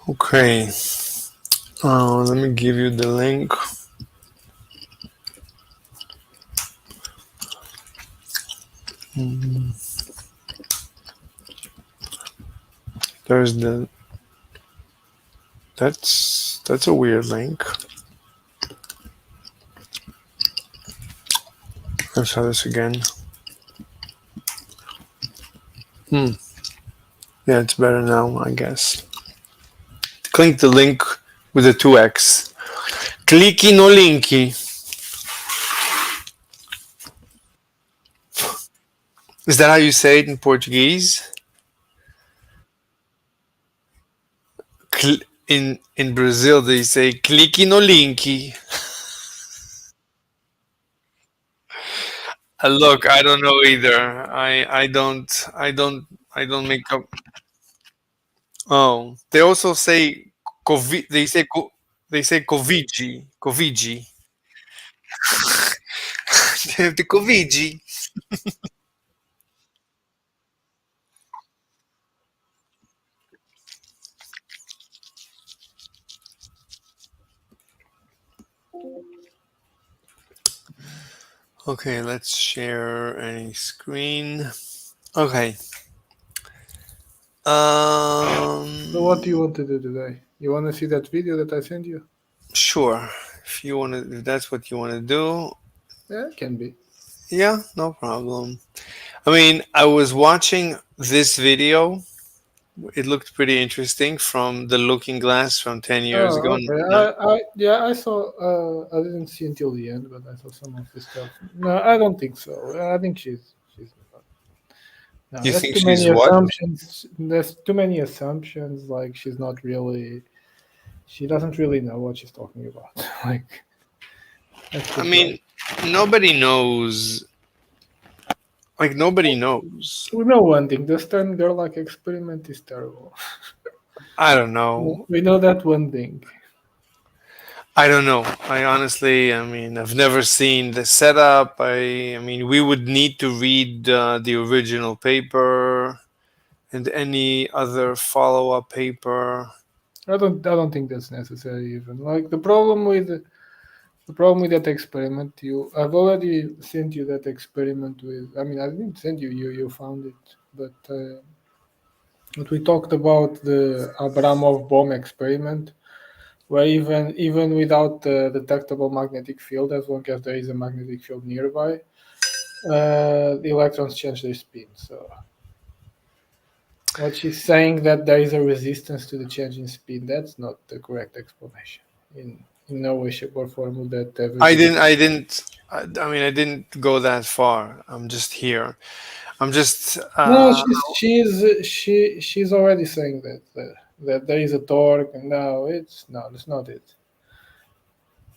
Okay. Let me give you the link. Mm, There's the. That's a weird link. Let's try this again. Hmm. Yeah, it's better now, I guess. Click the link with the 2x. Clicky no linky. Is that how you say it in Portuguese? In Brazil, they say clique no link. Look, I don't know either. I don't make up. Oh, they also say COVID. They say Covigi. The Covigi. Okay, let's share any screen. Okay. So what do you Um. want to do today? You want to see that video that I sent you? Sure. If that's what you want to do, Yeah, it can be. yeah, no problem. I mean, I was watching this video. It looked pretty interesting from the Looking Glass from 10 years ago. Oh, okay. I saw. I didn't see until the end, but I saw some of the stuff. No, I don't think so. I think she's. No, You that's think too many she's what? assumptions. There's too many assumptions. Like she's not really. She doesn't really know what she's talking about. Like that's I the problem. mean, nobody knows. Like, nobody knows. We know one thing: the Stern Gerlach experiment is terrible. I don't know. We know that one thing. I don't know. I mean, I've never seen the setup. I mean, we would need to read the original paper and any other follow-up paper. I don't think that's necessary even. Like the problem with that experiment, I've already sent you that experiment with. I mean, I didn't send you. You found it, but we talked about the Abramov bomb experiment, where even without the detectable magnetic field, as long as there is a magnetic field nearby, the electrons change their spin. So what she's saying that there is a resistance to the change in spin, that's not the correct explanation. In no way, shape, or form would that ever I be the didn't. case. I didn't. I mean, I didn't go that far. I'm just here. I'm just. No, she's already saying that there is a torque, and that's not it.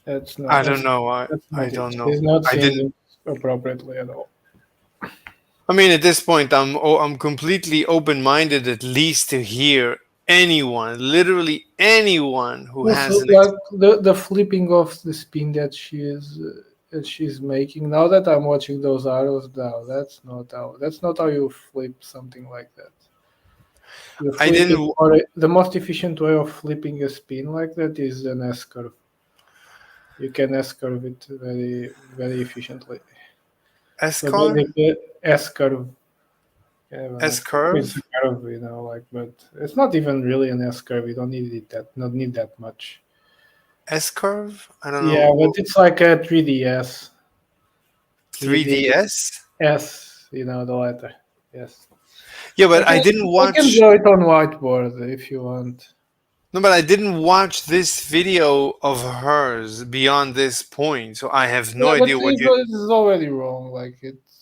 That's not I don't that's know. I. that's I not it. don't know. She's not I seeing didn't. it appropriately at all. I mean, at this point, I'm completely open-minded, at least to hear anyone, literally anyone who Also, has an. like the flipping of the spin that she's making. Now that I'm watching those arrows, now that's not how you flip something like that. You I flip it, didn't. or the most efficient way of flipping a spin like that is an S curve. You can S curve it very very efficiently. So S-curve. basically, S curve. Yeah, an S curve. It's a S-curve. curve, like, but it's not even really an S curve. You don't need it not need that much. S-curve. I don't Yeah, but know. it's like a 3DS. 3D 3DS. S, the letter. Yes. Yeah, I but I can didn't I can watch. draw it on whiteboard if you want. No, but I didn't watch this video of hers beyond this point, so I have no Yeah, but idea what you. it's already wrong. Like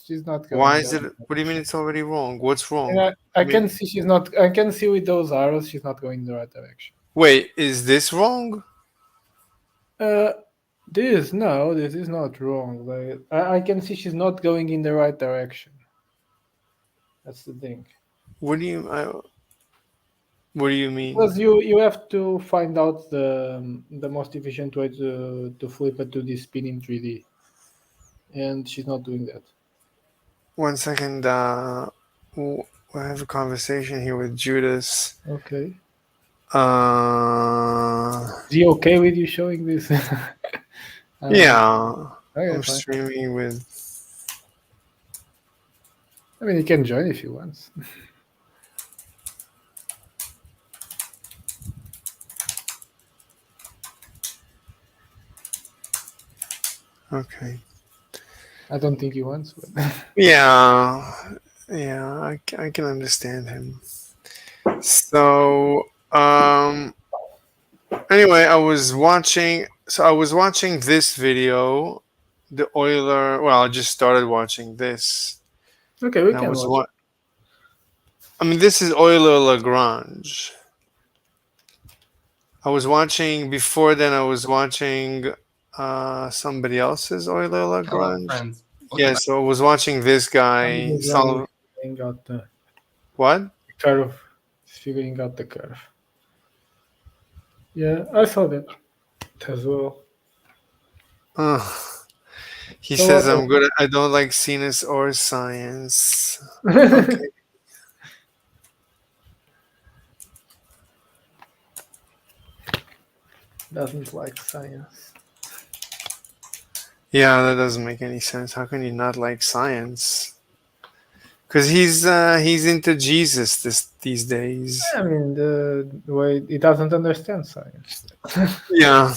she's not Why going is that it? What do you mean direction. it's already wrong? What's And wrong? I I mean, can see she's not. I can see with those arrows she's not going in the right direction. wait, is this wrong? Uh, this is not wrong. Like I can see she's not going in the right direction. That's the thing. What do you? What do you mean? Because you have to find out the most efficient way to flip it to this spin in 3D, and she's not doing that. 1 second. I have a conversation here with Judas. Okay. Is he okay with you showing this? Yeah, Okay, I'm fine. streaming with. I mean, he can join if he wants. Okay. I don't think he wants, but Yeah, yeah, I can understand him. So, anyway, I was watching this video, the Euler. Well, I just started watching this, okay, we and I can was watch. what? I mean, this is Euler LaGrange. I was watching before then. I was watching somebody else's Euler Hello, LaGrange. friends. Welcome Yeah, back. so I was watching this guy solve Figuring out the what? curve. Figuring out the curve. Yeah, I saw that as well. Ugh. He So says what? I'm good. I don't like sinus or science. Else? Okay. Doesn't like science. Yeah, that doesn't make any sense. How can you not like science? Because he's into Jesus these days. I mean, the way he doesn't understand science. Yeah.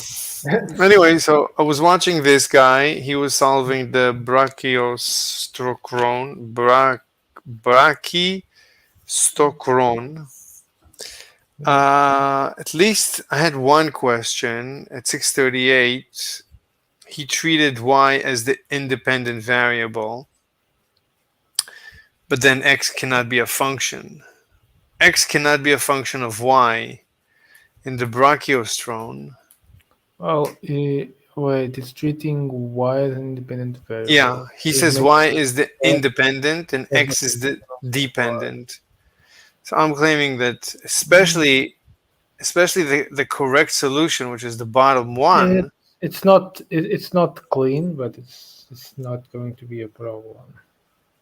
Anyway, so I was watching this guy. He was solving the brachistochrone. At least I had one question at 638. He treated y as the independent variable, but then x cannot be a function. X cannot be a function of y in the brachiostrone. Well, wait, it's treating y as an independent variable. Yeah, he It's says making y is the x independent and as a x is the function of y. dependent. So I'm claiming that especially the correct solution, which is the bottom It, one. it's not clean, but it's not going to be a problem.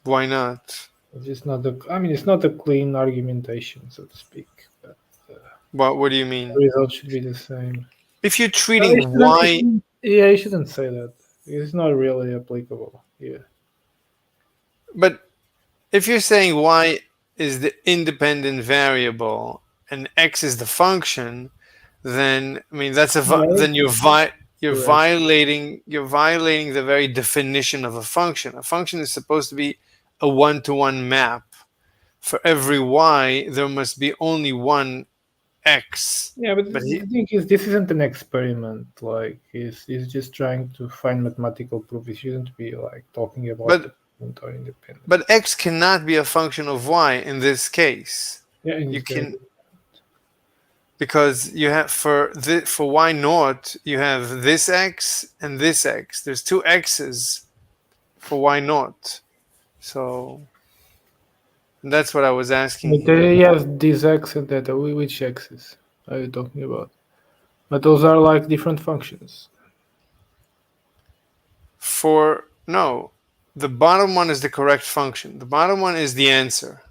Why not? It's just not a. I mean, it's not a clean argumentation, so to speak. But What do you the mean? result should be the same. If you're No, treating y, yeah, you shouldn't say that. It's not really applicable. Yeah. but if you're saying y is the independent variable and x is the function, then I mean No, then correct. you're violating the very definition of a function. A function is supposed to be a one-to-one map. For every y, there must be only one x. Yeah, but But the thing is, this isn't an experiment. Like, he's just trying to find mathematical proof. He shouldn't be like talking about but dependent or independent. but x cannot be a function of y in this case. Yeah, in You this case, can because you have for y naught you have this x and this x. There's two x's for y naught. So that's what I was asking but him. he has this x and that. Which x's are you talking about? But those are like different functions. For no, the bottom one is the correct function. The bottom one is the answer.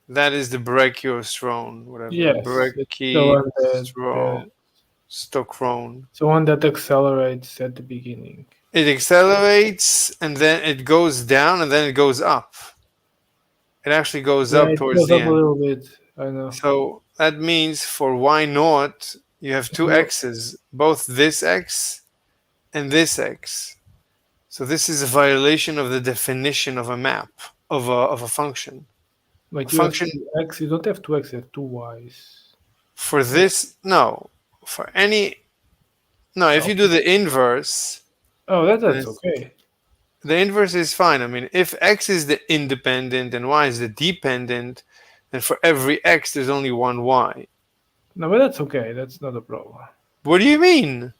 That is the brachiostrone, whatever. Yes, it's the one Brachistochrone. it's the one that accelerates at the beginning. It accelerates and then it goes down and then it goes up. It actually goes Yeah, up it towards goes the up a end. little bit. I know. So that means for y naught, you have two No, x's, both this x and this x. So this is a violation of the definition of a map of a function. A but you have function two x. You don't have two x. You have two y's. for this no for any no if Oh, you do the inverse, oh, then that's okay. the inverse is fine. I mean, if x is the independent and y is the dependent, then for every x there's only one y. No, but that's okay. That's not a problem. What do you mean?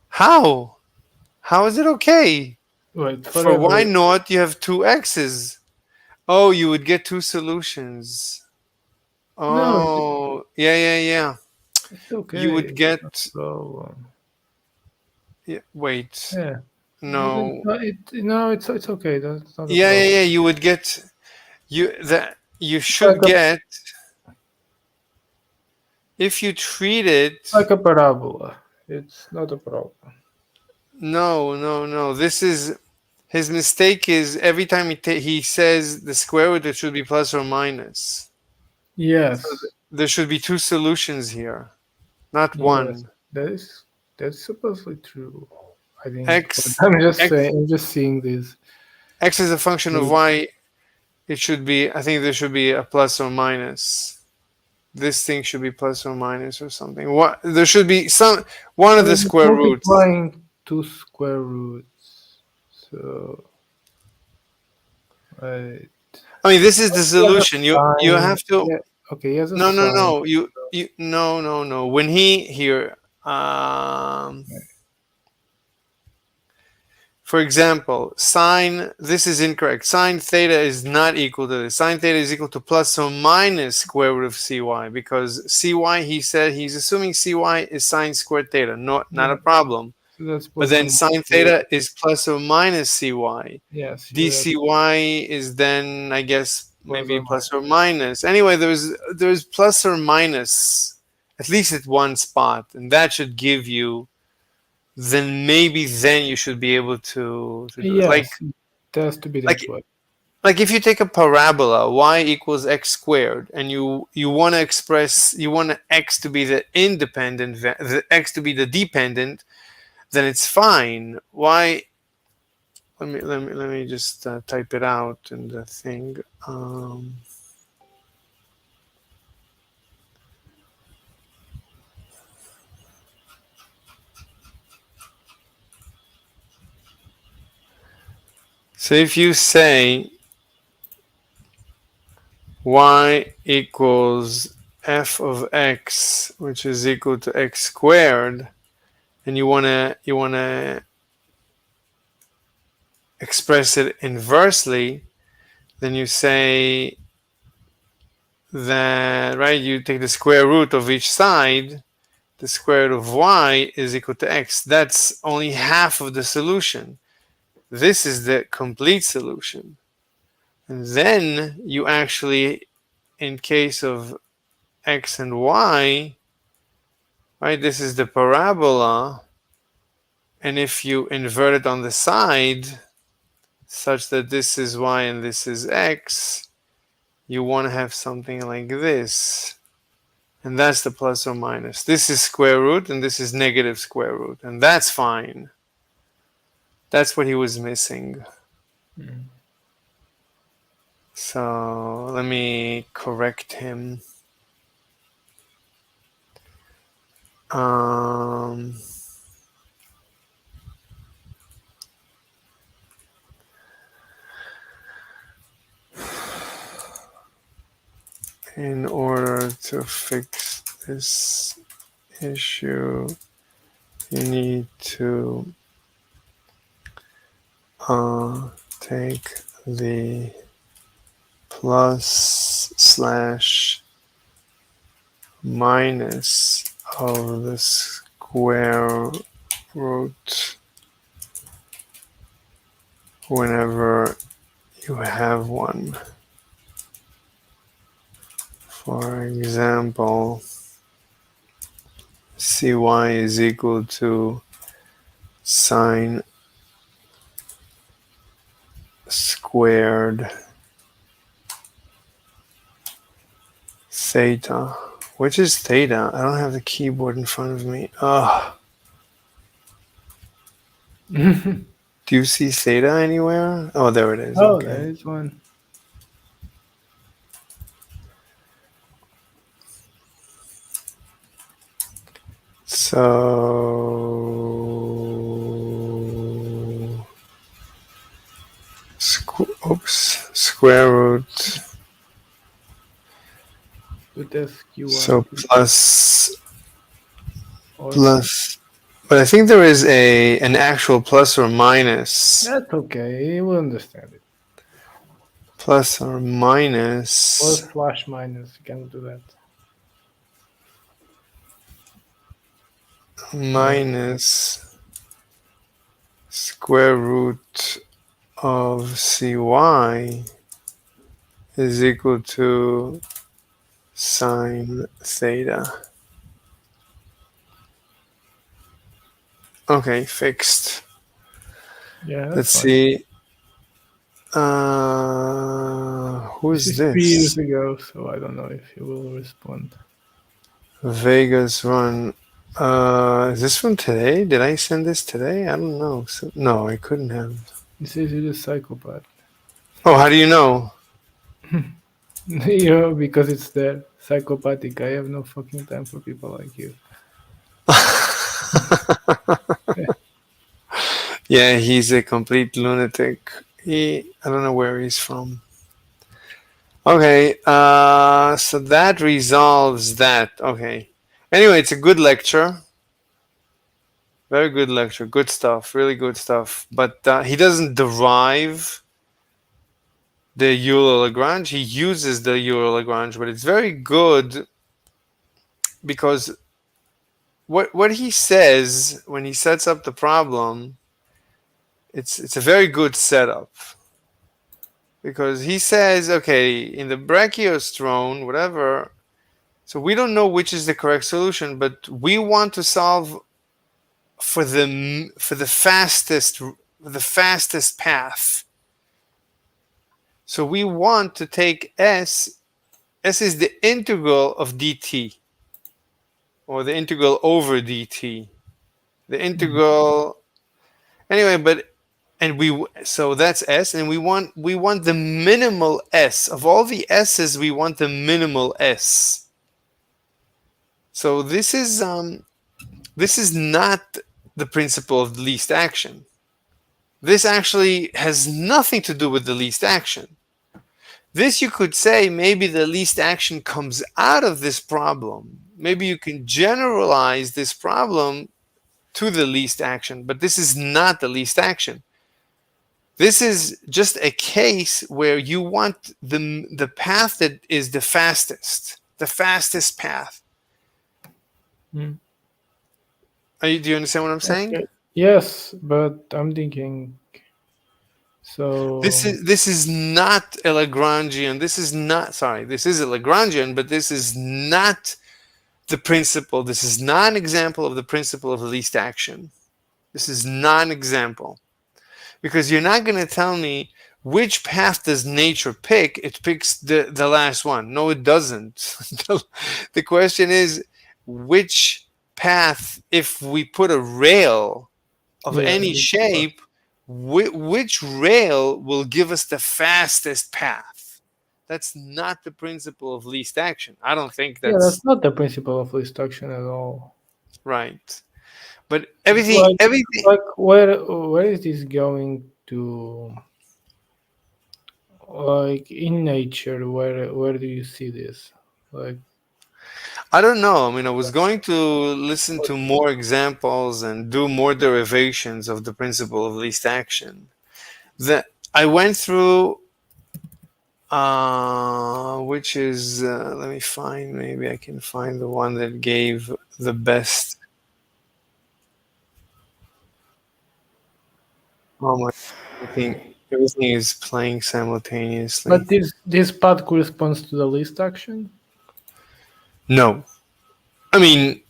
How? How is it okay? Wait, For y forever. naught, you have two x's. Oh, you would get two solutions. No, Oh, yeah, yeah, yeah. it's okay. You would It's not get. a problem. Yeah, wait, Yeah. no. No, it's okay. That's not a Yeah, yeah, problem. yeah. You would get. You Like should a, get. if you treat it, Like a parabola. It's not a problem. no, no, no. This is his mistake. Is every time he says the square root, it should be plus or minus. So Yes, there should be two solutions here, not yes, one. that is that's supposedly true. I think, but X I'm just x saying, I'm just seeing this. x is a function of y. It should be. I think there should be a plus or minus. This thing should be plus or minus or something. What there should be some one I of the mean, it's square roots. multiplying two square roots. So, right. I mean, this is the He has a solution. You sign. have to. Yeah. Okay, he has a No, no, sign. no. You no, no, no. When he here, um, for example, sine. This is incorrect. Sine theta is not equal to this. Sine theta is equal to plus or minus square root of cy, because cy, he said he's assuming cy is sine squared theta. Not Yeah. a problem. So that's But plus or then minus. sine theta is plus or minus cy. Yes, you're right. dcy is then, I guess, Plus maybe or plus or minus. Anyway, there's plus or minus at least at one spot, and that should give you. Then maybe then you should be able to do it. Yes, it has to be Like that way. like if you take a parabola, y equals x squared, and you want to express, you want x to be the independent, the x to be the dependent, then it's fine. Why? Let me just type it out in the thing. So if you say y equals f of x, which is equal to x squared, and you wanna express it inversely, then you say that, right, you take the square root of each side. The square root of y is equal to x. That's only half of the solution. This is the complete solution. And then you actually, in case of x and y, right, this is the parabola. And if you invert it on the side, such that this is y and this is x, you want to have something like this. And that's the plus or minus. This is square root and this is negative square root. And that's fine. That's what he was missing. Mm. So let me correct him. Um, in order to fix this issue, you need to take the plus slash minus of the square root whenever you have one. For example, cy is equal to sine squared theta. Which is theta? I don't have the keyboard in front of me. Ugh. Do you see theta anywhere? Oh, there it is. Oh, there Okay. is one. So, square root. With SQY So plus or plus. But I think there is an actual plus or minus. that's okay. You will understand it. Plus or Plus minus slash minus. You can do that. minus square root of cy is equal to sine theta. Okay, fixed. Yeah, that's Let's fine. see. Who This is is 3 years this? ago, so I don't know if he will respond. Vegas run. Is this from today? Did I send this today? I don't know. No, I couldn't have. He says he's a psychopath. Oh, how do you know? Because it's there. Psychopathic. I have no fucking time for people like you. Yeah, he's a complete lunatic. I don't know where he's from. Okay, so that resolves that. Okay. Anyway, it's a good lecture. Very good lecture. Good stuff. Really good stuff. But he doesn't derive the Euler LaGrange. He uses the Euler LaGrange, but it's very good because what he says when he sets up the problem, it's a very good setup. Because he says, okay, in the brachiostrone, whatever, so we don't know which is the correct solution, but we want to solve for the fastest path. So we want to take s. S is the integral of dt, or the integral over dt. The integral anyway, but and we so that's s, and we want the minimal s of all the s's. We want the minimal s. So this is not the principle of the least action. This actually has nothing to do with the least action. This, you could say, maybe the least action comes out of this problem. Maybe you can generalize this problem to the least action, but this is not the least action. This is just a case where you want the path that is the fastest path. Mm. Do you understand what I'm saying? Okay. Yes, but I'm thinking. This So is this is not a Lagrangian. This is not sorry. This is a Lagrangian, but this is not the principle. This is not an example of the principle of least action. This is not an example because you're not going to tell me which path does nature pick. It picks the last one. No, it doesn't. The question is which path, if we put a rail of yeah, any shape, which rail will give us the fastest path? That's not the principle of least action. I don't think yeah, that's that's not the principle of least action at all. right. But It's everything. like where is this going to? Like in nature, where do you see this? Like I don't know. I mean, I was going to listen to more examples and do more derivations of the principle of least action. That I went through, which is let me find. Maybe I can find the one that gave the best. Oh my! Everything is playing simultaneously. but this path corresponds to the least action. No, I mean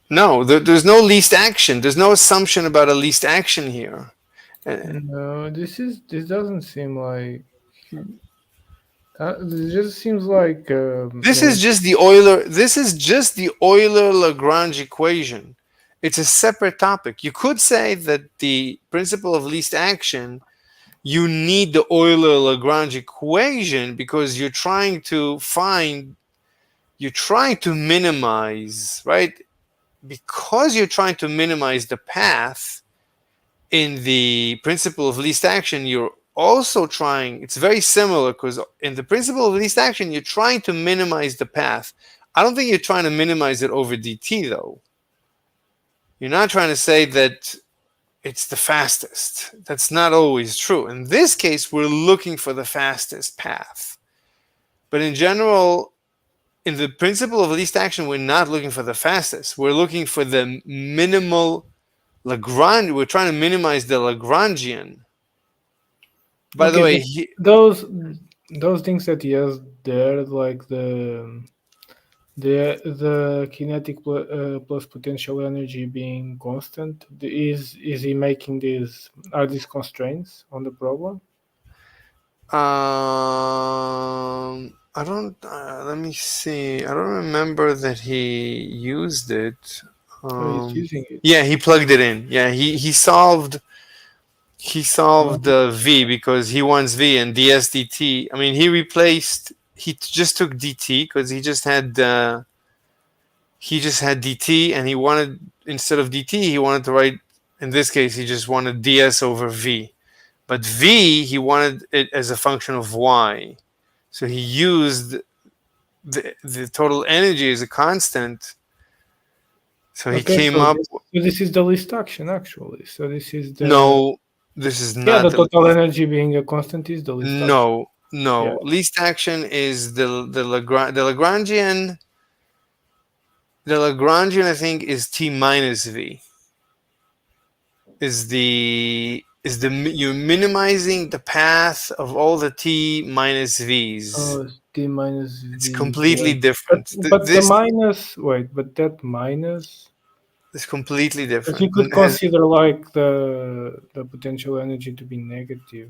no. There's no least action. There's no assumption about a least action here. Uh, No, this doesn't seem like it just seems like This is just the Euler. This is just the Euler Lagrange equation. It's a separate topic. You could say that the principle of least action, you need the Euler Lagrange equation because you're trying to minimize, right? Because you're trying to minimize the path in the principle of least action, you're also trying, it's very similar because in the principle of least action, you're trying to minimize the path. I don't think you're trying to minimize it over dt, though. You're not trying to say that it's the fastest. That's not always true. In this case, we're looking for the fastest path. But in general, in the principle of least action, we're not looking for the fastest. We're looking for the minimal Lagrange. We're trying to minimize the Lagrangian. By the okay, way, but those things that he has there, like the kinetic plus potential energy being constant, is he making these, are these constraints on the problem? I don't. Let me see. I don't remember that he used it. Oh, he's using it. Yeah, he plugged it in. Yeah, he solved Oh, the V because he wants V and ds dt. I mean, he just took dt because he just had dt, and he wanted, instead of dt, he wanted to write, in this case he just wanted ds over v. But v, he wanted it as a function of y. So he used the total energy as a constant. So he okay. came So up. this is the least action actually. So this is the, No, this is yeah, not the the total energy being a constant is the least action. no, Yeah. no. Least action is the Lagrangian. The Lagrangian, I think, is t minus v. Is the you're minimizing the path of all the t minus v's. Oh, t minus It's v. completely Wait, but different. but the This minus. Wait, but that minus. is completely Because you different. could Has consider like the potential energy to be negative.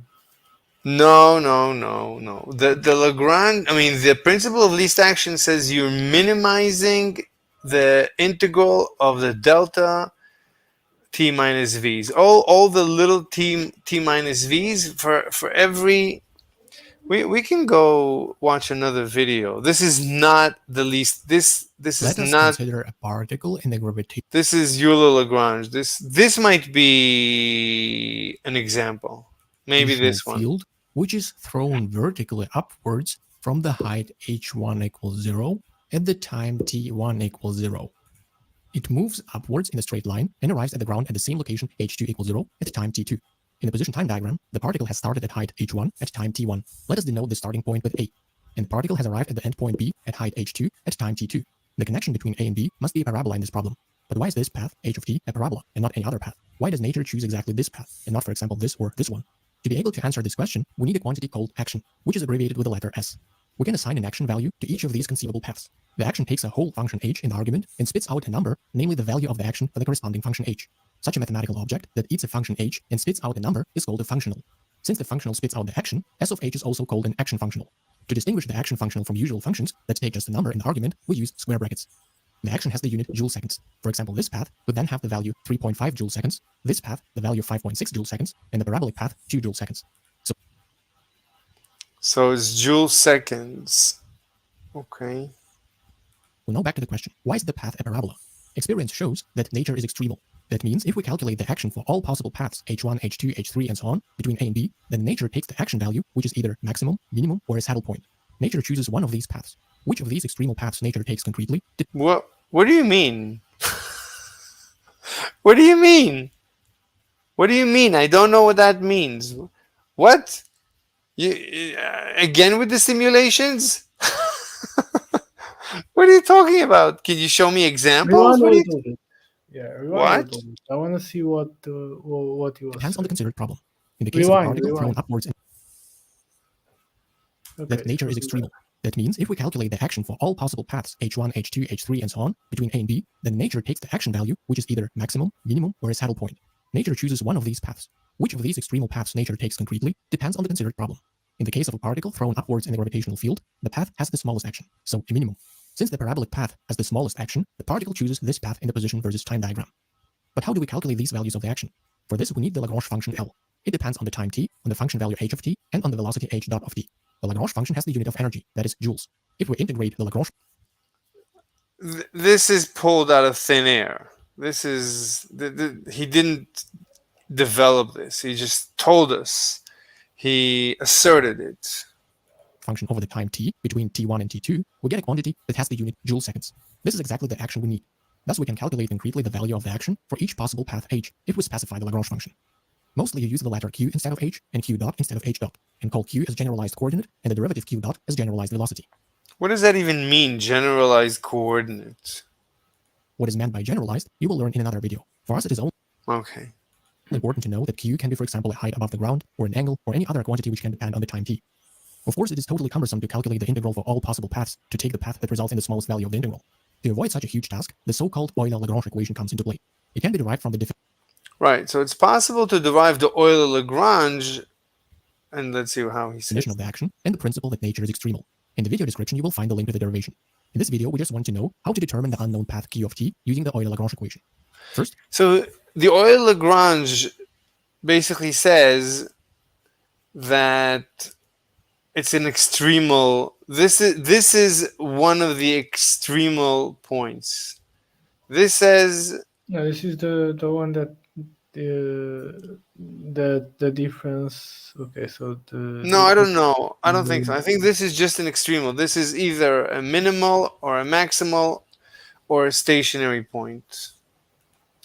no, no, no, no. The Lagrange. I mean, the principle of least action says you're minimizing the integral of the delta t minus v's. All the little t minus v's for every. We can go watch another video. This is not the least. This is Let us not. consider a particle in the gravitational This is Euler LaGrange. This might be an example. Maybe this one. field, which is thrown vertically upwards from the height h1 equals 0 at the time t1 equals 0. It moves upwards in a straight line and arrives at the ground at the same location h2 equals 0 at time t2. In the position time diagram, the particle has started at height h1 at time t1. Let us denote the starting point with A. And the particle has arrived at the endpoint B at height h2 at time t2. The connection between A and B must be a parabola in this problem. But why is this path, h of t, a parabola and not any other path? Why does nature choose exactly this path and not, for example, this or this one? To be able to answer this question, we need a quantity called action, which is abbreviated with the letter S. We can assign an action value to each of these conceivable paths. The action takes a whole function h in the argument and spits out a number, namely the value of the action for the corresponding function h. Such a mathematical object that eats a function h and spits out a number is called a functional. Since the functional spits out the action, S of h is also called an action functional. To distinguish the action functional from usual functions that take just a number in the argument, we use square brackets. The action has the unit joule seconds. For example, this path would then have the value 3.5 joule seconds, this path the value 5.6 joule seconds, and the parabolic path 2 joule seconds. So it's joule seconds. Okay. Well, now back to the question, why is the path a parabola? Experience shows that nature is extremal. That means if we calculate the action for all possible paths h1, h2, h3, and so on, between A and B, then nature takes the action value, which is either maximum, minimum, or a saddle point. Nature chooses one of these paths. Which of these extremal paths nature takes concretely? What do you mean? What do you mean? What do you mean? I don't know what that means. What? You again with the simulations? What are you talking about? Can you show me examples? Rewind a What? little bit. Yeah, rewind a What? little bit. I want to see what he was Depends on the saying. considered problem. In the case of a Rewind, particle thrown rewind. upwards, Okay, that nature so is extremal. That means if we calculate the action for all possible paths h1, h2, h3, and so on, between A and B, then nature takes the action value, which is either maximum, minimum, or a saddle point. Nature chooses one of these paths. Which of these extremal paths nature takes concretely depends on the considered problem. In the case of a particle thrown upwards in the gravitational field, the path has the smallest action, so a minimum. Since the parabolic path has the smallest action, the particle chooses this path in the position versus time diagram. But how do we calculate these values of the action? For this, we need the Lagrange function L. It depends on the time t, on the function value h of t, and on the velocity h dot of t. The Lagrange function has the unit of energy, that is joules. If we integrate the Lagrange, This is pulled out of thin air. This is he didn't develop this. He just told us. He asserted it. function over the time t between t1 and t2, we get a quantity that has the unit joule seconds. This is exactly the action we need. Thus, we can calculate concretely the value of the action for each possible path h if we specify the Lagrange function. Mostly you use the letter q instead of h and q dot instead of h dot, and call q as generalized coordinate and the derivative q dot as generalized velocity. What does that even mean, generalized coordinate? What is meant by generalized, you will learn in another video. For us, it is only Okay. important to know that q can be, for example, a height above the ground, or an angle, or any other quantity which can depend on the time t. Of course, it is totally cumbersome to calculate the integral for all possible paths to take the path that results in the smallest value of the integral. To avoid such a huge task, the so-called Euler LaGrange equation comes into play. It can be derived from the Right. So it's possible to derive the Euler LaGrange, and let's see how he says. definition of the action and the principle that nature is extremal. In the video description, you will find the link to the derivation. In this video, we just want to know how to determine the unknown path q of t using the Euler LaGrange equation. First, So the Euler LaGrange basically says that it's an extremal. This is one of the extremal points. This says Yeah, this is the one that the difference. Okay, so no, I don't know. I don't think so. I think this is just an extremal. This is either a minimal or a maximal or a stationary point.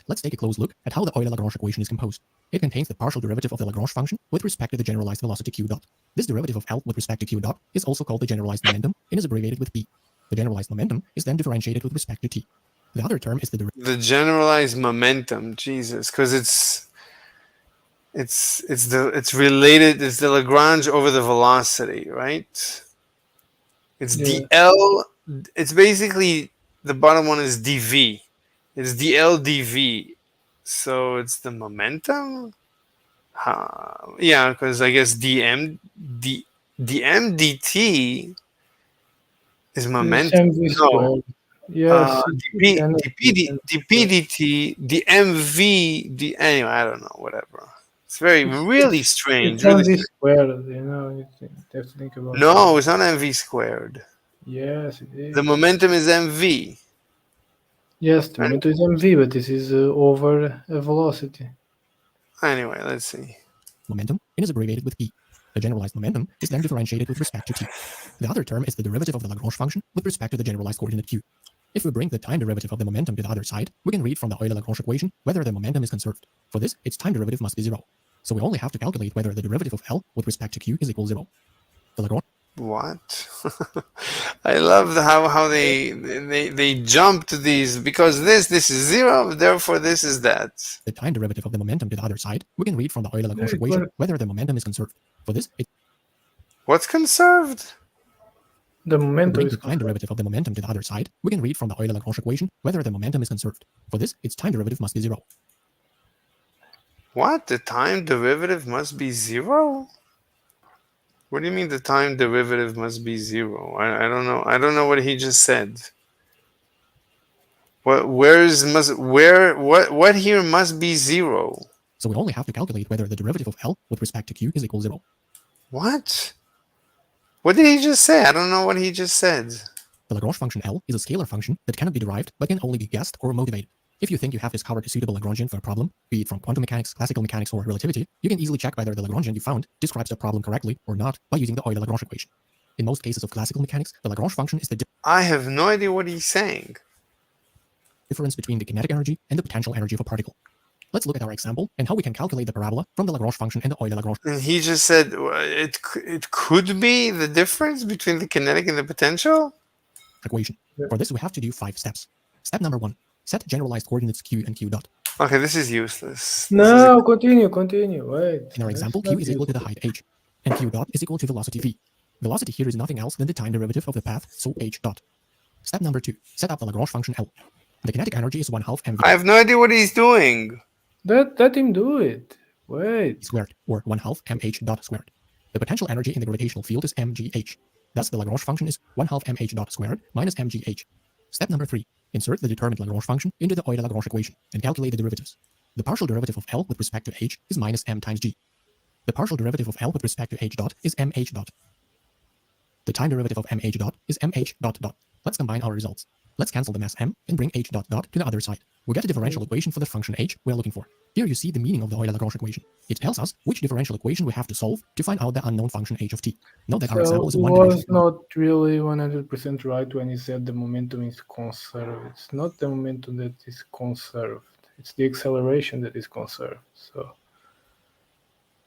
let's take a close look at how the Euler LaGrange equation is composed. It contains the partial derivative of the Lagrange function with respect to the generalized velocity q dot. This derivative of L with respect to q dot is also called the generalized momentum and is abbreviated with p. The generalized momentum is then differentiated with respect to t. The other term is the generalized momentum. Jesus, because it's related. It's the Lagrange over the velocity, right? It's dl. It's basically the bottom one is dv. It's dl dv. So it's the momentum. Yeah, because I guess dm dt is momentum. No. Yes. dp dt dmv anyway, I don't know, whatever. It's really strange. It's mv squared, you know. You have to think about No, it's not mv squared. Yes, it is. The momentum is mv. Yes, the momentum is mv, but this is over a velocity. Anyway, let's see. Momentum is abbreviated with p. The generalized momentum is then differentiated with respect to t. The other term is the derivative of the Lagrange function with respect to the generalized coordinate q. If we bring the time derivative of the momentum to the other side, we can read from the Euler LaGrange equation whether the momentum is conserved. For this, its time derivative must be 0. So we only have to calculate whether the derivative of L with respect to q is equal 0. The Lagrange. What? I love how they jump to these, because this is 0, therefore this is that. The time derivative of the momentum to the other side, we can read from the Euler LaGrange equation whether the momentum is conserved. For this, what's conserved? The momentum is the time derivative of the momentum to the other side, we can read from the Euler LaGrange equation whether the momentum is conserved. For this, its time derivative must be 0. What? The time derivative must be 0? What do you mean the time derivative must be 0? I don't know. I don't know what he just said. What here must be 0? So we only have to calculate whether the derivative of L with respect to q is equal 0. What? What did he just say? I don't know what he just said. The Lagrange function L is a scalar function that cannot be derived but can only be guessed or motivated. If you think you have discovered a suitable Lagrangian for a problem, be it from quantum mechanics, classical mechanics, or relativity, you can easily check whether the Lagrangian you found describes the problem correctly or not by using the Euler LaGrange equation. In most cases of classical mechanics, the Lagrange function is the I have no idea what he's saying. Difference between the kinetic energy and the potential energy of a particle. Let's look at our example and how we can calculate the parabola from the Lagrange function and the Euler LaGrange. And he just said it could be the difference between the kinetic and the potential equation. For this, we have to do 5 steps. Step number 1: set generalized coordinates q and q dot. Okay, this is useless. No, continue. Wait. In our example, q is equal to the height h, and q dot is equal to velocity v. Velocity here is nothing else than the time derivative of the path, so h dot. Step number 2: set up the Lagrange function L. The kinetic energy is 1/2 mv. I have no idea what he's doing. Let him do it. Wait. Squared, or 1/2 mh dot squared. The potential energy in the gravitational field is mgh. Thus, the Lagrange function is 1/2 mh dot squared minus mgh. Step number 3: insert the determined Lagrange function into the Euler LaGrange equation and calculate the derivatives. The partial derivative of L with respect to h is minus m times g. The partial derivative of L with respect to h dot is mh dot. The time derivative of mh dot is mh dot dot. Let's combine our results. Let's cancel the mass m and bring h dot dot to the other side. We get a differential equation for the function h we're looking for. Here you see the meaning of the Euler LaGrange equation. It tells us which differential equation we have to solve to find out the unknown function h of t. Note that our example is one was not really 100% right when he said the momentum is conserved. It's not the momentum that is conserved. It's the acceleration that is conserved. So,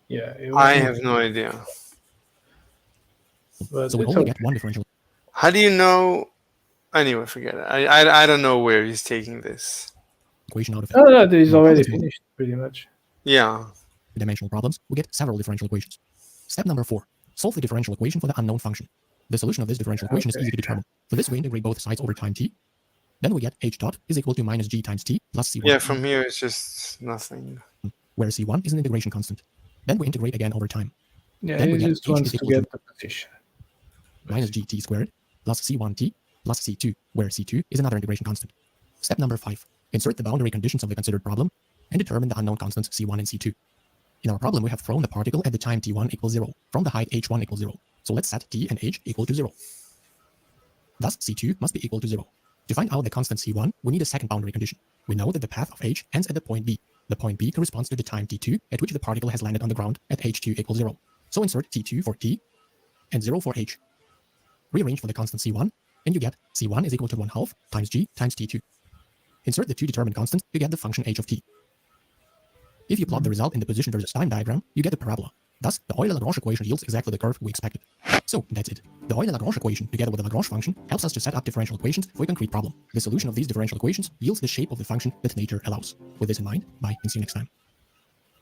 yeah. I have no idea. But so we only get one differential. How do you know? Anyway, forget it. I don't know where he's taking this equation out of it. Oh, no, this is already finished, pretty much. Yeah. For dimensional problems, we get several differential equations. Step number 4: Solve the differential equation for the unknown function. The solution of this differential equation is easy to determine. For this, we integrate both sides over time t. Then we get h dot is equal to minus g times t plus c1. Yeah, from here it's just nothing. Where c1 is an integration constant. Then we integrate again over time. Yeah, Then we he get just h wants is to equal get to the position. minus gt squared plus c1t plus c2, where c2 is another integration constant. Step number 5. Insert the boundary conditions of the considered problem and determine the unknown constants c1 and c2. In our problem, we have thrown the particle at the time t1 equals 0 from the height h1 equals 0. So let's set t and h equal to 0. Thus, c2 must be equal to 0. To find out the constant c1, we need a second boundary condition. We know that the path of h ends at the point b. The point b corresponds to the time t2 at which the particle has landed on the ground at h2 equals 0. So insert t2 for t and 0 for h. Rearrange for the constant c1, and you get c1 is equal to 1/2 times g times t2. Insert the two determined constants, you get the function h of t. If you plot the result in the position versus time diagram, you get a parabola. Thus, the Euler LaGrange equation yields exactly the curve we expected. So, that's it. The Euler LaGrange equation, together with the Lagrange function, helps us to set up differential equations for a concrete problem. The solution of these differential equations yields the shape of the function that nature allows. With this in mind, bye and see you next time.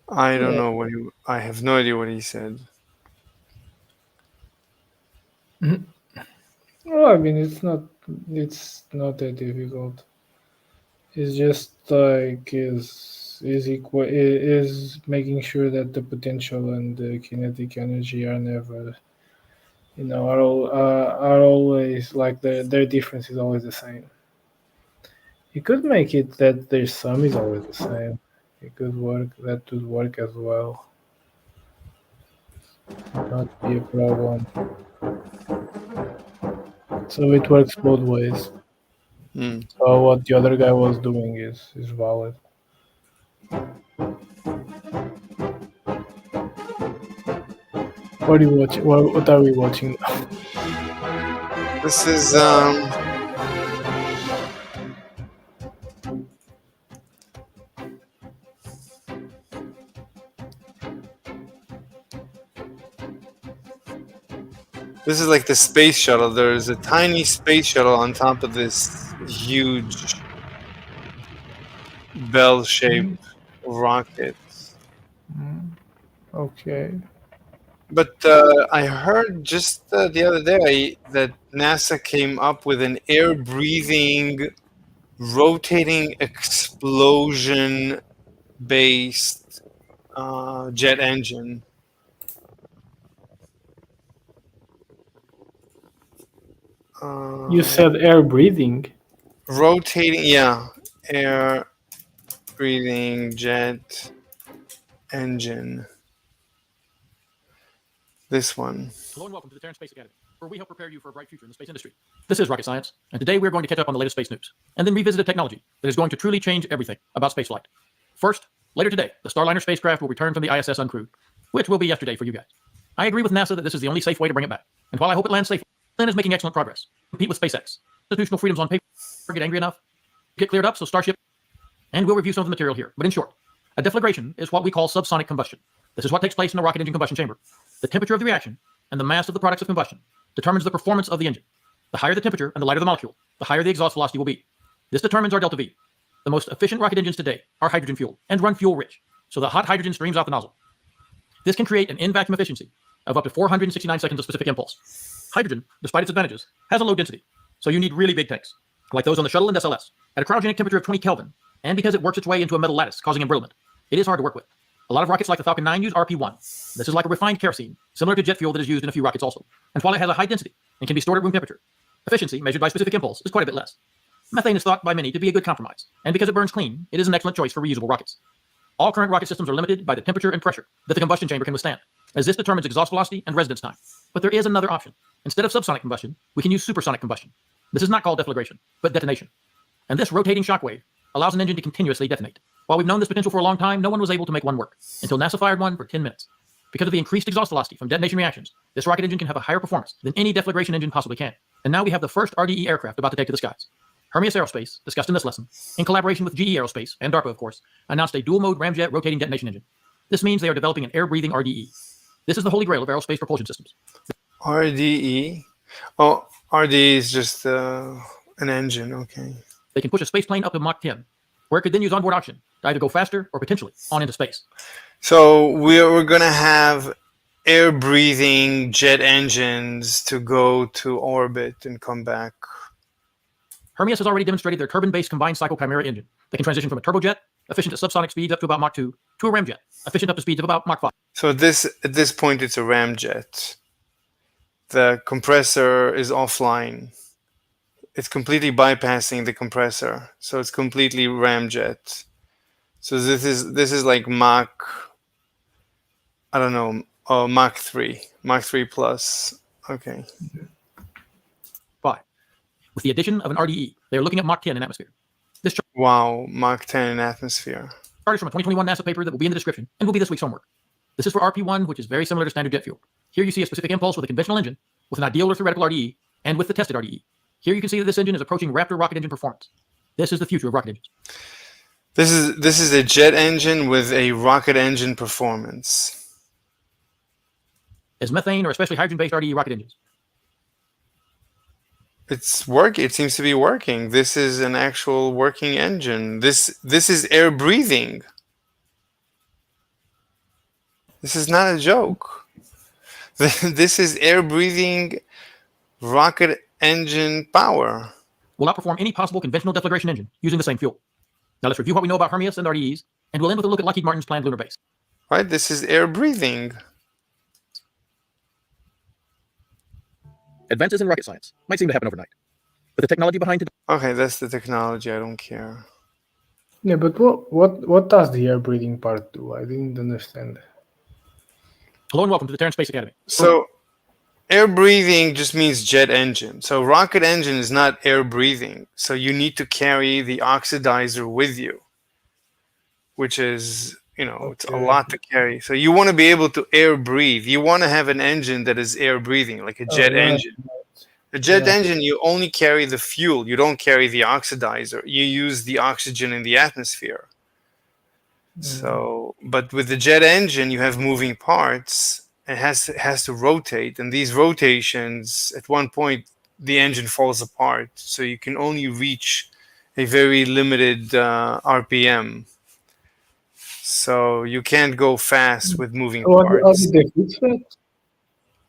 I don't know what he. I have no idea what he said. Well, I mean, it's not that difficult. It's just like is making sure that the potential and the kinetic energy are never, are always like their difference is always the same. You could make it that their sum is always the same. It could work. That would work as well. Not be a problem. So it works both ways. So what the other guy was doing is valid. What are you watching? What are we watching now? This is This is like the space shuttle. There's a tiny space shuttle on top of this huge bell-shaped rocket. Okay. But I heard just the other day that NASA came up with an air-breathing, rotating explosion-based jet engine. You said air breathing. Rotating, yeah, air breathing jet engine. This one. Hello and welcome to the Terran Space Academy, where we help prepare you for a bright future in the space industry. This is Rocket Science, and today we're going to catch up on the latest space news, and then revisit a technology that is going to truly change everything about spaceflight. First, later today, the Starliner spacecraft will return from the ISS uncrewed, which will be yesterday for you guys. I agree with NASA that this is the only safe way to bring it back, and while I hope it lands safely, Lynn is making excellent progress. Compete with SpaceX. Institutional freedoms on paper get angry enough, get cleared up, so Starship, and we'll review some of the material here. But in short, a deflagration is what we call subsonic combustion. This is what takes place in a rocket engine combustion chamber. The temperature of the reaction and the mass of the products of combustion determines the performance of the engine. The higher the temperature and the lighter the molecule, the higher the exhaust velocity will be. This determines our delta V. The most efficient rocket engines today are hydrogen fueled and run fuel rich, so the hot hydrogen streams out the nozzle. This can create an in-vacuum efficiency of up to 469 seconds of specific impulse. Hydrogen, despite its advantages, has a low density, so you need really big tanks, like those on the shuttle and SLS, at a cryogenic temperature of 20 Kelvin, and because it works its way into a metal lattice, causing embrittlement. It is hard to work with. A lot of rockets like the Falcon 9 use RP1. This is like a refined kerosene, similar to jet fuel that is used in a few rockets also. And while it has a high density and can be stored at room temperature, efficiency, measured by specific impulse, is quite a bit less. Methane is thought by many to be a good compromise, and because it burns clean, it is an excellent choice for reusable rockets. All current rocket systems are limited by the temperature and pressure that the combustion chamber can withstand, as this determines exhaust velocity and residence time. But there is another option. Instead of subsonic combustion, we can use supersonic combustion. This is not called deflagration, but detonation. And this rotating shockwave allows an engine to continuously detonate. While we've known this potential for a long time, no one was able to make one work, until NASA fired one for 10 minutes. Because of the increased exhaust velocity from detonation reactions, this rocket engine can have a higher performance than any deflagration engine possibly can. And now we have the first RDE aircraft about to take to the skies. Hermes Aerospace, discussed in this lesson, in collaboration with GE Aerospace and DARPA, of course, announced a dual-mode ramjet rotating detonation engine. This means they are developing an air-breathing RDE. This is the holy grail of aerospace propulsion systems. RDE? Oh, RDE is just an engine, okay. They can push a space plane up to Mach 10, where it could then use onboard oxygen to either go faster or potentially on into space. So we're going to have air-breathing jet engines to go to orbit and come back. Hermeus has already demonstrated their turbine-based combined cycle Chimera engine that can transition from a turbojet, efficient at subsonic speeds up to about Mach 2, to a ramjet, efficient up to speeds of about Mach 5. So at this point, it's a ramjet. The compressor is offline. It's completely bypassing the compressor, so it's completely ramjet. So this is like Mach, I don't know, Mach 3 plus. Okay. 5. With the addition of an RDE, they are looking at Mach 10 in atmosphere. This chart Wow, Mach 10 in atmosphere. is from a 2021 NASA paper that will be in the description and will be this week's homework. This is for RP1, which is very similar to standard jet fuel. Here you see a specific impulse with a conventional engine, with an ideal or theoretical RDE, and with the tested RDE. Here you can see that this engine is approaching Raptor rocket engine performance. This is the future of rocket engines. This is a jet engine with a rocket engine performance. As methane or especially hydrogen-based RDE rocket engines. It's working. It seems to be working. This is an actual working engine. This is air breathing. This is not a joke. This is air breathing rocket engine power. Will outperform any possible conventional deflagration engine using the same fuel. Now let's review what we know about Hermeus and RDEs, and we'll end with a look at Lockheed Martin's planned lunar base. Right? This is air breathing. Advances in rocket science might seem to happen overnight, but the technology behind it. Okay, that's the technology. I don't care. Yeah, but what does the air breathing part do? I didn't understand. Hello and welcome to the Terran Space Academy. So air breathing just means jet engine. So rocket engine is not air breathing. So you need to carry the oxidizer with you, which is, it's a lot to carry. So you want to be able to air breathe. You want to have an engine that is air breathing, like a jet engine. A jet engine, you only carry the fuel. You don't carry the oxidizer. You use the oxygen in the atmosphere. So, but with the jet engine, you have moving parts. It has to rotate, and these rotations, at one point, the engine falls apart. So you can only reach a very limited RPM. So you can't go fast with moving parts. How did they fix that?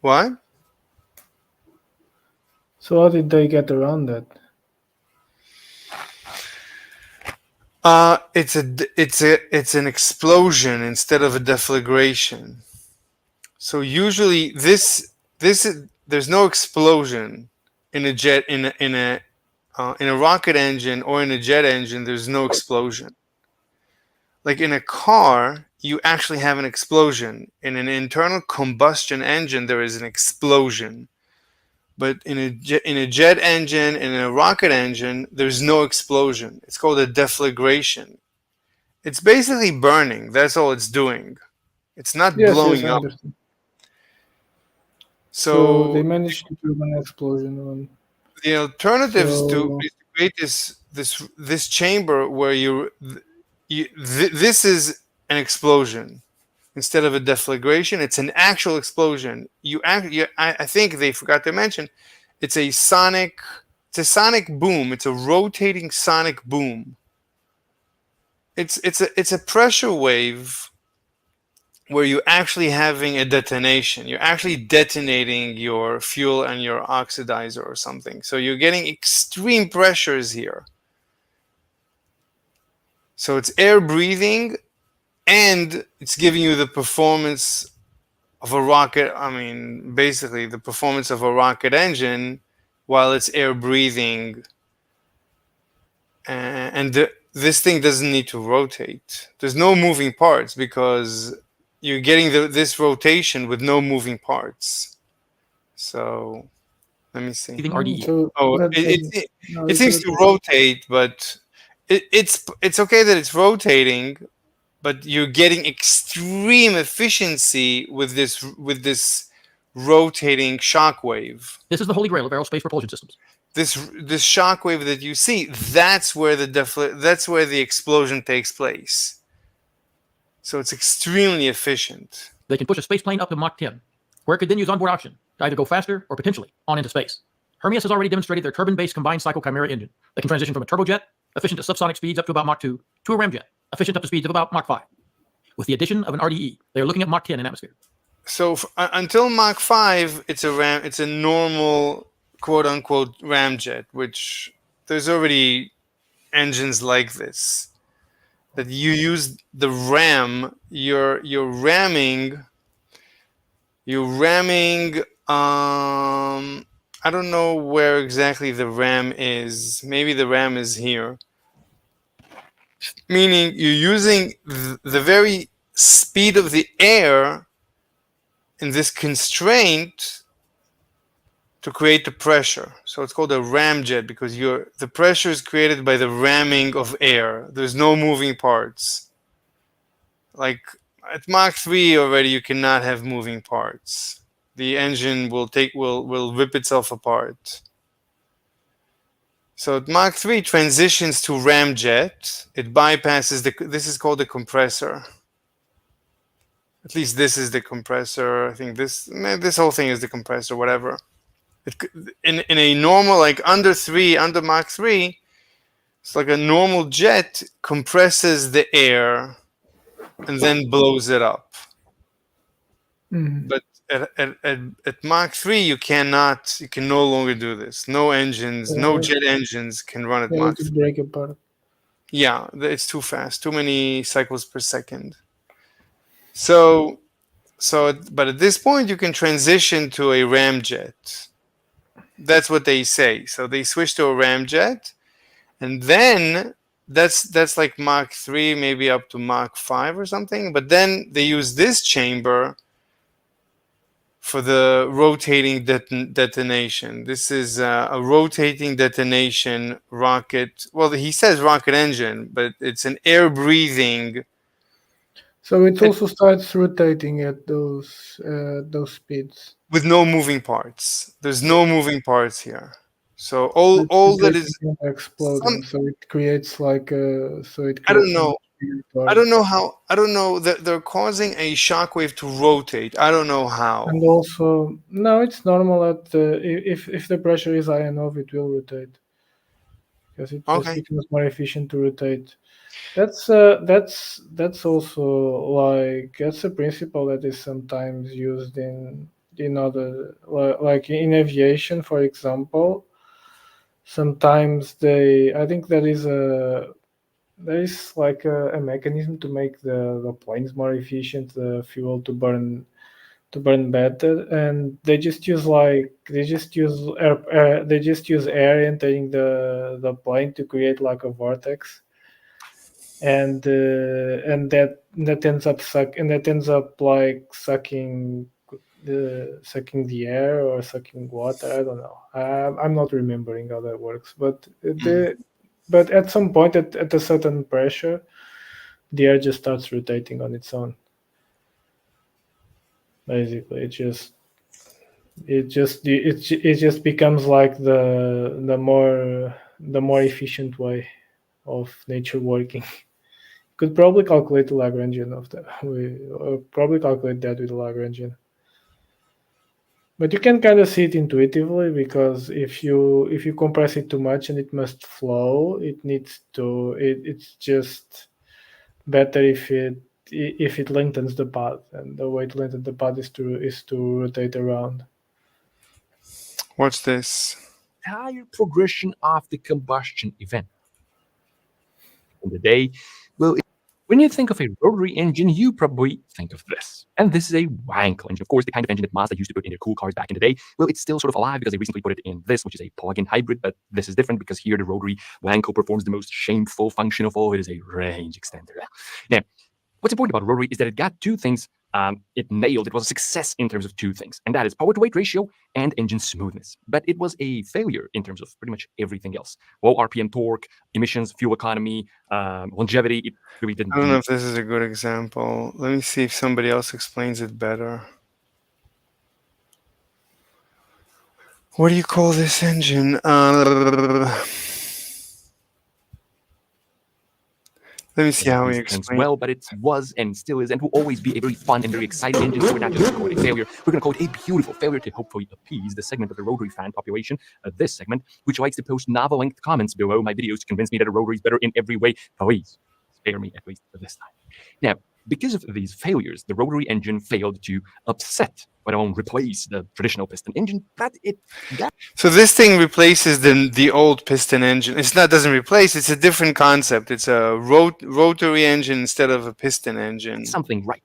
What? So how did they get around that? It's an explosion instead of a deflagration. So usually there's no explosion in a jet in a rocket engine or in a jet engine. There's no explosion. Like in a car, you actually have an explosion. In an internal combustion engine, there is an explosion. But in a jet engine, in a rocket engine, there's no explosion. It's called a deflagration. It's basically burning. That's all it's doing. It's not blowing up. So they managed to do an explosion. The alternative is to create this chamber where this is an explosion. Instead of a deflagration, it's an actual explosion. I think they forgot to mention, it's a sonic boom. It's a rotating sonic boom. It's a pressure wave where you're actually having a detonation. You're actually detonating your fuel and your oxidizer or something. So you're getting extreme pressures here. So it's air breathing, and it's giving you the performance of a rocket. I mean, basically the performance of a rocket engine while it's air breathing. And this thing doesn't need to rotate. There's no moving parts because you're getting this rotation with no moving parts. So let me see. It seems to rotate, but it's okay that it's rotating, but you're getting extreme efficiency with this rotating shock wave. This is the holy grail of aerospace propulsion systems. This shock wave that you see, that's where the explosion takes place. So it's extremely efficient. They can push a space plane up to Mach 10, where it could then use onboard oxygen to either go faster or potentially on into space. Hermeus has already demonstrated their turbine-based combined cycle Chimera engine that can transition from a turbojet, efficient at subsonic speeds up to about Mach 2, to a ramjet, efficient up to speeds of about Mach 5. With the addition of an RDE, they are looking at Mach 10 in atmosphere. so until Mach 5, it's a normal quote unquote ramjet, which there's already engines like this that you use the ram. You're ramming. I don't know where exactly the ram is. Maybe the ram is here. Meaning you're using the very speed of the air in this constraint to create the pressure. So it's called a ramjet because the pressure is created by the ramming of air. There's no moving parts. Like at Mach 3 already, you cannot have moving parts. The engine will rip itself apart. So at Mach 3 transitions to ramjet. It bypasses this is called the compressor. At least this is the compressor. I think this whole thing is the compressor, whatever. In a normal, like under Mach 3, it's like a normal jet compresses the air and then blows it up. But at Mach 3, you can no longer do this. No engines, no jet engines can run at Mach 3. Break apart. Yeah, it's too fast, too many cycles per second. So, but at this point, you can transition to a ramjet. That's what they say. So they switch to a ramjet, and then that's like Mach 3, maybe up to Mach 5 or something. But then they use this chamber for the rotating detonation. This is a rotating detonation rocket. Well, he says rocket engine, but it's an air breathing. So it also starts rotating at those speeds with no moving parts. There's no moving parts here. So all that is exploding. So it creates like a. So it. I don't know. I don't know how. I don't know that they're causing a shockwave to rotate. I don't know how. And also, no, it's normal at if the pressure is high enough, it will rotate because it just becomes more efficient to rotate. That's also like that's a principle that is sometimes used in other like in aviation, for example. Sometimes I think there is like a mechanism to make the planes more efficient, the fuel to burn better, and they just use air entering the plane to create like a vortex, and that ends up like sucking the air or sucking water. I don't know. I'm not remembering how that works, but but at some point at a certain pressure, the air just starts rotating on its own. Basically, it just becomes like the more efficient way of nature working. Could probably calculate the Lagrangian of that. Probably calculate that with the Lagrangian. But you can kind of see it intuitively because if you compress it too much and it must flow, it's just better if it lengthens the path, and the way to lengthen the path is to rotate around. What's this? Entire progression of the combustion event. In the day, well, when you think of a rotary engine, you probably think of this. And this is a Wankel engine. Of course, the kind of engine that Mazda used to put in their cool cars back in the day. Well, it's still sort of alive because they recently put it in this, which is a plug-in hybrid. But this is different because here the rotary Wankel performs the most shameful function of all. It is a range extender. Now, what's important about rotary is that it got two things. It nailed. It was a success in terms of two things, and that is power-to-weight ratio and engine smoothness. But it was a failure in terms of pretty much everything else. Low RPM torque, emissions, fuel economy, longevity. It really didn't. I don't know if this is a good example. Let me see if somebody else explains it better. What do you call this engine? Let me see how he explains. Well, but it was and still is and will always be a very fun and very exciting engine. So we're not just going to call it a failure. We're going to call it a beautiful failure to hopefully appease the segment of the rotary fan population, this segment, which likes to post novel-length comments below my videos to convince me that a rotary is better in every way. Please spare me at least for this time. Now, Because of these failures, the rotary engine failed to upset, let alone replace, the traditional piston engine, but it got So this thing replaces the old piston engine. It's not doesn't replace. It's a different concept. It's a rotary engine instead of a piston engine. something right.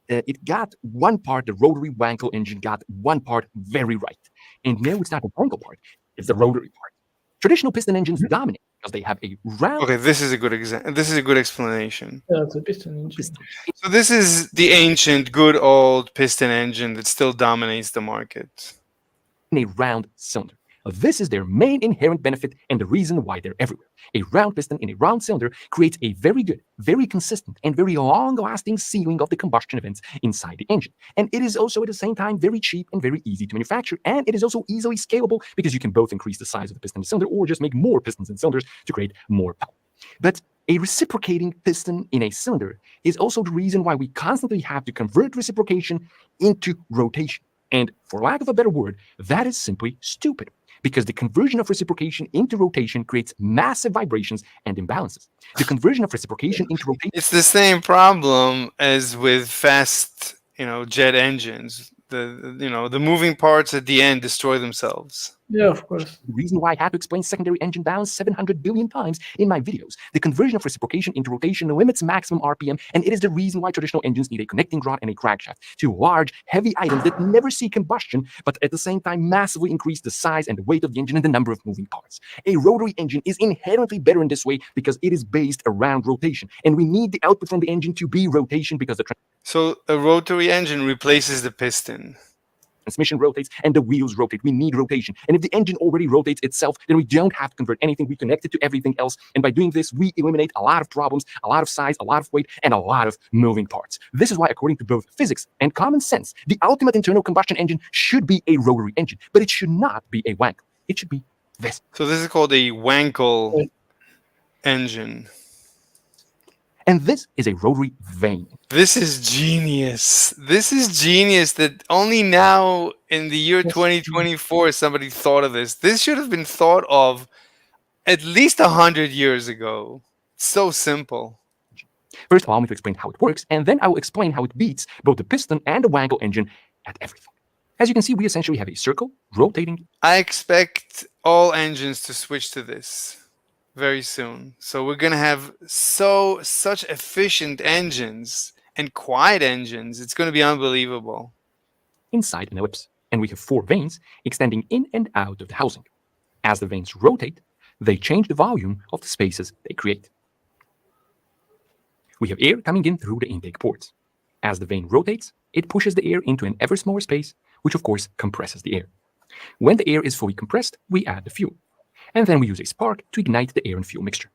It got one part, the rotary Wankel engine got one part very right. And now it's not the Wankel part, it's the rotary part. Traditional piston engines dominate because they have a round Okay, this is a good example. This is a good explanation. Yeah, it's a piston engine. piston. So this is the ancient, good old piston engine that still dominates the market. In a round cylinder. This is their main inherent benefit and the reason why they're everywhere. A round piston in a round cylinder creates a very good, very consistent, and very long-lasting sealing of the combustion events inside the engine. And it is also at the same time very cheap and very easy to manufacture. And it is also easily scalable because you can both increase the size of the piston in the cylinder or just make more pistons in cylinders to create more power. But a reciprocating piston in a cylinder is also the reason why we constantly have to convert reciprocation into rotation. And for lack of a better word, that is simply stupid because the conversion of reciprocation into rotation creates massive vibrations and imbalances. The conversion of reciprocation into rotation It's the same problem as with fast, jet engines. The moving parts at the end destroy themselves. Yeah, of course. the reason why I had to explain secondary engine balance 700 billion times in my videos. The conversion of reciprocation into rotation limits maximum RPM, and it is the reason why traditional engines need a connecting rod and a crankshaft, two large, heavy items that never see combustion, but at the same time massively increase the size and the weight of the engine and the number of moving parts. A rotary engine is inherently better in this way because it is based around rotation, and we need the output from the engine to be rotation because the So a rotary engine replaces the piston. transmission rotates and the wheels rotate. We need rotation. And if the engine already rotates itself, then we don't have to convert anything. We connect it to everything else. And by doing this, we eliminate a lot of problems, a lot of size, a lot of weight, and a lot of moving parts. This is why, according to both physics and common sense, the ultimate internal combustion engine should be a rotary engine, but it should not be a Wankel. It should be this. So this is called a Wankel engine. And this is a rotary vane. This is genius. This is genius that only now in the year 2024 somebody thought of this. This should have been thought of at least 100 years ago. It's so simple. First, allow me to explain how it works, and then I will explain how it beats both the piston and the Wankel engine at everything. As you can see, we essentially have a circle rotating. I expect all engines to switch to this very soon. So we're gonna have such efficient engines and quiet engines. It's gonna be unbelievable. Inside an ellipse, and we have 4 vanes extending in and out of the housing. As the vanes rotate, they change the volume of the spaces they create. We have air coming in through the intake ports. As the vane rotates, it pushes the air into an ever smaller space, which of course compresses the air. When the air is fully compressed, we add the fuel. And then we use a spark to ignite the air and fuel mixture.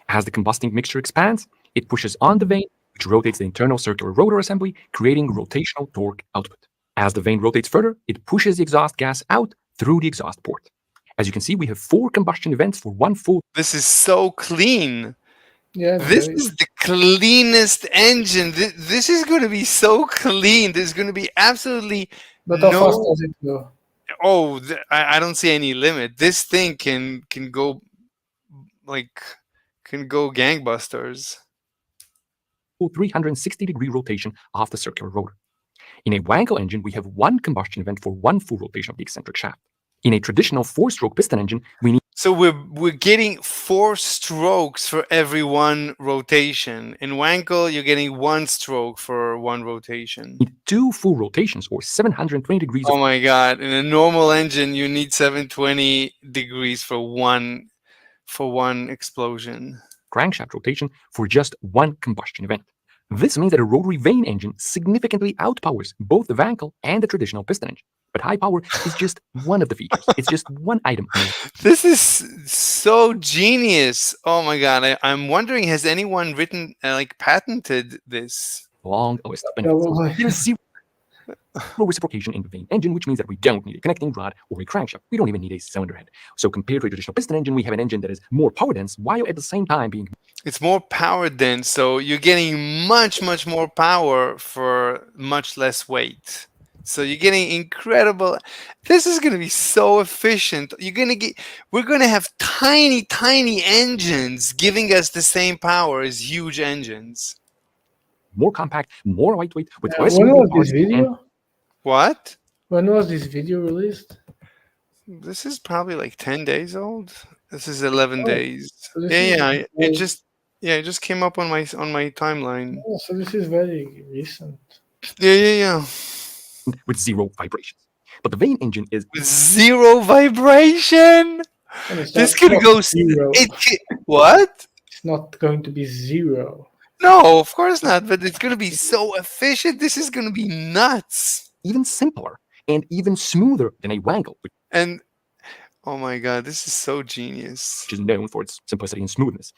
As the combusting mixture expands, it pushes on the vane, which rotates the internal circular rotor assembly, creating rotational torque output. As the vane rotates further, it pushes the exhaust gas out through the exhaust port. As you can see, we have 4 combustion events for one full. This is so clean. Yeah, This is the cleanest engine. This is going to be so clean. There's going to be absolutely but how fast no. does it go? Oh, I don't see any limit. This thing can go gangbusters. Full 360-degree rotation of the circular rotor. In a Wankel engine, we have 1 combustion event for 1 full rotation of the eccentric shaft. In a traditional 4-stroke piston engine, we need So we're getting 4 strokes for every 1 rotation. In Wankel, you're getting 1 stroke for 1 rotation. 2 full rotations or 720 degrees. Oh my God! In a normal engine, you need 720 degrees for one explosion. Crankshaft rotation for just 1 combustion event. This means that a rotary vane engine significantly outpowers both the Wankel and the traditional piston engine. But high power is just one of the features. It's just one item. This is so genius. Oh my God. I'm wondering, has anyone patented this? Long list of Probably. benefits. There is zero reciprocation in the vane engine, which means that we don't need a connecting rod or a crankshaft. We don't even need a cylinder head. So compared to a traditional piston engine, we have an engine that is more power dense while at the same time being. It's more power dense, so you're getting much more power for much less weight. So you're getting incredible. This is going to be so efficient. We're going to have tiny engines giving us the same power as huge engines. more compact, more lightweight, with less When moving was this parts. And video? What? When was this video released? This is probably like 10 days old. This is 11 Oh, days. so this Yeah, is yeah. It old. just it just came up on my timeline. Oh, so this is very recent. Yeah. with zero vibrations. But the Vane engine is With zero vibration. And it's This not could go. zero. What? It's not going to be zero. No, of course not. But it's gonna be so efficient. This is gonna be nuts. even simpler and even smoother than a Wankel, which And oh my god, this is so genius. is known for its simplicity and smoothness.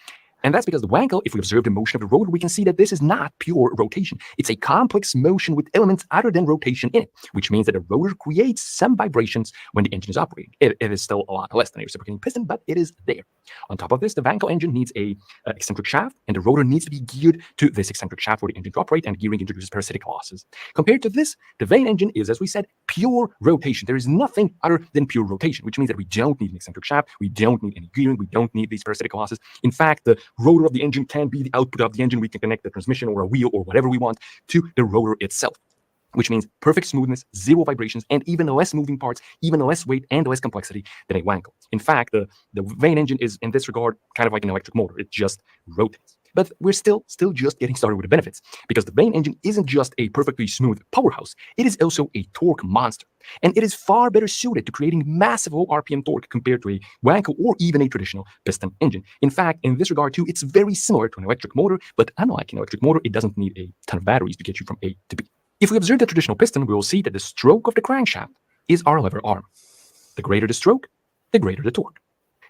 And that's because the Wankel, if we observe the motion of the rotor, we can see that this is not pure rotation. It's a complex motion with elements other than rotation in it, which means that the rotor creates some vibrations when the engine is operating. It is still a lot less than a reciprocating piston, but it is there. On top of this, the Wankel engine needs a eccentric shaft, and the rotor needs to be geared to this eccentric shaft for the engine to operate, and gearing introduces parasitic losses. Compared to this, the Vane engine is, as we said, pure rotation. There is nothing other than pure rotation, which means that we don't need an eccentric shaft, we don't need any gearing, we don't need these parasitic losses. In fact, the rotor of the engine can be the output of the engine. We can connect the transmission or a wheel or whatever we want to the rotor itself, which means perfect smoothness, zero vibrations, and even less moving parts, even less weight and less complexity than a Wankel. In fact, the Vane engine is, in this regard, kind of like an electric motor. It just rotates. But we're still just getting started with the benefits, because the Vane engine isn't just a perfectly smooth powerhouse, it is also a torque monster. And it is far better suited to creating massive low RPM torque compared to a Wankel or even a traditional piston engine. In fact, in this regard too, it's very similar to an electric motor, but unlike an electric motor, it doesn't need a ton of batteries to get you from A to B. If we observe the traditional piston, we will see that the stroke of the crankshaft is our lever arm. The greater the stroke, the greater the torque.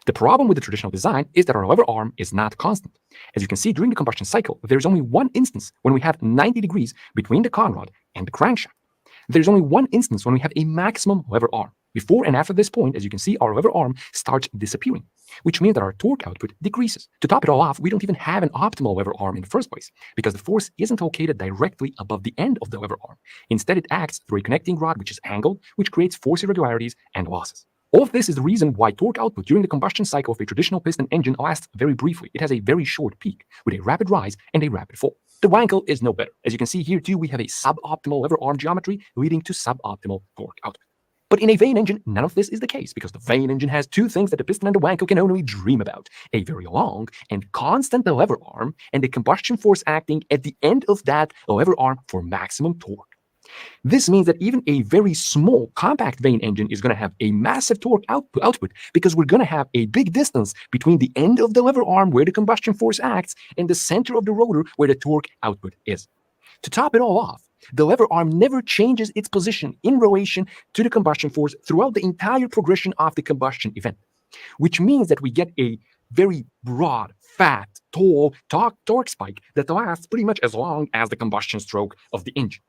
The problem with the traditional design is that our lever arm is not constant. As you can see, during the combustion cycle, there is only one instance when we have 90 degrees between the conrod and the crankshaft. There's only one instance when we have a maximum lever arm. Before and after this point, as you can see, our lever arm starts disappearing, which means that our torque output decreases. To top it all off, we don't even have an optimal lever arm in the first place, because the force isn't located directly above the end of the lever arm. Instead, it acts through a connecting rod, which is angled, which creates force irregularities and losses. All of this is the reason why torque output during the combustion cycle of a traditional piston engine lasts very briefly. It has a very short peak, with a rapid rise and a rapid fall. The Wankel is no better. As you can see here too, we have a suboptimal lever arm geometry leading to suboptimal torque output. But in a Vane engine, none of this is the case, because the Vane engine has two things that the piston and the Wankel can only dream about: a very long and constant lever arm, and a combustion force acting at the end of that lever arm for maximum torque. This means that even a very small compact Vane engine is going to have a massive torque output, because we're going to have a big distance between the end of the lever arm where the combustion force acts and the center of the rotor where the torque output is. To top it all off, the lever arm never changes its position in relation to the combustion force throughout the entire progression of the combustion event, which means that we get a very broad, fat, tall torque spike that lasts pretty much as long as the combustion stroke of the engine.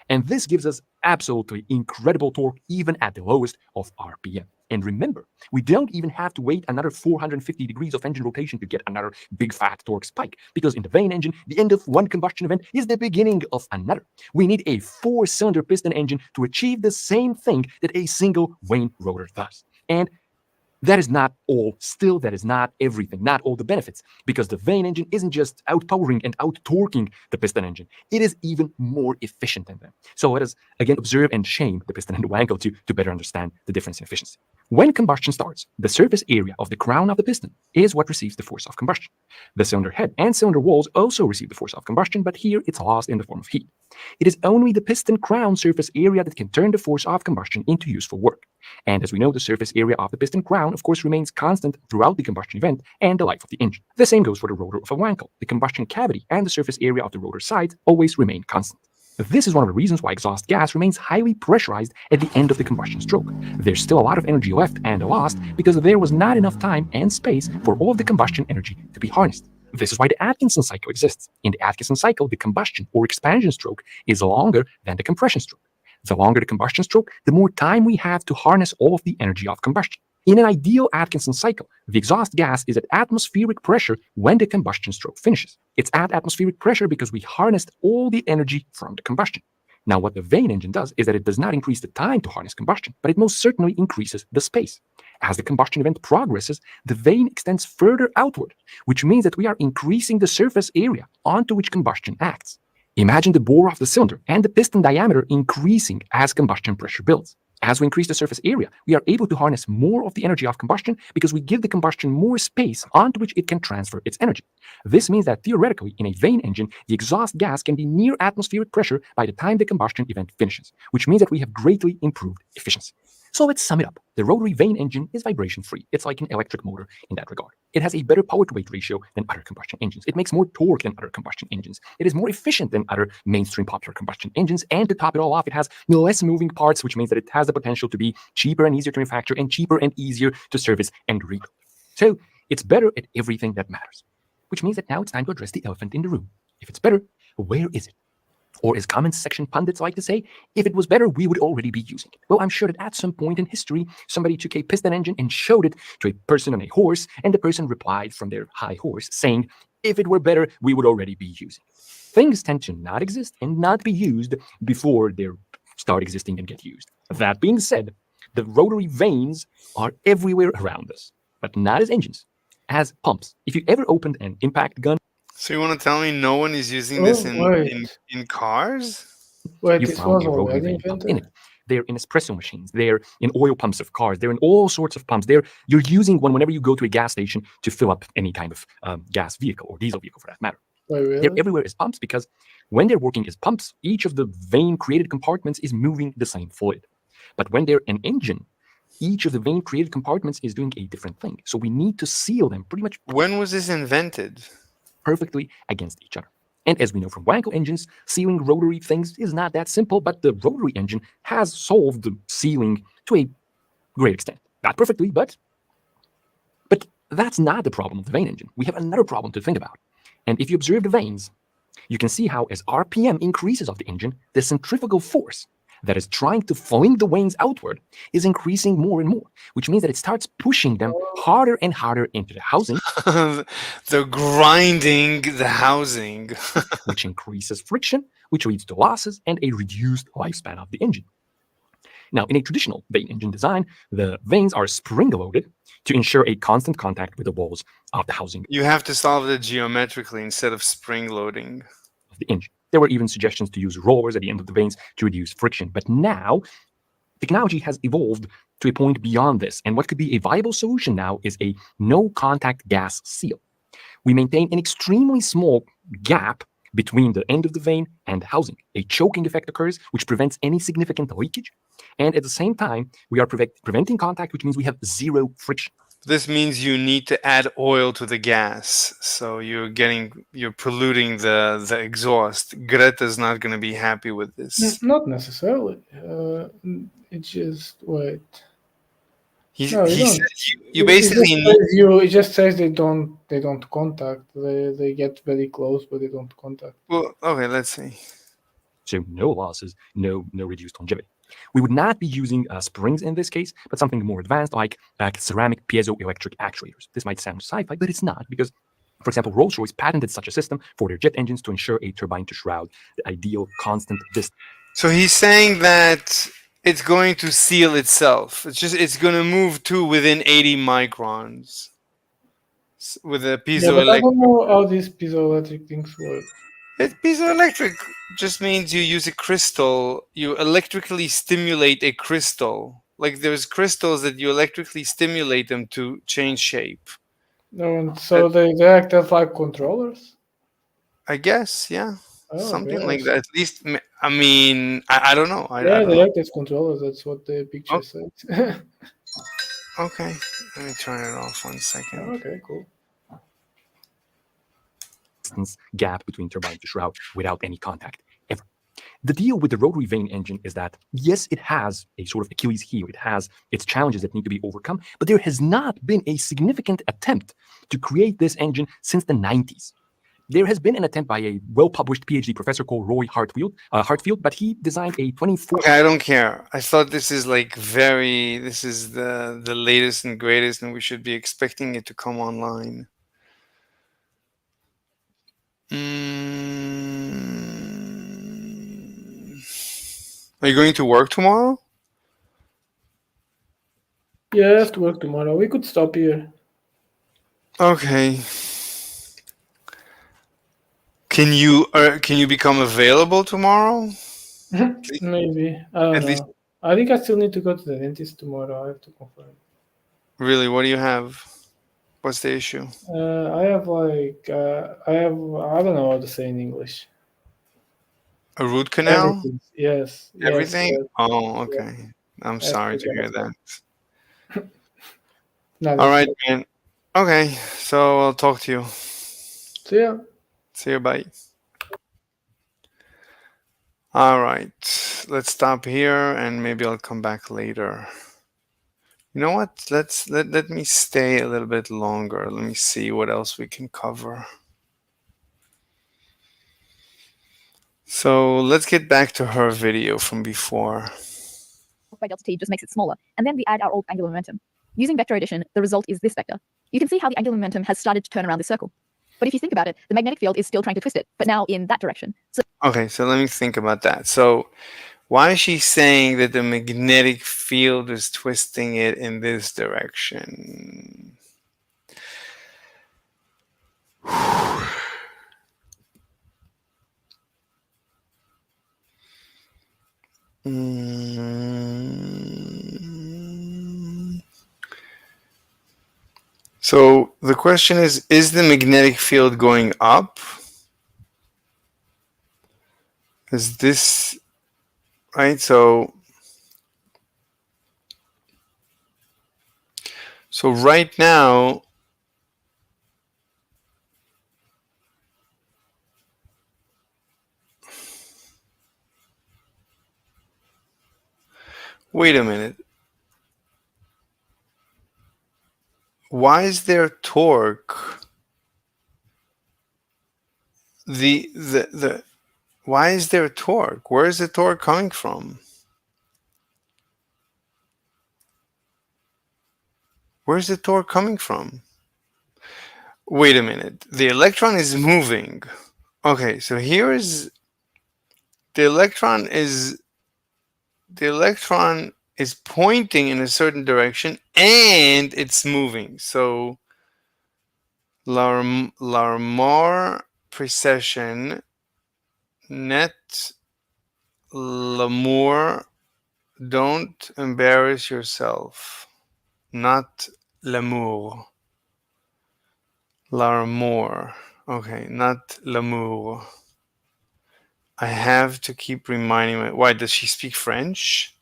And this gives us absolutely incredible torque even at the lowest of RPM. And remember, we don't even have to wait another 450 degrees of engine rotation to get another big fat torque spike, because in the Vane engine, the end of one combustion event is the beginning of another. We need a 4-cylinder piston engine to achieve the same thing that a single Vane rotor does. And that is not all. Still, that is not everything, not all the benefits, because the Vane engine isn't just outpowering and out-torquing the piston engine. It is even more efficient than them. So let us again observe and shame the piston and the Wankel to better understand the difference in efficiency. When combustion starts, the surface area of the crown of the piston is what receives the force of combustion. The cylinder head and cylinder walls also receive the force of combustion, but here it's lost in the form of heat. It is only the piston crown surface area that can turn the force of combustion into useful work. And as we know, the surface area of the piston crown, of course, remains constant throughout the combustion event and the life of the engine. The same goes for the rotor of a Wankel. The combustion cavity and the surface area of the rotor sides always remain constant. This is one of the reasons why exhaust gas remains highly pressurized at the end of the combustion stroke. There's still a lot of energy left and lost because there was not enough time and space for all of the combustion energy to be harnessed. This is why the Atkinson cycle exists. In the Atkinson cycle, the combustion or expansion stroke is longer than the compression stroke. The longer the combustion stroke, the more time we have to harness all of the energy of combustion. In an ideal Atkinson cycle, the exhaust gas is at atmospheric pressure when the combustion stroke finishes. It's at atmospheric pressure because we harnessed all the energy from the combustion. Now, what the Vane engine does is that it does not increase the time to harness combustion, but it most certainly increases the space. As the combustion event progresses, the vane extends further outward, which means that we are increasing the surface area onto which combustion acts. Imagine the bore of the cylinder and the piston diameter increasing as combustion pressure builds. As we increase the surface area, we are able to harness more of the energy of combustion because we give the combustion more space onto which it can transfer its energy. This means that theoretically, in a vane engine, the exhaust gas can be near atmospheric pressure by the time the combustion event finishes, which means that we have greatly improved efficiency. So let's sum it up. The rotary vane engine is vibration-free. It's like an electric motor in that regard. It has a better power-to-weight ratio than other combustion engines. It makes more torque than other combustion engines. It is more efficient than other mainstream popular combustion engines. And to top it all off, it has less moving parts, which means that it has the potential to be cheaper and easier to manufacture and cheaper and easier to service and rebuild. So it's better at everything that matters, which means that now it's time to address the elephant in the room. If it's better, where is it? Or as comment section pundits like to say, if it was better, we would already be using it. Well, I'm sure that at some point in history, somebody took a piston engine and showed it to a person on a horse, and the person replied from their high horse saying, if it were better, we would already be using it. Things tend to not exist and not be used before they start existing and get used. That being said, the rotary vanes are everywhere around us, but not as engines, as pumps. If you ever opened an impact gun, So you want to tell me no one is using this in cars? you This found was a rotary already vane pump in invented? it. They're in espresso machines. They're in oil pumps of cars. They're in all sorts of pumps. You're using one whenever you go to a gas station to fill up any kind of gas vehicle or diesel vehicle for that matter. Wait, really? They're everywhere as pumps because when they're working as pumps, each of the vane-created compartments is moving the same fluid. But when they're an engine, each of the vane-created compartments is doing a different thing. So we need to seal them pretty much When was this invented? perfectly against each other. And as we know from Wankel engines, sealing rotary things is not that simple, but the rotary engine has solved the sealing to a great extent. Not perfectly, but that's not the problem of the vane engine. We have another problem to think about. And if you observe the vanes, you can see how as RPM increases of the engine, the centrifugal force that is trying to fling the vanes outward is increasing more and more, which means that it starts pushing them harder and harder into the housing. They're grinding the housing. Which increases friction, which leads to losses and a reduced lifespan of the engine. Now, in a traditional vane engine design, the vanes are spring-loaded to ensure a constant contact with the walls of the housing. You have to solve it geometrically instead of spring loading of the engine. There were even suggestions to use rollers at the end of the vanes to reduce friction. But now, technology has evolved to a point beyond this. And what could be a viable solution now is a no-contact gas seal. We maintain an extremely small gap between the end of the vane and the housing. A choking effect occurs, which prevents any significant leakage. And at the same time, we are preventing contact, which means we have zero friction. This means you need to add oil to the gas, so you're polluting the exhaust. Greta's not going to be happy with this. Not necessarily. It just wait. No, you basically it just says they don't contact. They get very close, but they don't contact. Well, okay, let's see. So no losses, no reduced longevity. We would not be using springs in this case, but something more advanced like ceramic piezoelectric actuators. This might sound sci-fi, but it's not, because, for example, Rolls-Royce patented such a system for their jet engines to ensure a turbine to shroud, the ideal constant distance. So he's saying that it's going to seal itself. It's going to move to within 80 microns with a piezoelectric. Yeah, but I don't know how these piezoelectric things work. Piezoelectric just means you use a crystal, you electrically stimulate a crystal. Like there's crystals that you electrically stimulate them to change shape. No, so they act as like controllers? I guess, yeah. Something like that. At least, I mean, I don't know. I don't they know. act as controllers. That's what the picture says. Okay, let me turn it off 1 second. Okay, cool. Gap between turbine to shroud without any contact ever. The deal with the rotary vane engine is that, yes, it has a sort of Achilles heel. It has its challenges that need to be overcome, but there has not been a significant attempt to create this engine since the 90s. There has been an attempt by a well-published PhD professor called Roy Hartfield, but he designed a 24... Okay, I don't care. I thought this is this is the latest and greatest, and we should be expecting it to come online. Are you going to work tomorrow? Yeah, I have to work tomorrow. We could stop here. Okay. Can you become available tomorrow? Maybe. I don't At least, know. I think I still need to go to the dentist tomorrow. I have to confirm. really, what do you have? What's the issue? I have I don't know how to say in English. A root canal? Everything. Yes. Everything? Yes. Oh, Yes. okay. I'm I sorry to forgot hear about that. No, All that's right, fine. man. Okay, so I'll talk to you. So yeah. See you, bye. All right, let's stop here and maybe I'll come back later. You know what? Let me stay a little bit longer. Let me see what else we can cover. So let's get back to her video from before. By delta t just makes it smaller, and then we add our old angular momentum. Using vector addition, the result is this vector. You can see how the angular momentum has started to turn around this circle. But if you think about it, the magnetic field is still trying to twist it, but now in that direction. So Okay, so let me think about that. So why is she saying that the magnetic field is twisting it in this direction? So the question is the magnetic field going up? Is this right? So right now, wait a minute. Why is there torque? Why is there torque? Where is the torque coming from? Where's the torque coming from? Wait a minute. The electron is moving. Okay, so here is the electron is pointing in a certain direction and it's moving. So Larmor precession net l'amour, don't embarrass yourself. Not l'amour. Larmor. Okay, not l'amour. I have to keep reminding me. Why, does she speak French?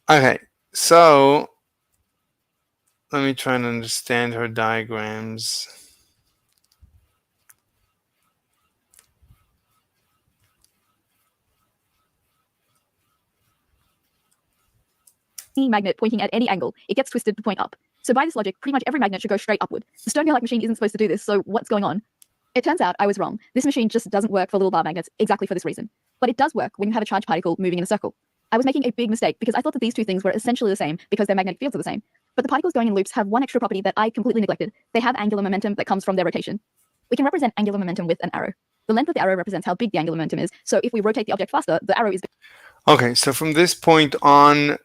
Okay, so let me try and understand her diagrams. any magnet pointing at any angle, it gets twisted to point up. So by this logic, pretty much every magnet should go straight upward. The Stonegate machine isn't supposed to do this, so what's going on? It turns out I was wrong. This machine just doesn't work for little bar magnets exactly for this reason. But it does work when you have a charged particle moving in a circle. I was making a big mistake because I thought that these two things were essentially the same because their magnetic fields are the same. But the particles going in loops have one extra property that I completely neglected. They have angular momentum that comes from their rotation. We can represent angular momentum with an arrow. The length of the arrow represents how big the angular momentum is, so if we rotate the object faster, the arrow is... Okay, so from this point on,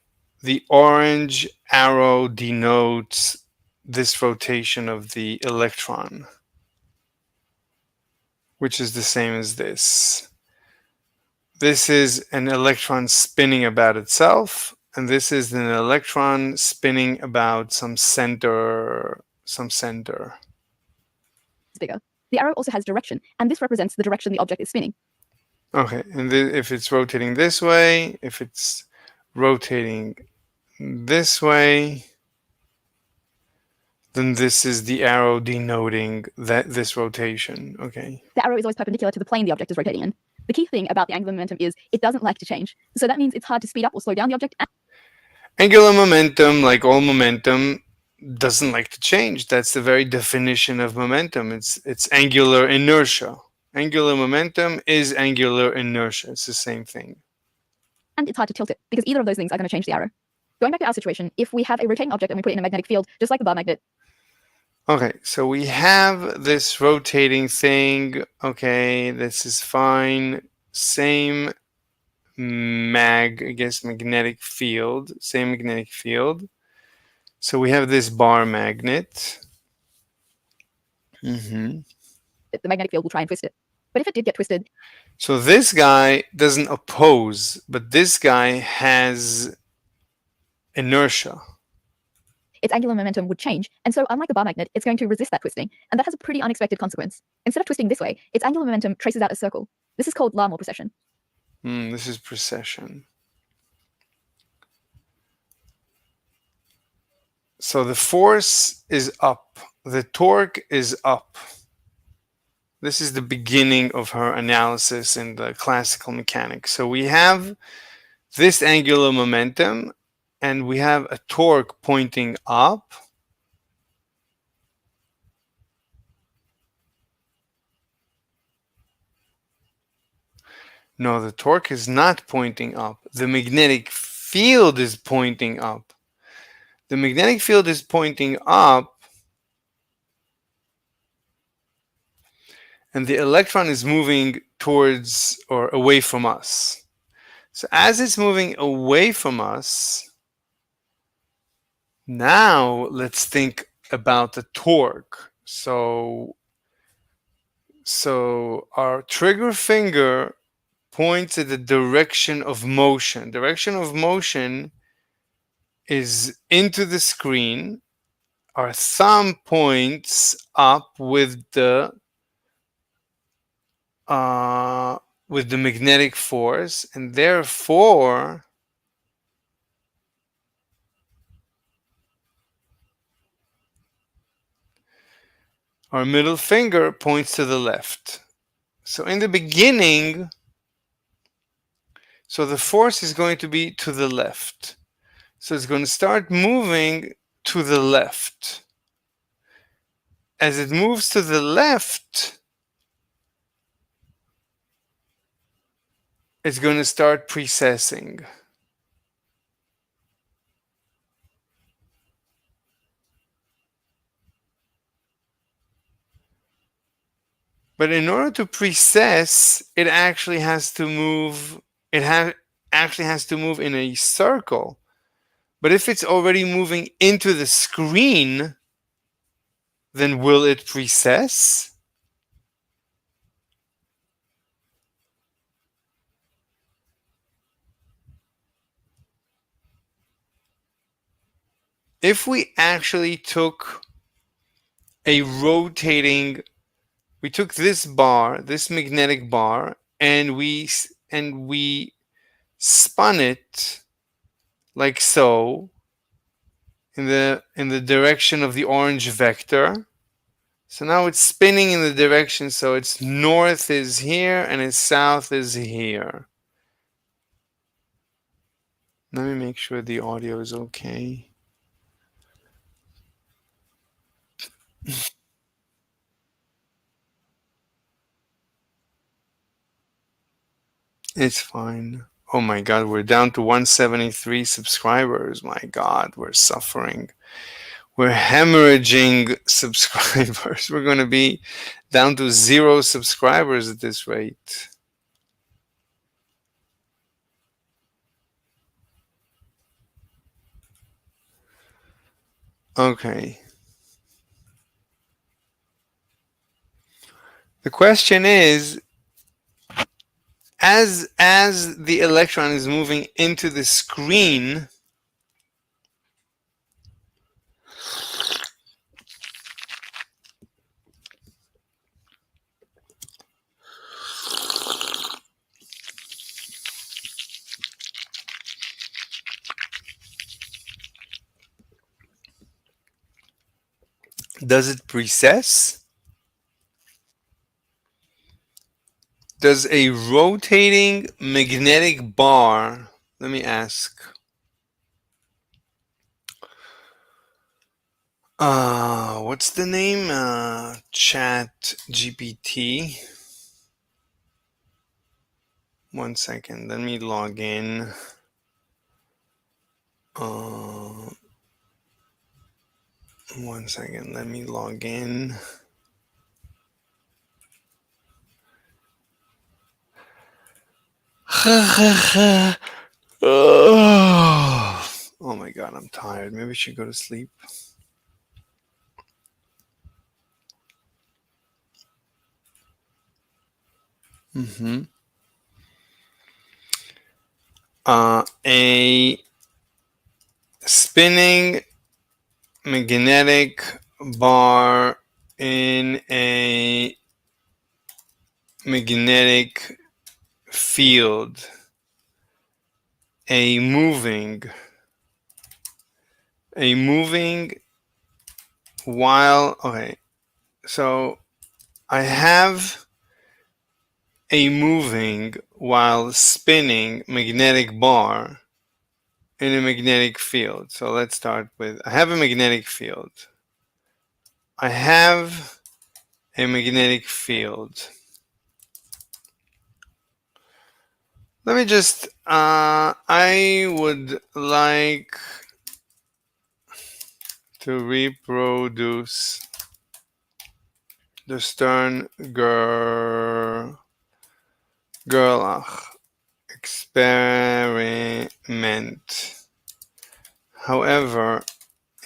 the orange arrow denotes this rotation of the electron, which is the same as this. This is an electron spinning about itself, and this is an electron spinning about some center. bigger. The arrow also has direction, and this represents the direction the object is spinning. Okay, and if it's rotating this way, if it's rotating this way, then this is the arrow denoting this rotation. Okay. The arrow is always perpendicular to the plane the object is rotating in. The key thing about the angular momentum is it doesn't like to change. So that means it's hard to speed up or slow down the object. Angular momentum, like all momentum, doesn't like to change. That's the very definition of momentum. It's angular inertia. Angular momentum is angular inertia. It's the same thing. And it's hard to tilt it because either of those things are going to change the arrow. Going back to our situation, if we have a rotating object and we put it in a magnetic field, just like the bar magnet. Okay, so we have this rotating thing. Okay, this is fine. Same magnetic field. Same magnetic field. So we have this bar magnet. The magnetic field will try and twist it. But if it did get twisted, So this guy doesn't oppose, but this guy has inertia. its angular momentum would change, and so unlike the bar magnet, it's going to resist that twisting, and that has a pretty unexpected consequence. Instead of twisting this way, its angular momentum traces out a circle. This is called Larmor precession. This is precession. So the force is up, the torque is up. This is the beginning of her analysis in the classical mechanics. So we have this angular momentum, and we have a torque pointing up. No, the torque is not pointing up. The magnetic field is pointing up. The magnetic field is pointing up, and the electron is moving towards or away from us. So as it's moving away from us, now let's think about the torque. So our trigger finger points at the direction of motion. Direction of motion is into the screen. Our thumb points up with the magnetic force, and therefore our middle finger points to the left. So in the beginning, so the force is going to be to the left. So it's going to start moving to the left. As it moves to the left, it's going to start precessing. But in order to precess, it actually has to move. Actually has to move in a circle. But if it's already moving into the screen, then will it precess? If we actually took a rotating, we took this bar, this magnetic bar, and we spun it like so in the direction of the orange vector. So now it's spinning in the direction, so its north is here and its south is here. Let me make sure the audio is okay. It's fine. Oh my God, we're down to 173 subscribers. My God, we're suffering. We're hemorrhaging subscribers. We're going to be down to 0 subscribers at this rate. Okay. The question is, as the electron is moving into the screen, does it precess? Does a rotating magnetic bar, let me ask, what's the name? Chat GPT. 1 second, let me log in. 1 second, let me log in. Oh my God, I'm tired. Maybe I should go to sleep. A spinning magnetic bar in a magnetic field, a moving while, okay, so I have a moving while spinning magnetic bar in a magnetic field. So let's start with, I have a magnetic field. I have a magnetic field. Let me just, I would like to reproduce the Stern-Gerlach experiment. However,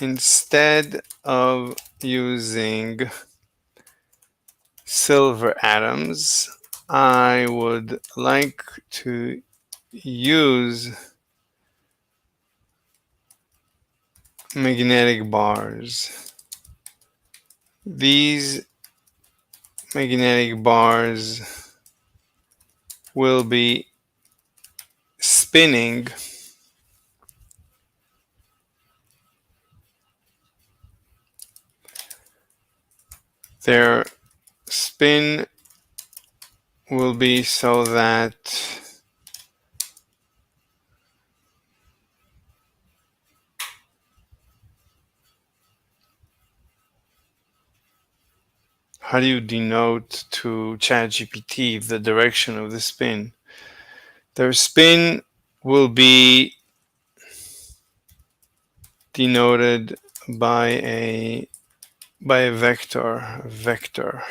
instead of using silver atoms, I would like to use magnetic bars. These magnetic bars will be spinning their spin will be so that how do you denote to ChatGPT the direction of the spin? Their spin will be denoted by a vector. Vector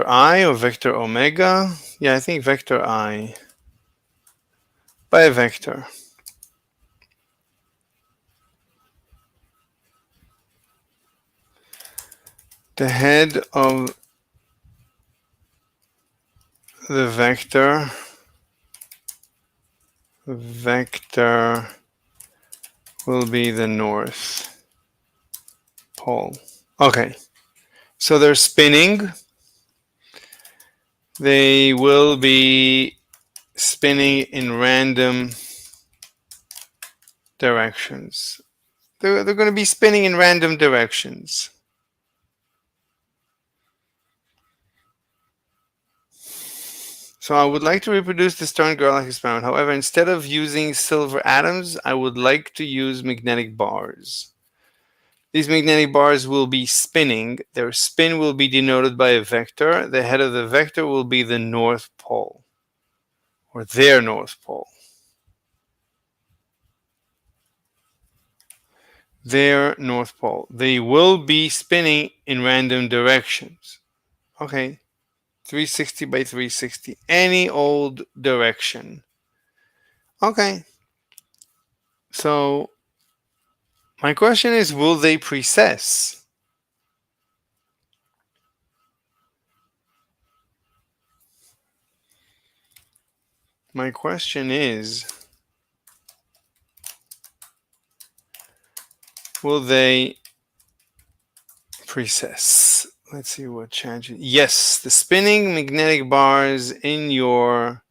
I or vector omega? Yeah, I think vector I. By a vector. The head of the vector will be the North Pole. Okay, so they're spinning. They will be spinning in random directions. They're going to be spinning in random directions. So I would like to reproduce the Stern-Gerlach experiment. However, instead of using silver atoms, I would like to use magnetic bars. These magnetic bars will be spinning. Their spin will be denoted by a vector. The head of the vector will be the North Pole, or their North Pole. Their North Pole. They will be spinning in random directions. Okay. 360 by 360, any old direction. Okay. So my question is, will they precess? My question is, will they precess? Let's see what change. Yes, the spinning magnetic bars in your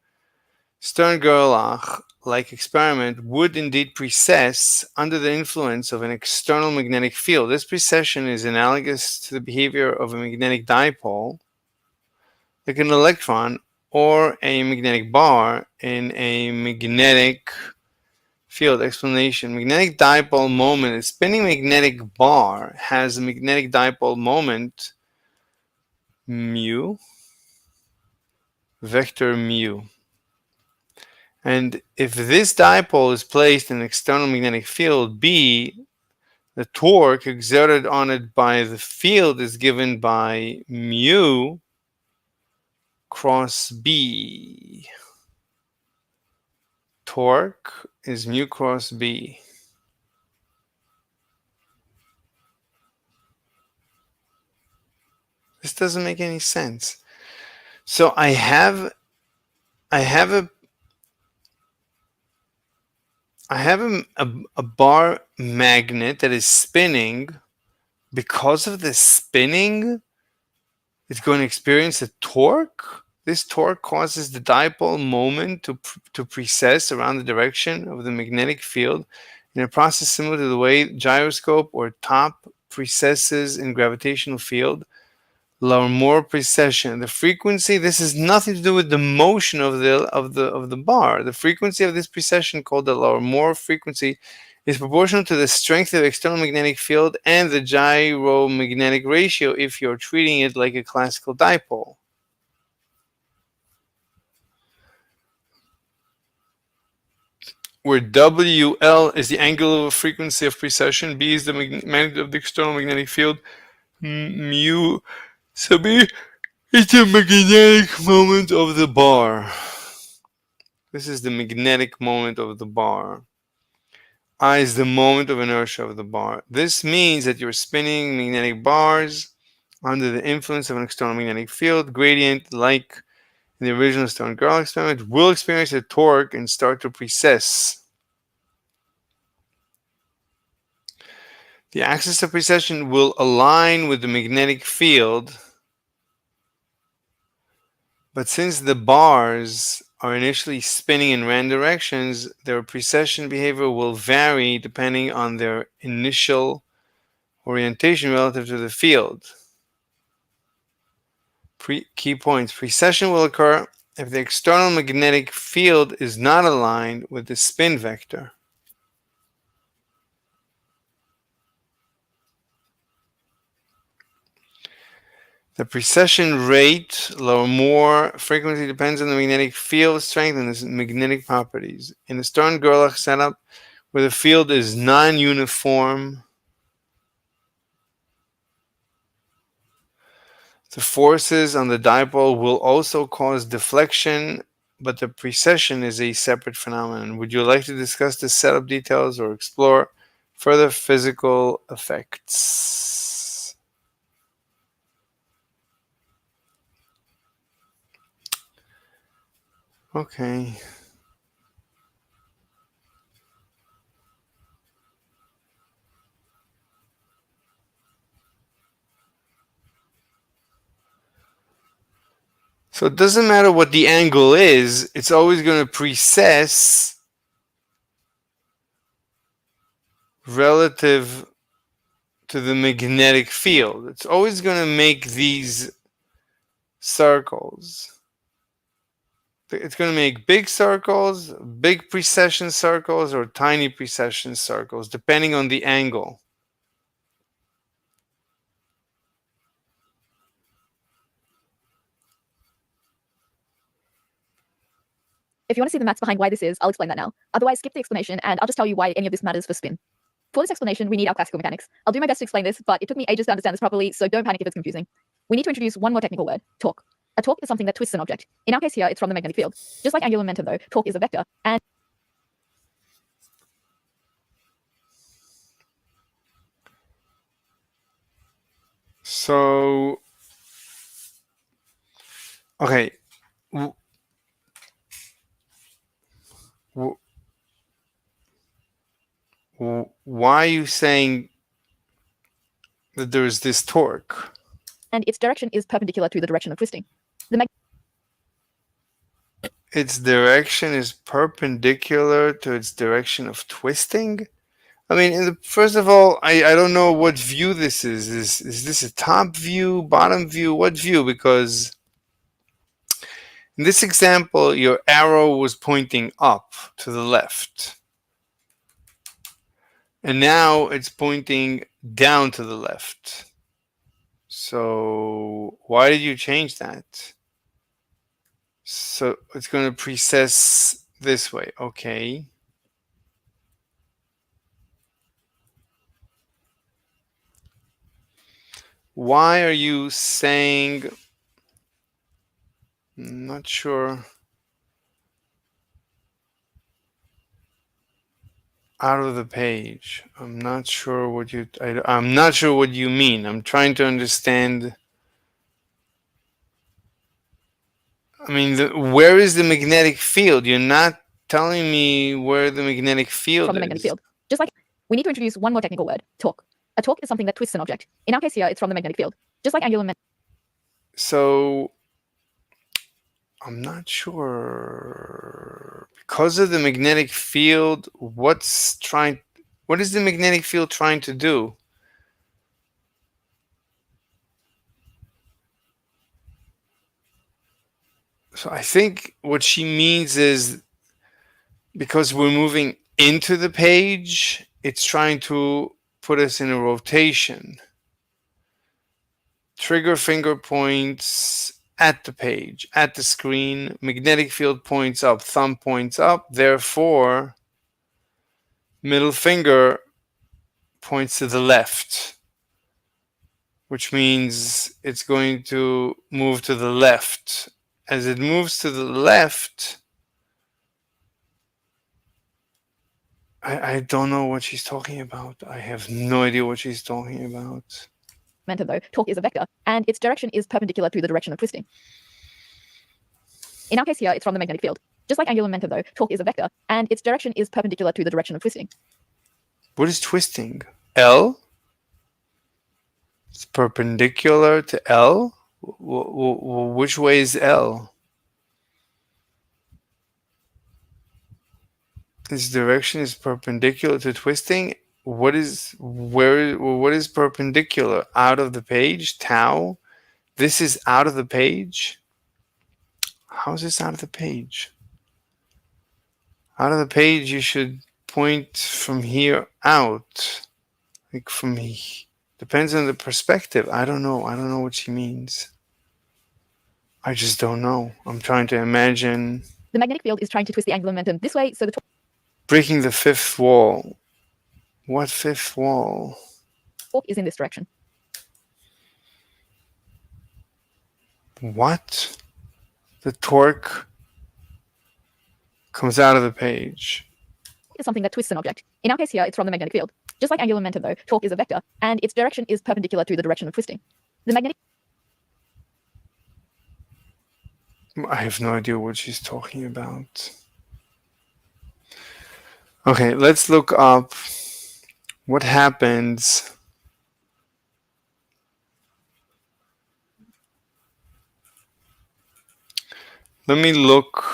Stern-Gerlach like experiment would indeed precess under the influence of an external magnetic field. This precession is analogous to the behavior of a magnetic dipole, like an electron or a magnetic bar in a magnetic field. Explanation: magnetic dipole moment. A spinning magnetic bar has a magnetic dipole moment mu, vector mu. And if this dipole is placed in an external magnetic field B, the torque exerted on it by the field is given by mu cross B. Torque is mu cross B. This doesn't make any sense. So I have a a bar magnet that is spinning. Because of the spinning, it's going to experience a torque. This torque causes the dipole moment to precess around the direction of the magnetic field in a process similar to the way gyroscope or top precesses in gravitational field. More precession. The frequency. This has nothing to do with the motion of the bar. The frequency of this precession, called the Larmor frequency, is proportional to the strength of the external magnetic field and the gyromagnetic ratio if you're treating it like a classical dipole. Where WL is the angular frequency of precession, B is the magnitude of the external magnetic field, mu sub E is the magnetic moment of the bar. This is the magnetic moment of the bar. I is the moment of inertia of the bar. This means that you're spinning magnetic bars under the influence of an external magnetic field gradient, like in the original Stern-Gerlach experiment, will experience a torque and start to precess. The axis of precession will align with the magnetic field, but since the bars are initially spinning in random directions, their precession behavior will vary depending on their initial orientation relative to the field. Key points. Precession will occur if the external magnetic field is not aligned with the spin vector. The precession rate, more frequency, depends on the magnetic field strength and its magnetic properties. In the Stern-Gerlach setup, where the field is non-uniform, the forces on the dipole will also cause deflection, but the precession is a separate phenomenon. Would you like to discuss the setup details or explore further physical effects? Okay. So it doesn't matter what the angle is, it's always going to precess relative to the magnetic field. It's always going to make these circles. It's going to make big circles, big precession circles, or tiny precession circles, depending on the angle. If you want to see the maths behind why this is, I'll explain that now. Otherwise, skip the explanation and I'll just tell you why any of this matters for spin. For this explanation, we need our classical mechanics. I'll do my best to explain this, but it took me ages to understand this properly, so don't panic if it's confusing. We need to introduce one more technical word, torque. A torque is something that twists an object. In our case here, it's from the magnetic field. Just like angular momentum though, torque is a vector, and So, okay. Why are you saying that there's this torque? and its direction is perpendicular to the direction of twisting. Its direction is perpendicular to its direction of twisting? I mean, first of all, I don't know what view this is. Is this a top view, bottom view? What view? Because in this example, your arrow was pointing up to the left. And now it's pointing down to the left. So why did you change that? So it's going to precess this way. Okay. Why are you saying... I'm not sure. Out of the page. I'm not sure what you... I'm not sure what you mean. I'm trying to understand I mean, where is the magnetic field? You're not telling me where the magnetic field from the is. magnetic field. Just like we need to introduce one more technical word, torque. A torque is something that twists an object. In our case here, it's from the magnetic field. Just like angular momentum. So I'm not sure. Because of the magnetic field, what is the magnetic field trying to do? So I think what she means is because we're moving into the page, it's trying to put us in a rotation. Trigger finger points at the page, at the screen. Magnetic field points up, thumb points up. Therefore, middle finger points to the left, which means it's going to move to the left. As it moves to the left, I don't know what she's talking about. I have no idea what she's talking about. Momentum, though, torque is a vector, and its direction is perpendicular to the direction of twisting. In our case here, it's from the magnetic field. Just like angular momentum, though, torque is a vector, and its direction is perpendicular to the direction of twisting. What is twisting? L? It's perpendicular to L? Which way is L? This direction is perpendicular to twisting. What is perpendicular? Out of the page? Tau? This is out of the page? How is this out of the page? Out of the page, you should point from here out. Like from here. Depends on the perspective. I don't know. I don't know what she means. I just don't know. I'm trying to imagine The magnetic field is trying to twist the angular momentum this way, so the breaking the fifth wall. What fifth wall? torque is in this direction. What? The torque comes out of the page. Is something that twists an object. In our case here, it's from the magnetic field. Just like angular momentum, though, torque is a vector, and its direction is perpendicular to the direction of twisting. The magnetic I have no idea what she's talking about. Okay, let's look up what happens let me look.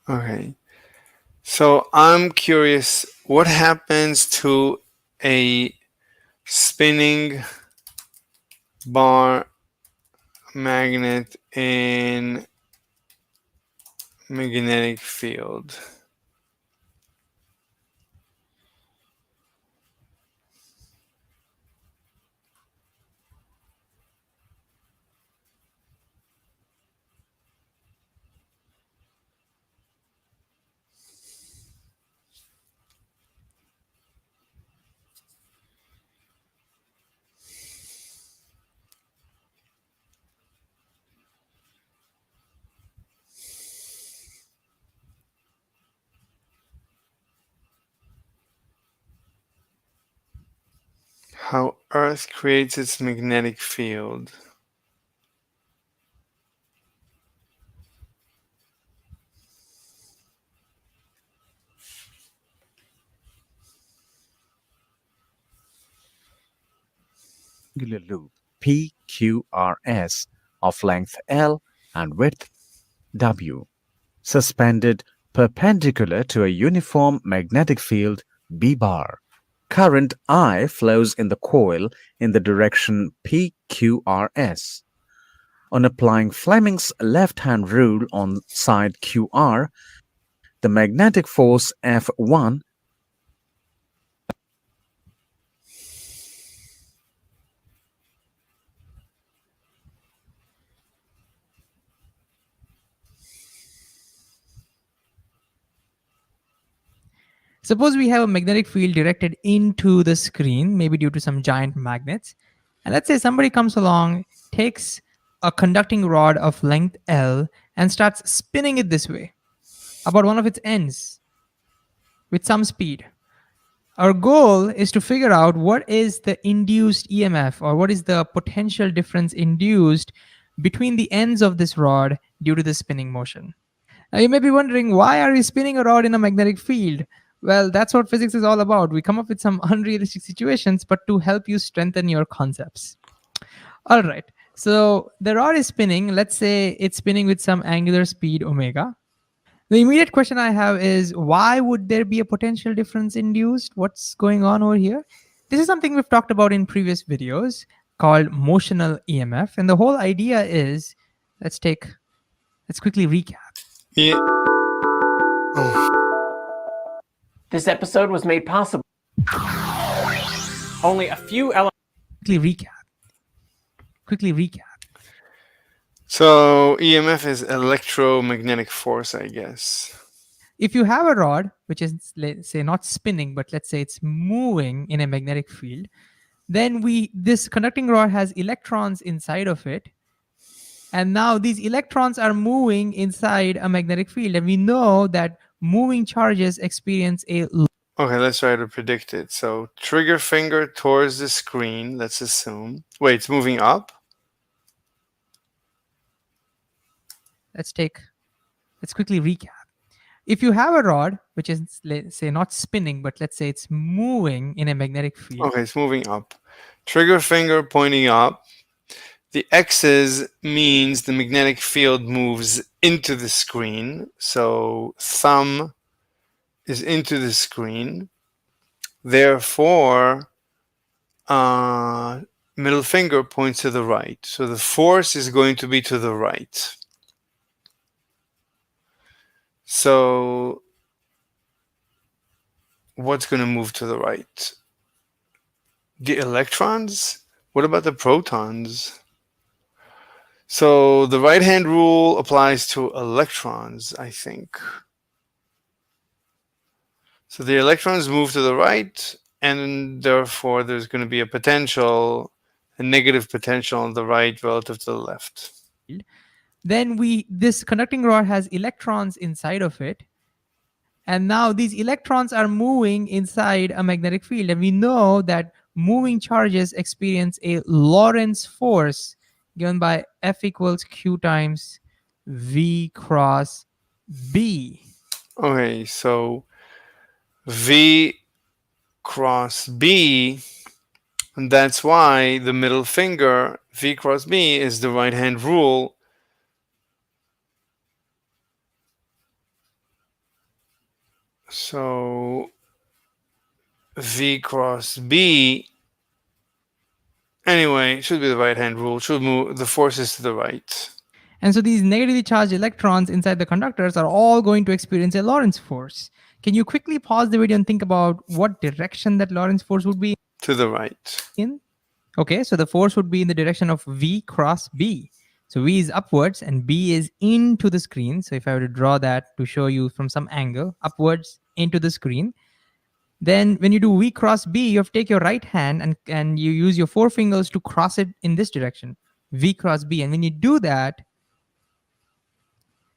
Okay. So I'm curious what happens to a spinning bar magnet in magnetic field. How Earth creates its magnetic field. Angular loop PQRS of length L and width W, suspended perpendicular to a uniform magnetic field B bar. Current I flows in the coil in the direction PQRS. On applying Fleming's left-hand rule on side QR, the magnetic force F1 Suppose we have a magnetic field directed into the screen, maybe due to some giant magnets. And let's say somebody comes along, takes a conducting rod of length L and starts spinning it this way about one of its ends with some speed. Our goal is to figure out what is the induced EMF, or what is the potential difference induced between the ends of this rod due to the spinning motion. Now you may be wondering, why are we spinning a rod in a magnetic field? Well, that's what physics is all about. We come up with some unrealistic situations, but to help you strengthen your concepts. All right, so the rod is spinning. Let's say it's spinning with some angular speed omega. The immediate question I have is, why would there be a potential difference induced? What's going on over here? This is something we've talked about in previous videos called motional EMF. And the whole idea is, let's quickly recap. Yeah. Oh. This episode was made possible. Only a few elements. Quickly recap. So EMF is electromagnetic force, I guess. If you have a rod, which is, let's say, not spinning, but let's say it's moving in a magnetic field, then this conducting rod has electrons inside of it. And now these electrons are moving inside a magnetic field. And we know that moving charges experience a... Okay, let's try to predict it. So trigger finger towards the screen, let's assume. Wait, it's moving up? Let's quickly recap. If you have a rod, which is, let's say, not spinning, but let's say it's moving in a magnetic field. Okay, it's moving up. Trigger finger pointing up. The X's means the magnetic field moves into the screen. So thumb is into the screen. Therefore, middle finger points to the right. So the force is going to be to the right. So what's going to move to the right? The electrons? What about the protons? So the right-hand rule applies to electrons, I think. So the electrons move to the right, and therefore there's going to be a negative potential on the right relative to the left. Then this conducting rod has electrons inside of it. And now these electrons are moving inside a magnetic field. And we know that moving charges experience a Lorentz force given by F equals Q times V cross B. Okay, so V cross B, and that's why the middle finger, V cross B, is the right-hand rule. So V cross B, anyway, should be the right-hand rule. Should move the forces to the right. And so these negatively charged electrons inside the conductors are all going to experience a Lorentz force. Can you quickly pause the video and think about what direction that Lorentz force would be? To the right. Okay, so the force would be in the direction of V cross B. So V is upwards and B is into the screen. So if I were to draw that to show you from some angle, upwards into the screen, then when you do V cross B, you have to take your right hand and you use your four fingers to cross it in this direction, V cross B. And when you do that,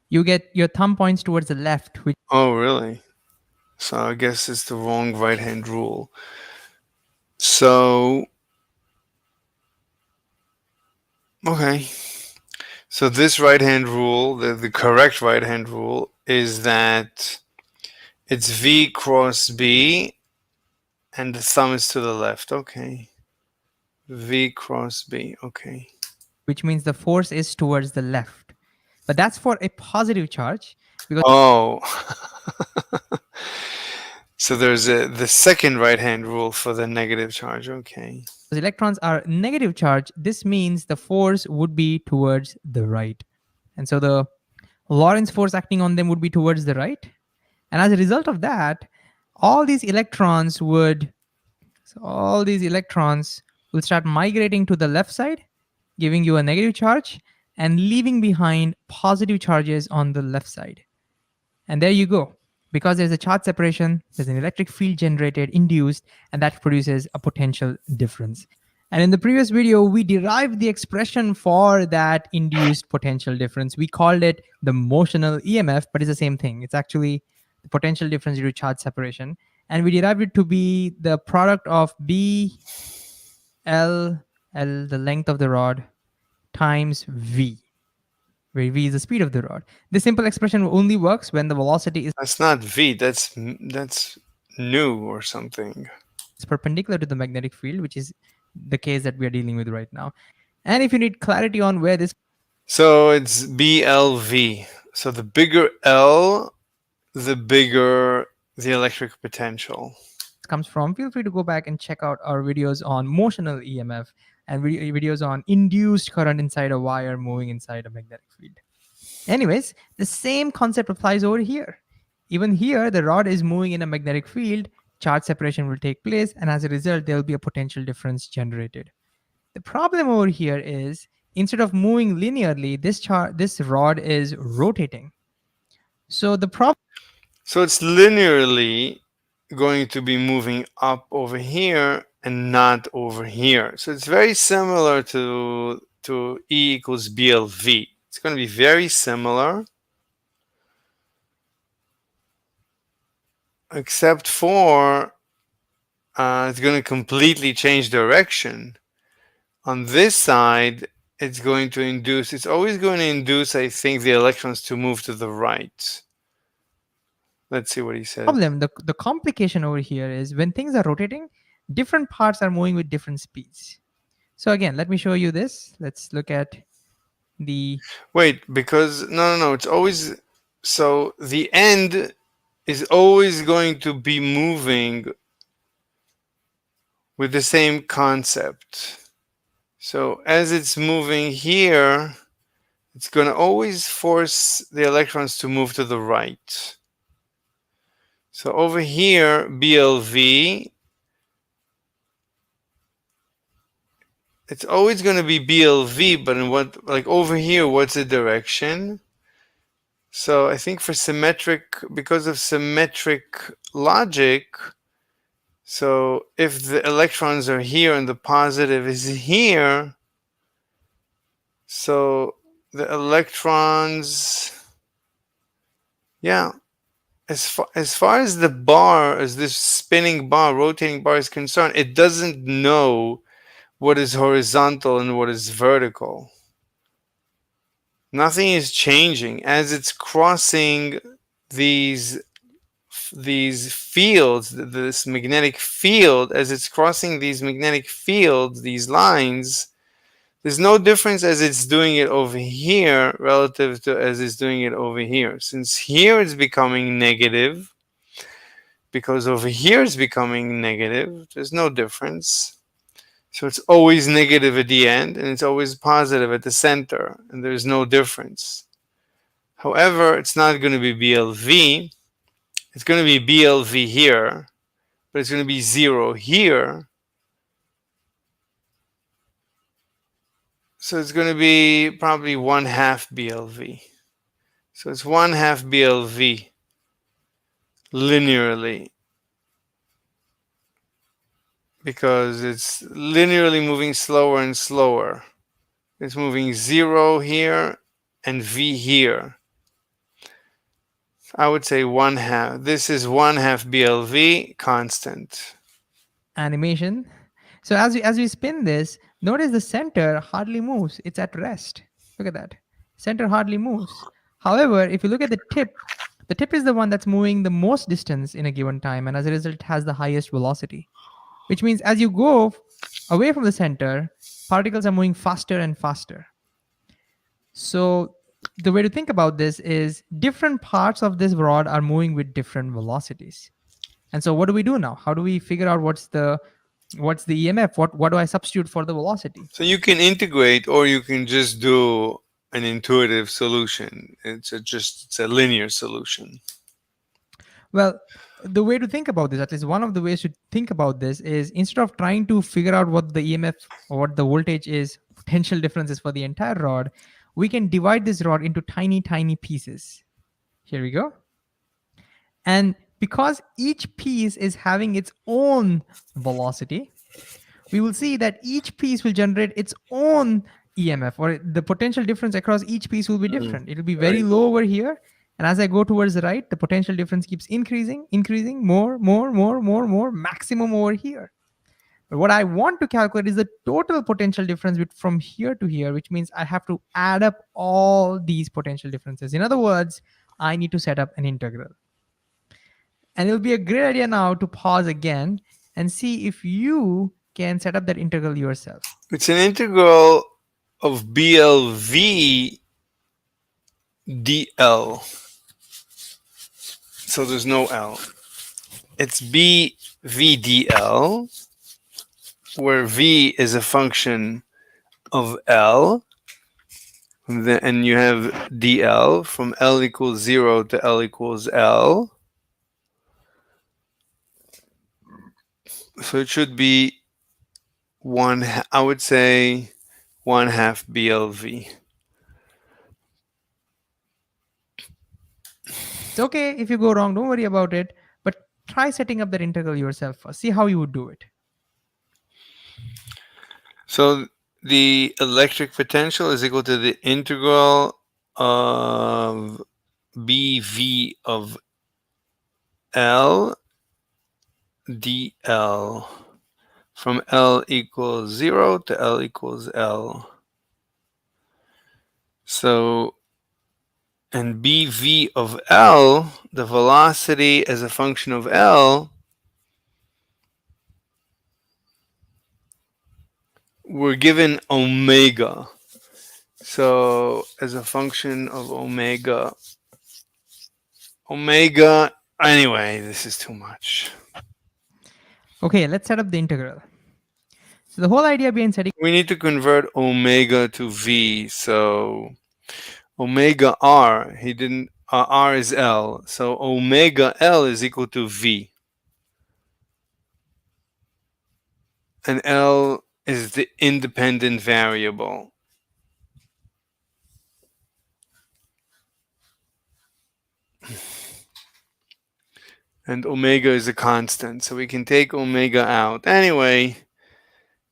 you get your thumb points towards the left. Oh, really? So I guess it's the wrong right-hand rule. So, okay. So this right-hand rule, the correct right-hand rule, is that it's V cross B and the thumb is to the left. Okay. V cross B. Okay. Which means the force is towards the left. But that's for a positive charge. Because oh. So there's the second right-hand rule for the negative charge. Okay. Because electrons are negative charge, this means the force would be towards the right. And so the Lorentz force acting on them would be towards the right. And as a result of that, all these electrons will start migrating to the left side, giving you a negative charge and leaving behind positive charges on the left side. And there you go. Because there's a charge separation, there's an electric field generated, induced, and that produces a potential difference. And in the previous video, we derived the expression for that induced potential difference. We called it the motional EMF, but it's the same thing. It's actually the potential difference due to charge separation. And we derived it to be the product of B, L, the length of the rod, times V, where V is the speed of the rod. This simple expression only works when the velocity is That's not V. That's nu or something. perpendicular to the magnetic field, which is the case that we are dealing with right now. And if you need clarity on where this So it's BLV. So the bigger L, the bigger the electric potential. comes from, feel free to go back and check out our videos on motional EMF and videos on induced current inside a wire moving inside a magnetic field. Anyways, the same concept applies over here. Even here, the rod is moving in a magnetic field, charge separation will take place, and as a result, there will be a potential difference generated. The problem over here is, instead of moving linearly, this rod is rotating. So the problem So it's linearly going to be moving up over here and not over here. So it's very similar to E equals BLV. It's going to be very similar, except for it's going to completely change direction. On this side, it's going to induce, it's always going to induce, I think, the electrons to move to the right. Let's see what he says. the complication over here is when things are rotating, different parts are moving with different speeds. So again, let me show you this. Let's look at the... Wait, because, no, it's always, so the end is always going to be moving with the same concept. So as it's moving here, it's going to always force the electrons to move to the right. So over here, BLV, it's always going to be BLV, but in what, like over here, what's the direction? So I think for symmetric, because of symmetric logic, so if the electrons are here and the positive is here, so the electrons, yeah, as far as the bar, as this spinning bar, rotating bar is concerned, it doesn't know what is horizontal and what is vertical. Nothing is changing as it's crossing these fields, this magnetic field. As it's crossing these magnetic fields, these lines, there's no difference as it's doing it over here relative to as it's doing it over here. Since here it's becoming negative, because over here it's becoming negative, there's no difference. So it's always negative at the end, and it's always positive at the center, and there's no difference. However, it's not going to be BLV. It's going to be BLV here, but it's going to be 0 here. So it's going to be probably 1/2 BLV. So it's 1/2 BLV linearly, because it's linearly moving slower and slower. It's moving 0 here and V here. I would say 1/2. This is 1/2 BLV constant. Animation. So as we spin this, notice the center hardly moves. It's at rest. Look at that. Center hardly moves. However, if you look at the tip is the one that's moving the most distance in a given time, and as a result has the highest velocity. Which means as you go away from the center, particles are moving faster and faster. So the way to think about this is different parts of this rod are moving with different velocities. And so what do we do now? How do we figure out what's the EMF? What do I substitute for the velocity? So you can integrate, or you can just do an intuitive solution. It's a linear solution. Well, the way to think about this, at least one of the ways to think about this, is instead of trying to figure out what the EMF or what the voltage is, potential differences for the entire rod, we can divide this rod into tiny, tiny pieces. Here we go. And because each piece is having its own velocity, we will see that each piece will generate its own EMF, or the potential difference across each piece will be different. It will be very low over here. And as I go towards the right, the potential difference keeps increasing, more, maximum over here. But what I want to calculate is the total potential difference from here to here, which means I have to add up all these potential differences. In other words, I need to set up an integral. And it'll be a great idea now to pause again and see if you can set up that integral yourself. It's an integral of BLV dl. So there's no L. It's BVdl, where V is a function of L. And you have dl from L equals 0 to L equals L. So it should be I would say 1/2 BLV. It's okay if you go wrong, don't worry about it, but try setting up that integral yourself first. See how you would do it. So the electric potential is equal to the integral of BV of L dl from L equals 0 to L equals L. So, and BV of L, the velocity as a function of L, we're given omega. So as a function of omega, anyway, this is too much. Okay, let's set up the integral. So the whole idea behind setting... We need to convert omega to V. So omega R, R is L. So omega L is equal to V. And L is the independent variable. And omega is a constant, so we can take omega out. Anyway,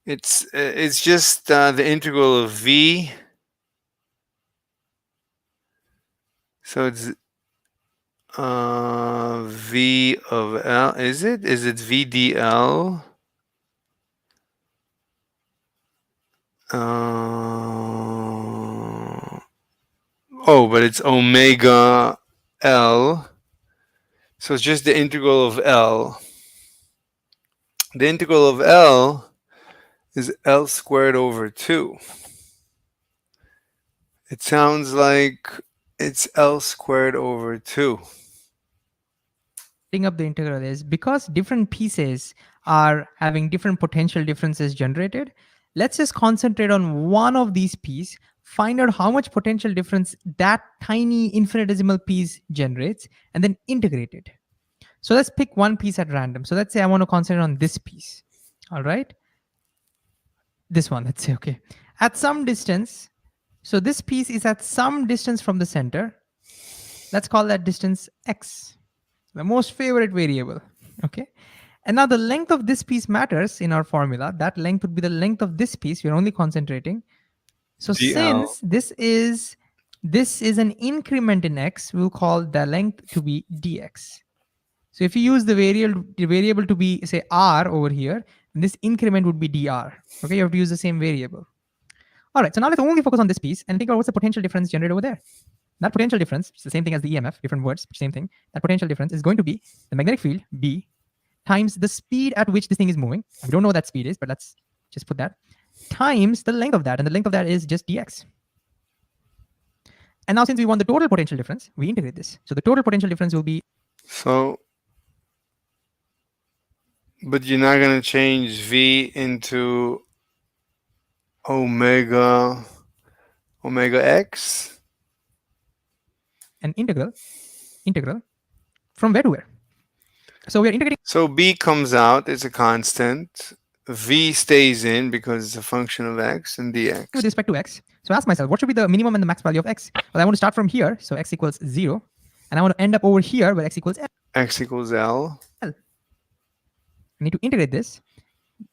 it's just the integral of V. So it's V of L. Is it V dl? But it's omega L. So it's just the integral of L. The integral of L is L squared over 2. It sounds like it's L squared over 2. Setting up the integral is because different pieces are having different potential differences generated. Let's just concentrate on one of these pieces, find out how much potential difference that tiny infinitesimal piece generates, and then integrate it. So let's pick one piece at random. So let's say I want to concentrate on this piece. All right. This one, let's say, okay. At some distance, so this piece is at some distance from the center. Let's call that distance x, the most favorite variable, okay? And now the length of this piece matters in our formula. That length would be the length of this piece. We're only concentrating. So DL. Since this is an increment in x, we'll call the length to be dx. So if you use the variable to be, say, r over here, this increment would be dr. Okay, you have to use the same variable. All right, so now let's only focus on this piece and think about what's the potential difference generated over there. That potential difference, it's the same thing as the EMF, different words, same thing. That potential difference is going to be the magnetic field, B, times the speed at which this thing is moving. We don't know what that speed is, but let's just put that, times the length of that, and the length of that is just dx. And now since we want the total potential difference, we integrate this. So the total potential difference will be... So, but you're not going to change V into omega x? An integral from where to where? So we are integrating. So B comes out, it's a constant. V stays in because it's a function of x and dx. With respect to x. So ask myself, what should be the minimum and the max value of x? Well, I want to start from here, so x equals 0. And I want to end up over here where x equals f. X equals L. I need to integrate this,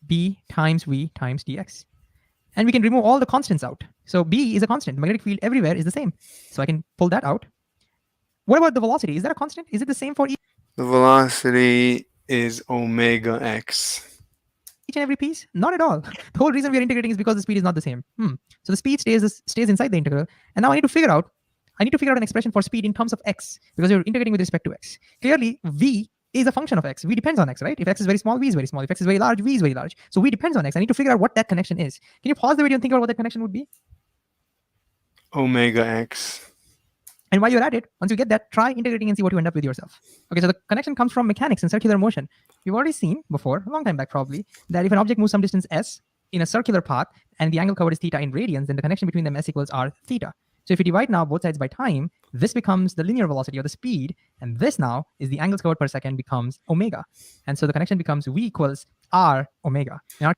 B times V times dx. And we can remove all the constants out. So B is a constant. The magnetic field everywhere is the same. So I can pull that out. What about the velocity? Is that a constant? Is it the same for each The velocity is omega x. and every piece? Not at all. The whole reason we are integrating is because the speed is not the same. So the speed stays inside the integral. And now I need to figure out an expression for speed in terms of x, because you're integrating with respect to x. Clearly, V is a function of x. V depends on x, right? If x is very small, V is very small. If x is very large, V is very large. So V depends on x. I need to figure out what that connection is. Can you pause the video and think about what that connection would be? Omega x. And while you're at it, once you get that, try integrating and see what you end up with yourself. Okay, so the connection comes from mechanics and circular motion. We've already seen before, a long time back probably, that if an object moves some distance s in a circular path and the angle covered is theta in radians, then the connection between them s equals r theta. So if you divide now both sides by time, this becomes the linear velocity or the speed, and this now is the angles covered per second becomes omega. And so the connection becomes V equals r omega. In our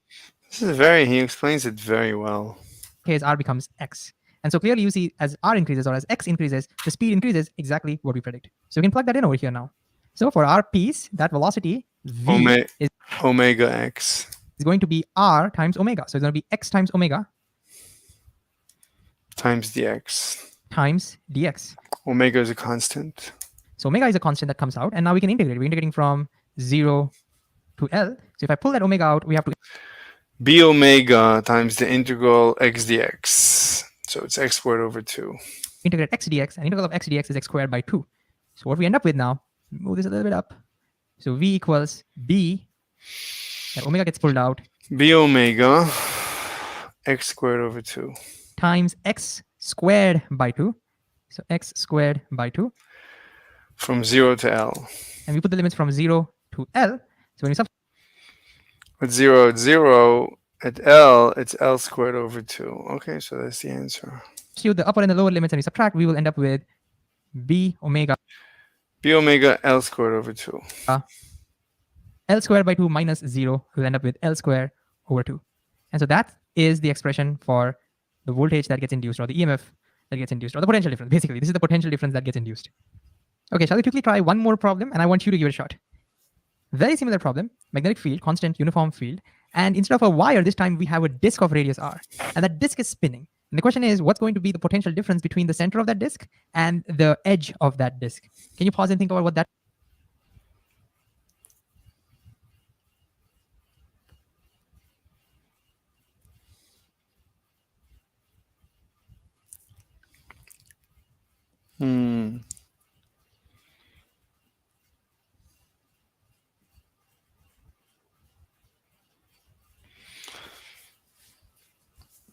He explains it very well. case, r becomes x. And so clearly you see as r increases or as x increases, the speed increases exactly what we predict. So we can plug that in over here now. So for our piece, that velocity V is omega x going to be r times omega. So it's going to be x times omega times dx. times dx. Omega is a constant. So omega is a constant that comes out, and now we can integrate. We're integrating from 0 to L. So if I pull that omega out, we have to B omega times the integral x dx. So it's x squared over 2. integrate x dx, and integral of x dx is x squared by 2. So what we end up with now, move this a little bit up. So V equals B, that omega gets pulled out, B omega x squared over 2 times x squared by 2. So x squared by 2. from 0 to L. And we put the limits from 0 to L. So when you substitute With 0 at 0, at L, it's L squared over 2. Okay, so that's the answer. the upper and the lower limits and we subtract, we will end up with B omega B omega L squared over 2. L squared by 2 minus 0. We'll end up with L squared over 2. And so that is the expression for the voltage that gets induced, or the EMF that gets induced, or the potential difference. Basically, this is the potential difference that gets induced. Okay, shall we quickly try one more problem? And I want you to give it a shot. Very similar problem, magnetic field, constant uniform field. And instead of a wire, this time we have a disk of radius r. And that disk is spinning. And the question is, what's going to be the potential difference between the center of that disk and the edge of that disk? Can you pause and think about what that?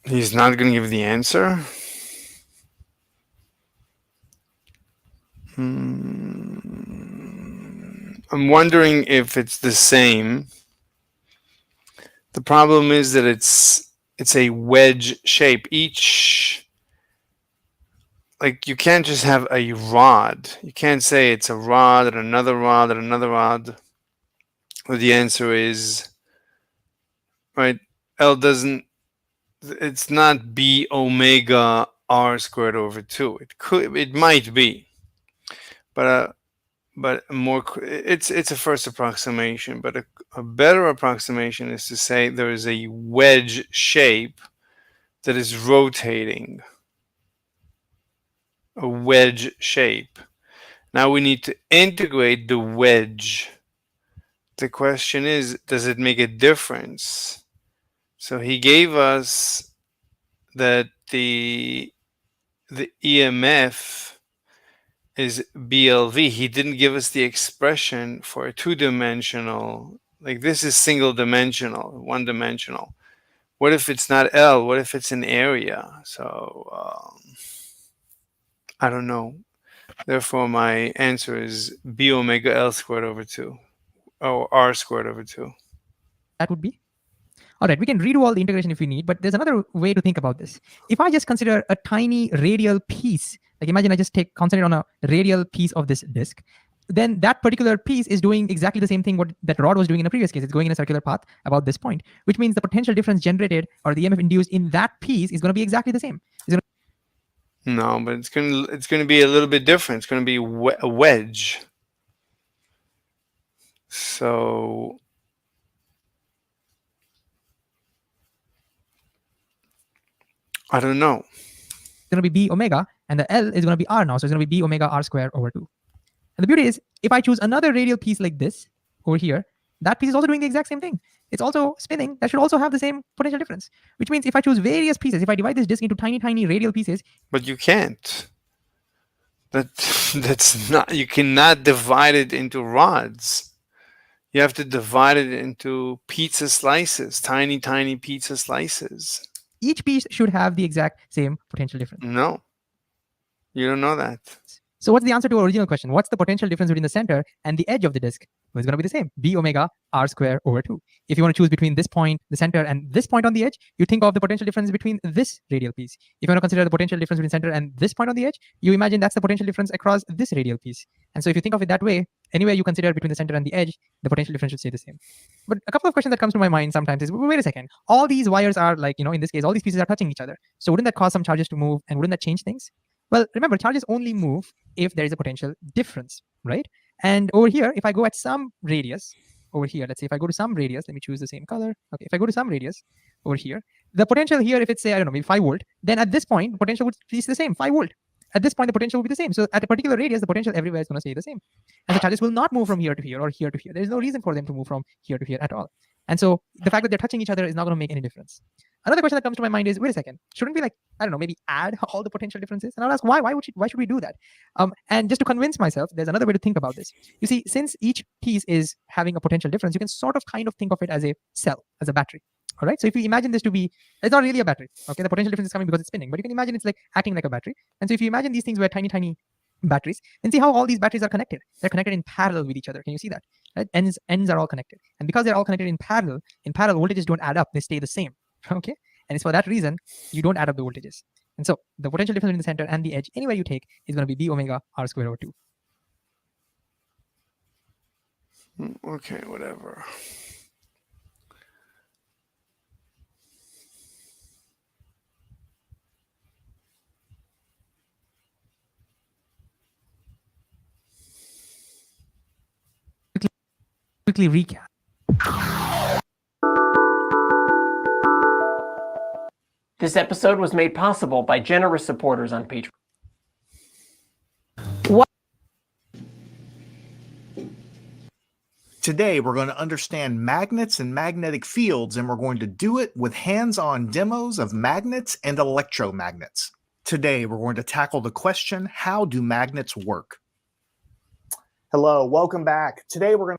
He's not going to give the answer? I'm wondering if it's the same. The problem is that it's a wedge shape. Each, like, you can't just have a rod. You can't say it's a rod and another rod and another rod. Well, the answer is, right, L doesn't, it's not B omega r squared over 2. It might be, but more, it's a first approximation. But a better approximation is to say there is a wedge shape that is rotating. A wedge shape. Now we need to integrate the wedge. The question is, does it make a difference? So he gave us that the EMF is BLV. He didn't give us the expression for a two-dimensional. Like, this is single-dimensional, one-dimensional. What if it's not L? What if it's an area? So I don't know. Therefore, my answer is B omega L squared over 2, or R squared over 2. That would be? All right, we can redo all the integration if we need, but there's another way to think about this. If I just consider a tiny radial piece, like imagine I just concentrate on a radial piece of this disk, then that particular piece is doing exactly the same thing what that rod was doing in the previous case. It's going in a circular path about this point, which means the potential difference generated or the EMF induced in that piece is going to be exactly the same. No, but it's going to be a little bit different. It's going to be a wedge. So I don't know. It's going to be b omega, and the L is going to be r now. So it's going to be b omega r square over 2. And the beauty is, if I choose another radial piece like this over here, that piece is also doing the exact same thing. It's also spinning. That should also have the same potential difference, which means if I choose various pieces, if I divide this disk into tiny, tiny radial pieces. But you can't. That's not, you cannot divide it into rods. You have to divide it into pizza slices, tiny, tiny pizza slices. Each piece should have the exact same potential difference. No, you don't know that. So what's the answer to our original question? What's the potential difference between the center and the edge of the disk? Well, it's going to be the same, b omega r square over 2. If you want to choose between this point, the center, and this point on the edge, you think of the potential difference between this radial piece. If you want to consider the potential difference between center and this point on the edge, you imagine that's the potential difference across this radial piece. And so if you think of it that way, anywhere you consider between the center and the edge, the potential difference should stay the same. But a couple of questions that comes to my mind sometimes is, wait a second, all these wires are like, in this case, all these pieces are touching each other. So wouldn't that cause some charges to move, and wouldn't that change things? Well, remember, charges only move if there is a potential difference, right? And over here, if I go at some radius, over here, let's say if I go to some radius, let me choose the same color. Okay, if I go to some radius over here, the potential here, if it's say, I don't know, maybe 5 volt, then at this point, potential would be the same, 5 volt. At this point, the potential will be the same. So at a particular radius, the potential everywhere is going to stay the same. And the charges will not move from here to here or here to here. There is no reason for them to move from here to here at all. And so the fact that they're touching each other is not going to make any difference. Another question that comes to my mind is, wait a second, shouldn't we like, I don't know, maybe add all the potential differences? And I'll ask, why should we do that? And just to convince myself, there's another way to think about this. You see, since each piece is having a potential difference, you can sort of kind of think of it as a cell, as a battery. All right. So if you imagine this to be, it's not really a battery. Okay. The potential difference is coming because it's spinning, but you can imagine it's like acting like a battery. And so if you imagine these things were tiny, tiny batteries, and see how all these batteries are connected. They're connected in parallel with each other. Can you see that? Right? Ends are all connected. And because they're all connected in parallel, voltages don't add up. They stay the same. Okay. And it's for that reason you don't add up the voltages. And so the potential difference between the center and the edge, anywhere you take, is going to be b omega r square over 2. Okay, whatever. Quickly recap. This episode was made possible by generous supporters on Patreon. Today, we're going to understand magnets and magnetic fields, and we're going to do it with hands-on demos of magnets and electromagnets. Today, we're going to tackle the question, how do magnets work? Hello, welcome back. Today we're going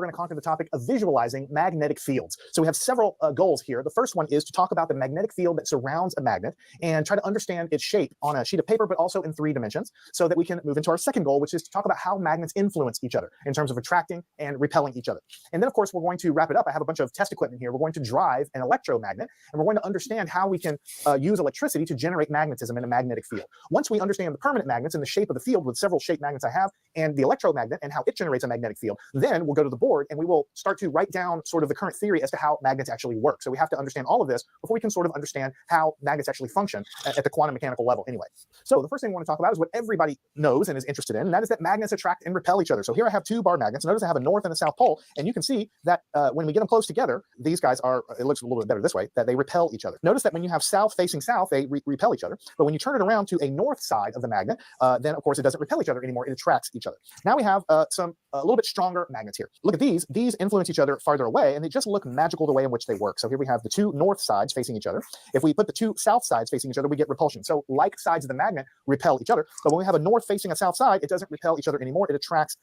to conquer the topic of visualizing magnetic fields. So we have several goals here. The first one is to talk about the magnetic field that surrounds a magnet and try to understand its shape on a sheet of paper, but also in 3 dimensions, so that we can move into our second goal, which is to talk about how magnets influence each other in terms of attracting and repelling each other. And then, of course, we're going to wrap it up. I have a bunch of test equipment here. We're going to drive an electromagnet, and we're going to understand how we can use electricity to generate magnetism in a magnetic field. Once we understand the permanent magnets and the shape of the field with several shaped magnets I have, and the electromagnet and how it generates a magnetic field, then we'll go to the board and we will start to write down sort of the current theory as to how magnets actually work. So we have to understand all of this before we can sort of understand how magnets actually function at the quantum mechanical level anyway. So the first thing I want to talk about is what everybody knows and is interested in, and that is that magnets attract and repel each other. So here I have 2 bar magnets. Notice I have a north and a south pole, and you can see that when we get them close together, these guys are, it looks a little bit better this way, that they repel each other. Notice that when you have south facing south, they repel each other. But when you turn it around to a north side of the magnet, then of course it doesn't repel each other anymore. It attracts each other. Now we have a little bit stronger magnets here. Look at these. These influence each other farther away, and they just look magical the way in which they work. So here we have the 2 north sides facing each other. If we put the 2 south sides facing each other, we get repulsion. So like sides of the magnet repel each other, but when we have a north facing a south side, it doesn't repel each other anymore. It attracts.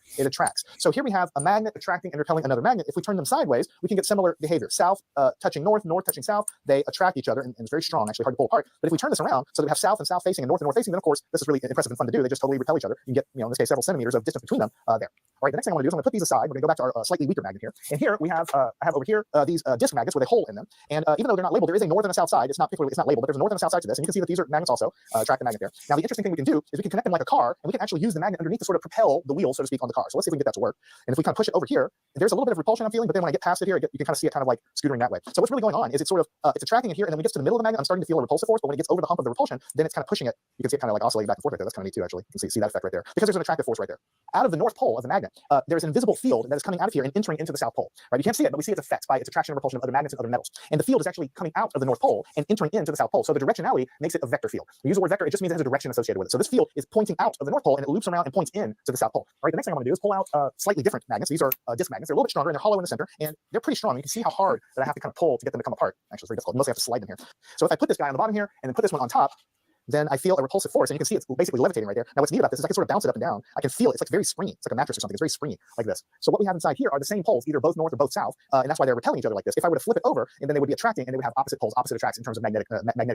So here we have a magnet attracting and repelling another magnet. If we turn them sideways, we can get similar behavior. South touching north, north touching south, they attract each other, and it's very strong, actually hard to pull apart. But if we turn this around so that we have south and south facing and north facing, then of course this is really impressive and fun to do. They just totally repel each other. You can get, in this case, several centimeters of distance between them there. All right, the next thing I want to do is I'm going to put these aside. We're going to go back to our slightly weaker magnet here. And here we have, I have over here these disc magnets with a hole in them. And even though they're not labeled, there is a north and a south side. It's not labeled, but there's a north and a south side to this. And you can see that these are magnets also, track the magnet there. Now, the interesting thing we can do is we can connect them like a car, and we can actually use the magnet underneath to sort of propel the wheel, so to speak, on the car. So let's see if we can get that to work. And if we kind of push it over here, there's a little bit of repulsion I'm feeling, but then when I get past it here, you can kind of see it kind of like scootering that way. So what's really going on is it's sort of, it's attracting it here, and then when it gets to the middle of the magnet, I'm starting to feel a repulsive force, but when it gets over the hump of the repulsion, then it's kind of pushing it. You can see it kind of like oscillating back and forth right there. That's kind of neat too, actually. You can see that effect right there. Because there's an attractive force right there. Out of the north pole of the magnet, there's an invisible field that is coming out of here and entering into the south pole. Right? You can't see it, but we see its effects by its attraction and repulsion of other magnets and other metals. And the field is actually coming out of the north pole and entering into the south pole. So the directionality makes it a vector field. We use the word vector, it just means it has a direction associated with it. So this field is pointing out of the north pole and it loops around and points in to the south pole. All right, the next thing I want to do is pull out slightly different magnets. These are disc magnets. They're a little bit stronger and they're hollow in the center, and they're pretty strong. You can see how hard that I have to kind of pull to get them to come apart. Actually, it's very difficult. You mostly have to slide them here. So if I put this guy on the bottom here and then put this one on top, then I feel a repulsive force, and you can see it's basically levitating right there. Now, what's neat about this is I can sort of bounce it up and down. I can feel it. It's like very springy. It's like a mattress or something. It's very springy like this. So what we have inside here are the same poles, either both north or both south, and that's why they're repelling each other like this. If I were to flip it over, and then they would be attracting, and they would have opposite poles, opposite attracts in terms of magnetic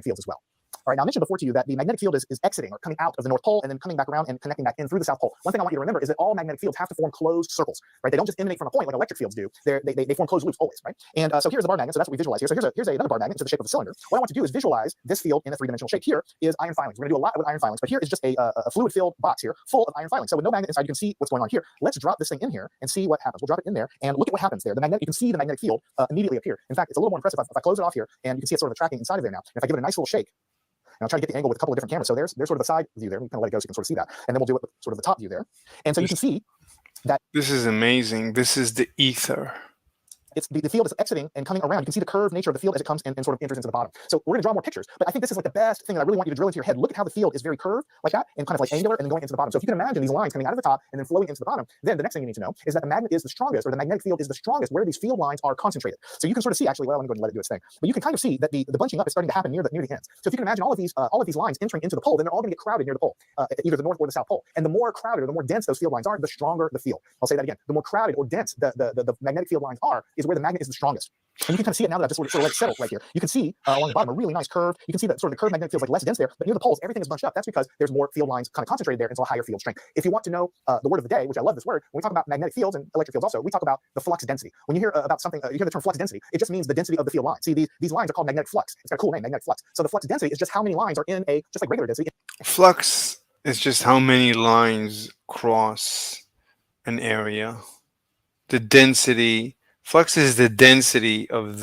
fields as well. All right, now I mentioned before to you that the magnetic field is exiting or coming out of the North Pole and then coming back around and connecting back in through the South Pole. One thing I want you to remember is that all magnetic fields have to form closed circles, right? They don't just emanate from a point like electric fields do. They form closed loops always, right? And so here's the bar magnet, so that's what we visualize here. So here's another bar magnet to the shape of a cylinder. What I want to do is visualize this field in a three-dimensional shape. Here is iron filings. We're going to do a lot with iron filings, but here is just a fluid-filled box here full of iron filings. So with no magnet inside, you can see what's going on here. Let's drop this thing in here and see what happens. We'll drop it in there and look at what happens there. The magnet, you can see the magnetic field immediately appear. In fact, it's a little more impressive if I close it off here, and you can see it sort of attracting inside of there now. And if I give it a nice little shake, and I'll try to get the angle with a couple of different cameras. So there's sort of the side view there. We can let it go so you can sort of see that. And then we'll do it with sort of the top view there. And so you can see that this is amazing. This is the ether. It's the field is exiting and coming around. You can see the curved nature of the field as it comes and sort of enters into the bottom. So we're going to draw more pictures, but I think this is like the best thing that I really want you to drill into your head. Look at how the field is very curved like that and kind of like angular and then going into the bottom. So if you can imagine these lines coming out of the top and then flowing into the bottom, then the next thing you need to know is that the magnet is the strongest, or the magnetic field is the strongest where these field lines are concentrated. So you can sort of see, actually, well, I'm going to go and let it do its thing, but you can kind of see that the bunching up is starting to happen near the ends. So if you can imagine all of these lines entering into the pole, then they're all going to get crowded near the pole, either the north or the south pole. And the more crowded or the more dense those field lines are, the stronger the field. I'll say that again. The more crowded or dense the magnetic field lines are, is where the magnet is the strongest. And you can kind of see it now that I've just sort of let it settle right here. You can see along the bottom a really nice curve. You can see that sort of the curved magnetic feels like less dense there, but near the poles, everything is bunched up. That's because there's more field lines kind of concentrated there, and so a higher field strength. If you want to know the word of the day, which I love this word, when we talk about magnetic fields and electric fields also, we talk about the flux density. When you hear about something, you hear the term flux density, it just means the density of the field line. See, these lines are called magnetic flux. It's got a cool name, magnetic flux. So the flux density is just how many lines are in just like regular density. Flux is just how many lines cross an area. The density. Flux is the density of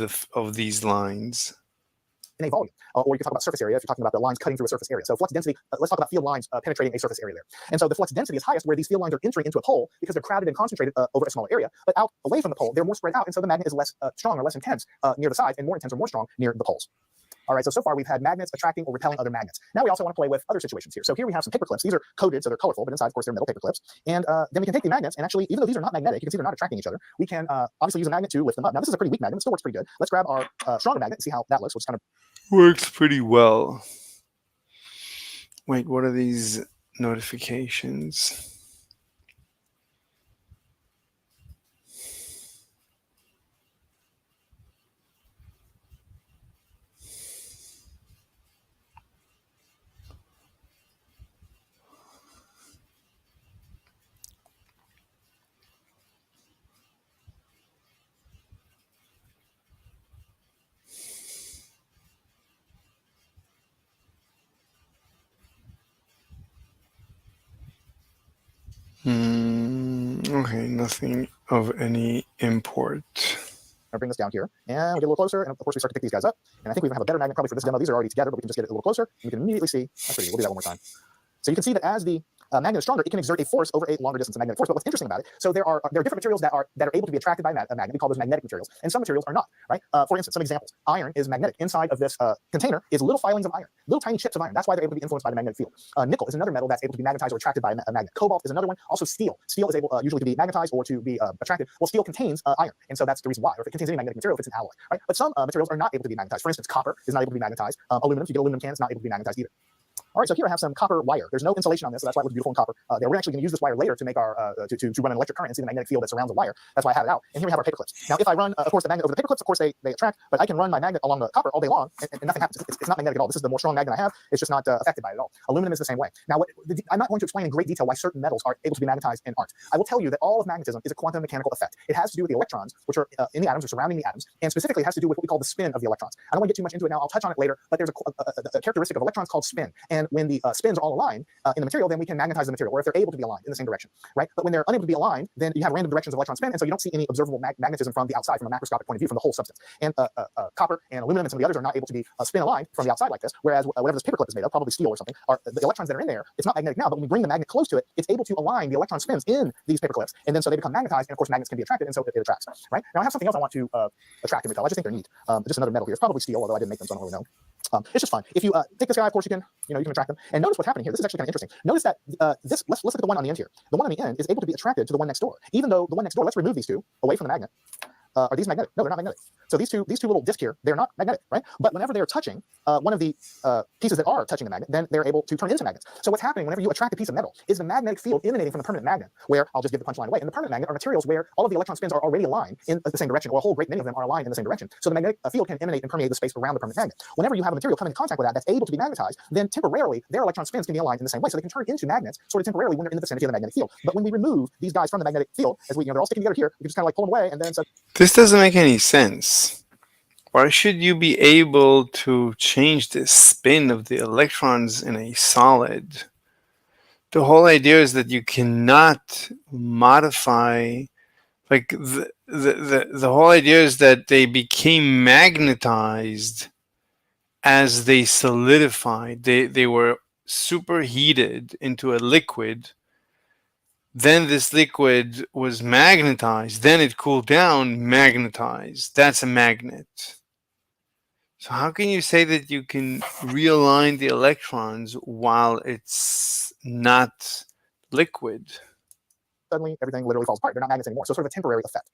these lines. In a volume, or you can talk about surface area if you're talking about the lines cutting through a surface area. So flux density, let's talk about field lines penetrating a surface area there. And so the flux density is highest where these field lines are entering into a pole because they're crowded and concentrated over a smaller area. But out away from the pole, they're more spread out, and so the magnet is less strong or less intense near the sides, and more intense or more strong near the poles. All right, so far we've had magnets attracting or repelling other magnets. Now we also want to play with other situations here. So here we have some paper clips. These are coated, so they're colorful, but inside, of course, they're metal paper clips. And then we can take the magnets, and actually, even though these are not magnetic, you can see they're not attracting each other. We can obviously use a magnet to lift them up. Now, this is a pretty weak magnet. It still works pretty good. Let's grab our stronger magnet and see how that looks. Which kind of works pretty well. Wait, what are these notifications? Okay, nothing of any import. I'll bring this down here, and we get a little closer, and of course we start to pick these guys up. And I think we have a better magnet probably for this demo. These are already together, but we can just get it a little closer, and we can immediately see. That's pretty good. We'll do that one more time. So you can see that as the magnet is stronger, it can exert a force over a longer distance, a magnetic force. But what's interesting about it, so there are different materials that are able to be attracted by a magnet. We call those magnetic materials, and some materials are not. Right? For instance, some examples: iron is magnetic. Inside of this container is little filings of iron, little tiny chips of iron. That's why they're able to be influenced by the magnetic field. Nickel is another metal that's able to be magnetized or attracted by a magnet. Cobalt is another one. Also, steel. Steel is able usually to be magnetized or to be attracted. Well, steel contains iron, and so that's the reason why. Or if it contains any magnetic material, if it's an alloy, right? But some materials are not able to be magnetized. For instance, copper is not able to be magnetized. Aluminum, if you get aluminum can, it's not able to be magnetized either. All right, so here I have some copper wire. There's no insulation on this, so that's why it looks beautiful in copper. We're actually going to use this wire later to make our to run an electric current and see the magnetic field that surrounds the wire. That's why I have it out. And here we have our paper clips. Now, if I run, of course, the magnet over the paper clips, of course they attract, but I can run my magnet along the copper all day long, and nothing happens. It's not magnetic at all. This is the more strong magnet I have. It's just not affected by it at all. Aluminum is the same way. Now, I'm not going to explain in great detail why certain metals are able to be magnetized and aren't. I will tell you that all of magnetism is a quantum mechanical effect. It has to do with the electrons, which are in the atoms or surrounding the atoms, and specifically it has to do with what we call the spin of the electrons. I don't want to get too much into it now. I'll touch on it later, but there's a characteristic of electrons called spin, and when the spins are all aligned in the material, then we can magnetize the material, or if they're able to be aligned in the same direction, right? But when they're unable to be aligned, then you have random directions of electron spin, and so you don't see any observable magnetism from the outside, from a macroscopic point of view, from the whole substance. And copper and aluminum and some of the others are not able to be spin aligned from the outside like this, whereas whatever this paperclip is made of, probably steel or something, are the electrons that are in there. It's not magnetic now, but when we bring the magnet close to it, it's able to align the electron spins in these paperclips, and then so they become magnetized, and of course magnets can be attracted, and so it attracts, right? Now I have something else I want to attract in metal. I just think they're neat. Just another metal here. It's probably steel, although I didn't make them, so I don't really know. It's just fun. If you take this guy, of course you can attract them. And notice what's happening here. This is actually kind of interesting. Notice that let's look at the one on the end here. The one on the end is able to be attracted to the one next door, even though the one next door. Let's remove these two away from the magnet. Are these magnetic? No, they're not magnetic. So these two little discs here, they're not magnetic, right? But whenever they're touching one of the pieces that are touching the magnet, then they're able to turn into magnets. So what's happening whenever you attract a piece of metal is the magnetic field emanating from the permanent magnet, where I'll just give the punchline away. And the permanent magnet are materials where all of the electron spins are already aligned in the same direction, or a whole great many of them are aligned in the same direction. So the magnetic field can emanate and permeate the space around the permanent magnet. Whenever you have a material come into contact with that's able to be magnetized, then temporarily their electron spins can be aligned in the same way. So they can turn into magnets sort of temporarily when they're in the vicinity of the magnetic field. But when we remove these guys from the magnetic field, as we, they're all sticking together here, we just kind of like pull them away, and then so This doesn't make any sense. Why should you be able to change the spin of the electrons in a solid? The whole idea is that you cannot modify, like the whole idea is that they became magnetized as they solidified. They were superheated into a liquid. Then this liquid was magnetized. Then it cooled down, magnetized. That's a magnet. So how can you say that you can realign the electrons while it's not liquid? suddenly everything literally falls apart. They're not magnets anymore. So sort of a temporary effect.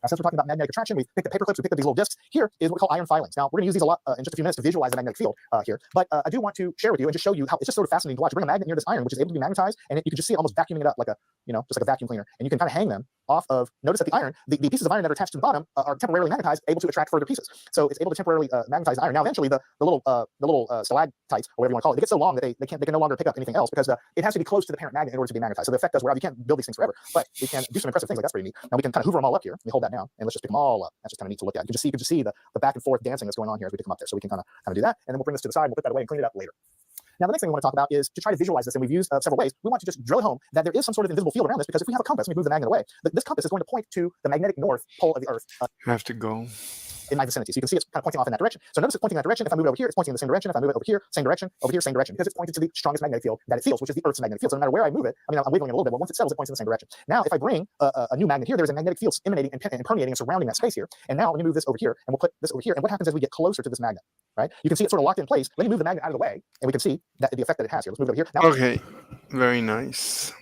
Now, since we're talking about magnetic attraction, we picked up paper clips, we picked up these little discs. Here is what we call iron filings. Now, we're going to use these a lot in just a few minutes to visualize the magnetic field here. But I do want to share with you and just show you how it's just sort of fascinating to watch. You bring a magnet near this iron, which is able to be magnetized, and you can just see it almost vacuuming it up like a, just like a vacuum cleaner. And you can kind of hang them off of, notice that the iron, the pieces of iron that are attached to the bottom are temporarily magnetized, able to attract further pieces. So it's able to temporarily magnetize the iron. Now, eventually, the little stalactites, or whatever you want to call it, they get so long that they can no longer pick up anything else because it has to be close to the parent magnet in order to be magnetized. So the effect does where you can't build these things forever, but we can do some impressive things. Like that's pretty neat. Now we can kind of hoover them all up here. Let me hold that now, and let's just pick them all up. That's just kind of neat to look at. You can just see the back and forth dancing that's going on here as we pick them up there. So we can kind of do that, and then we'll bring this to the side. We'll put that away and clean it up later. Now, the next thing we want to talk about is to try to visualize this, and we've used several ways. We want to just drill it home that there is some sort of invisible field around this, because if we have a compass and we move the magnet away, this compass is going to point to the magnetic north pole of the Earth. You have to go in my vicinity. So you can see it's kind of pointing off in that direction. So notice it's pointing in that direction. If I move it over here, it's pointing in the same direction. If I move it over here, same direction, over here, same direction, because it's pointed to the strongest magnetic field that it feels, which is the Earth's magnetic field. So no matter where I move it, I mean, I'm wiggling it a little bit, but once it settles, it points in the same direction. Now, if I bring a new magnet here, there's a magnetic field emanating and permeating and surrounding that space here. And now let me move this over here, and we'll put this over here. And what happens as we get closer to this magnet, right? You can see it's sort of locked in place. Let me move the magnet out of the way, and we can see that the effect that it has here. Let's move it over here. Now, okay, very nice.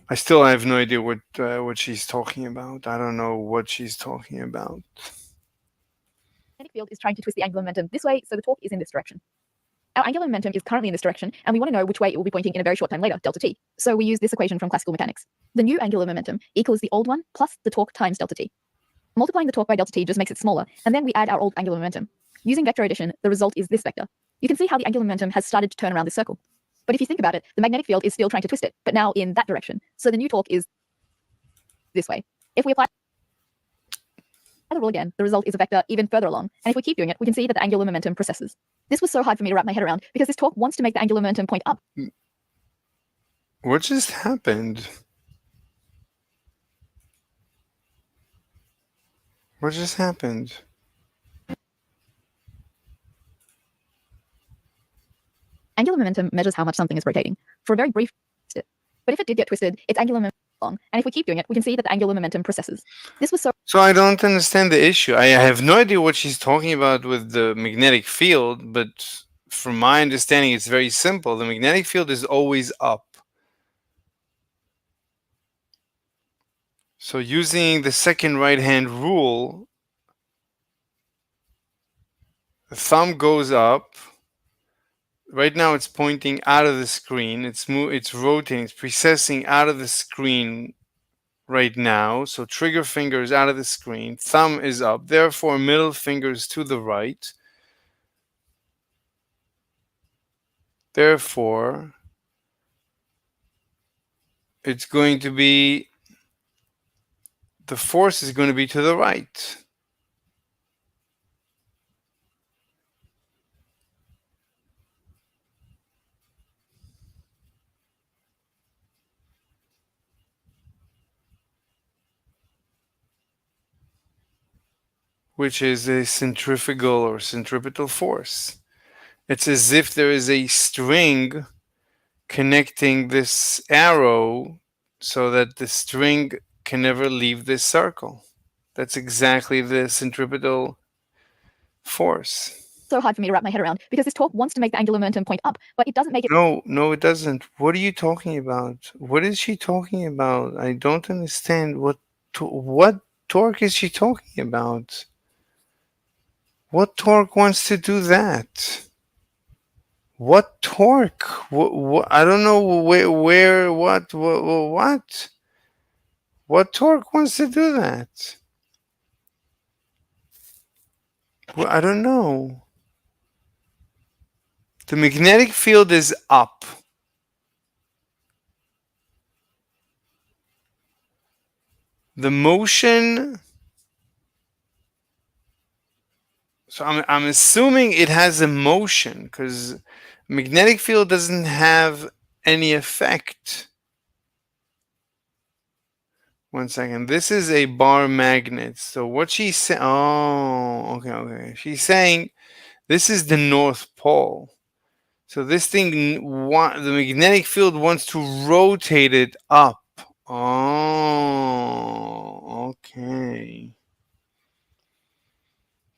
I still have no idea what she's talking about. I don't know what she's talking about. The magnetic field is trying to twist the angular momentum this way, so the torque is in this direction. Our angular momentum is currently in this direction, and we want to know which way it will be pointing in a very short time later, delta t. So we use this equation from classical mechanics. The new angular momentum equals the old one plus the torque times delta t. Multiplying the torque by delta t just makes it smaller, and then we add our old angular momentum. Using vector addition, the result is this vector. You can see how the angular momentum has started to turn around this circle. But if you think about it, the magnetic field is still trying to twist it, but now in that direction. So the new torque is this way. If we apply the rule again, the result is a vector even further along. And if we keep doing it, we can see that the angular momentum precesses. This was so hard for me to wrap my head around because this torque wants to make the angular momentum point up. What just happened? What just happened? Angular momentum measures how much something is rotating for a very brief twist. But if it did get twisted, its angular momentum is long. And if we keep doing it, we can see that the angular momentum precesses. This was So I don't understand the issue. I have no idea what she's talking about with the magnetic field, but from my understanding, it's very simple. The magnetic field is always up. So using the second right-hand rule, the thumb goes up, right now it's pointing out of the screen. It's rotating. It's precessing out of the screen right now. So trigger finger is out of the screen. Thumb is up. Therefore, middle finger is to the right. Therefore, it's going to be, the force is going to be to the right. Which is a centrifugal or centripetal force. It's as if there is a string connecting this arrow so that the string can never leave this circle. That's exactly the centripetal force. So hard for me to wrap my head around because this torque wants to make the angular momentum point up, but it doesn't make it. No, it doesn't. What are you talking about? What is she talking about? I don't understand. What torque is she talking about? What torque wants to do that? What torque? What? I don't know where, what? What torque wants to do that? Well, I don't know. The magnetic field is up. The motion. So I'm assuming it has a motion because magnetic field doesn't have any effect. One second. This is a bar magnet. So what she's saying? Oh, okay. She's saying this is the North Pole. So this thing, the magnetic field wants to rotate it up. Oh, okay.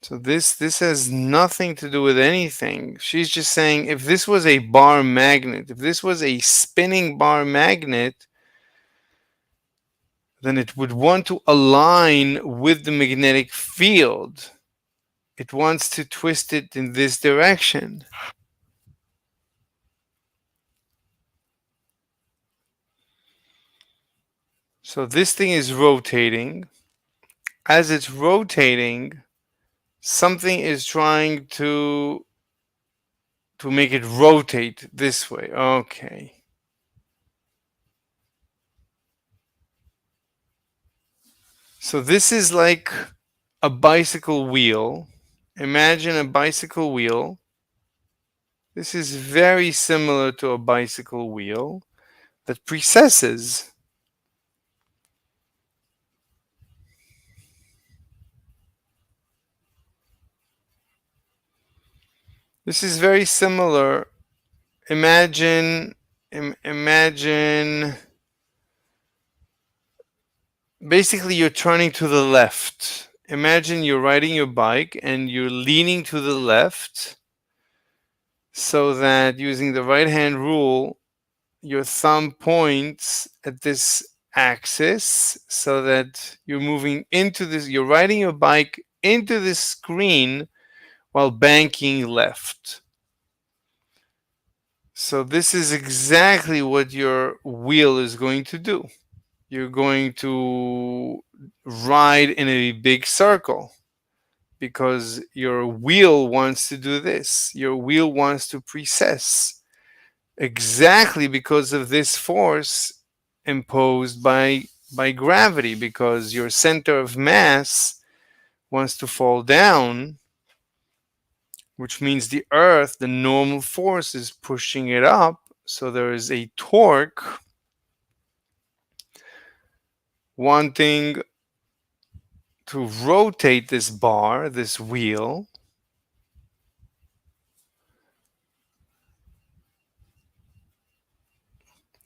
So this has nothing to do with anything. She's just saying if this was a bar magnet, if this was a spinning bar magnet, then it would want to align with the magnetic field. It wants to twist it in this direction. So this thing is rotating. As it's rotating, something is trying to make it rotate this way. Okay. So this is like a bicycle wheel. Imagine a bicycle wheel. This is very similar to a bicycle wheel that precesses. This is very similar. Imagine basically you're turning to the left. Imagine you're riding your bike and you're leaning to the left so that using the right hand rule, your thumb points at this axis so that you're moving into this, you're riding your bike into this screen while banking left. So this is exactly what your wheel is going to do. You're going to ride in a big circle because your wheel wants to do this. Your wheel wants to precess exactly because of this force imposed by gravity, because your center of mass wants to fall down, which means the earth, the normal force is pushing it up. So there is a torque wanting to rotate this bar, this wheel.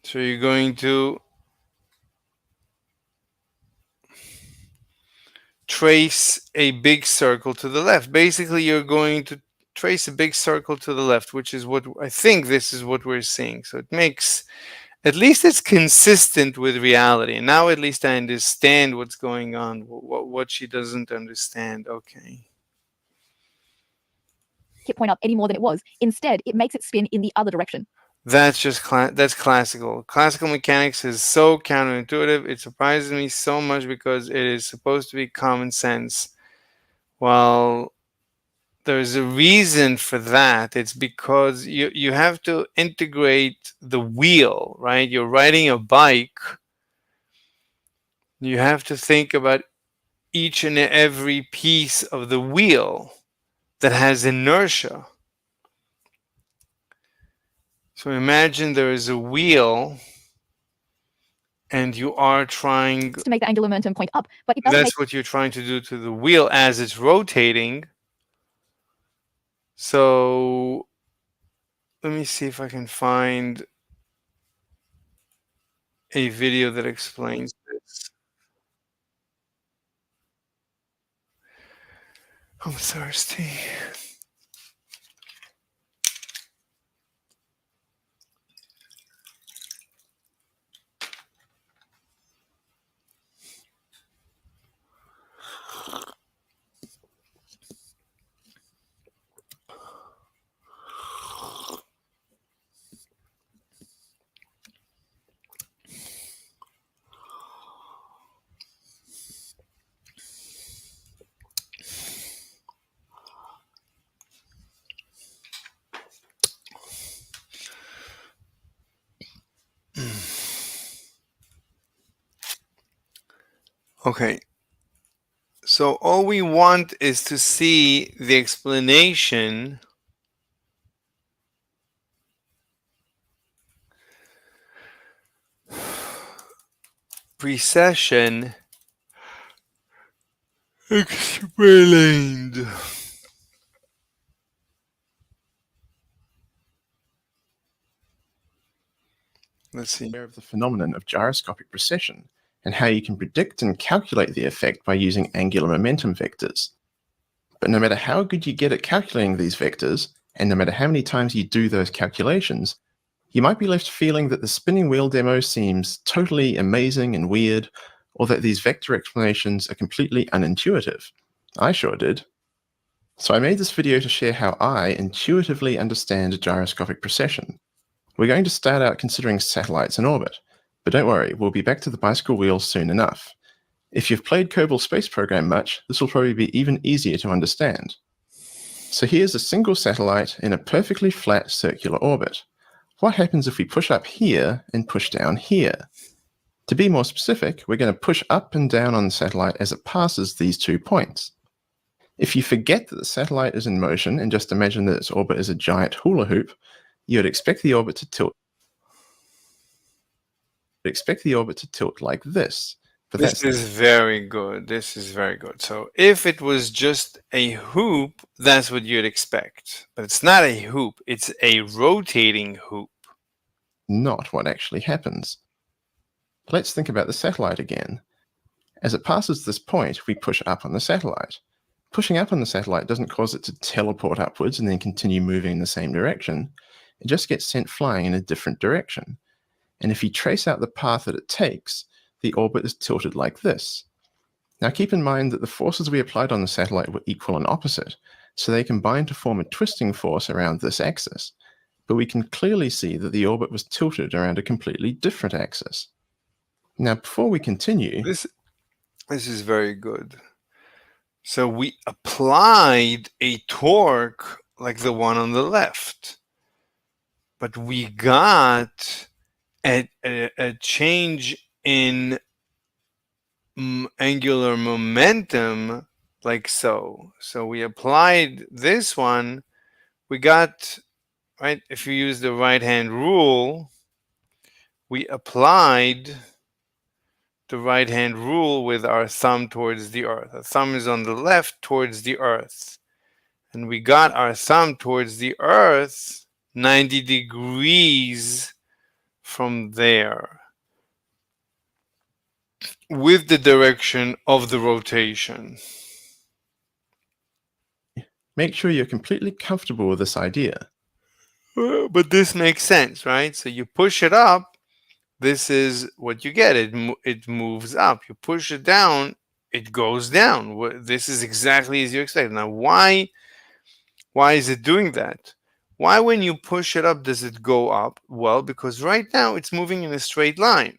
So you're going to trace a big circle to the left. Basically, you're going to trace a big circle to the left, which is what I think this is what we're seeing. So it makes, at least it's consistent with reality. And now at least I understand what's going on, what she doesn't understand. Okay. it point up any more than it was. Instead, it makes it spin in the other direction. That's just that's classical. Classical mechanics is so counterintuitive. It surprises me so much because it is supposed to be common sense. Well, there's a reason for that. It's because you have to integrate the wheel, right? You're riding a bike. You have to think about each and every piece of the wheel that has inertia. So imagine there is a wheel and you are trying to make the angular momentum point up, but it doesn't that's what you're trying to do to the wheel as it's rotating. So let me see if I can find a video that explains this. I'm thirsty. Okay. So all we want is to see the explanation precession explained. Let's see. Of the phenomenon of gyroscopic precession and how you can predict and calculate the effect by using angular momentum vectors. But no matter how good you get at calculating these vectors, and no matter how many times you do those calculations, you might be left feeling that the spinning wheel demo seems totally amazing and weird, or that these vector explanations are completely unintuitive. I sure did. So I made this video to share how I intuitively understand gyroscopic precession. We're going to start out considering satellites in orbit, but don't worry, we'll be back to the bicycle wheels soon enough. If you've played Kerbal Space Program much, this will probably be even easier to understand. So here's a single satellite in a perfectly flat circular orbit. What happens if we push up here and push down here? To be more specific, we're going to push up and down on the satellite as it passes these 2 points. If you forget that the satellite is in motion and just imagine that its orbit is a giant hula hoop, you would expect the orbit to tilt. Like this. But This is very good. This is very good. So if it was just a hoop, that's what you'd expect. But it's not a hoop. It's a rotating hoop. Not what actually happens. Let's think about the satellite again. As it passes this point, we push up on the satellite. Pushing up on the satellite doesn't cause it to teleport upwards and then continue moving in the same direction. It just gets sent flying in a different direction. And if you trace out the path that it takes, the orbit is tilted like this. Now keep in mind that the forces we applied on the satellite were equal and opposite, so they combine to form a twisting force around this axis. But we can clearly see that the orbit was tilted around a completely different axis. Now before we continue... This is very good. So we applied a torque like the one on the left, but we got a change in angular momentum like so. So we applied this one, we got, right, if you use the right-hand rule, we applied the right-hand rule with our thumb towards the earth. Our thumb is on the left towards the earth. And we got our thumb towards the earth 90 degrees from there with the direction of the rotation. Make sure you're completely comfortable with this idea. But this makes sense, right? So you push it up, this is what you get. It moves up. You push it down, it goes down. This is exactly as you expect. Now, why Why is it doing that? Why, when you push it up, does it go up? Well, because right now it's moving in a straight line.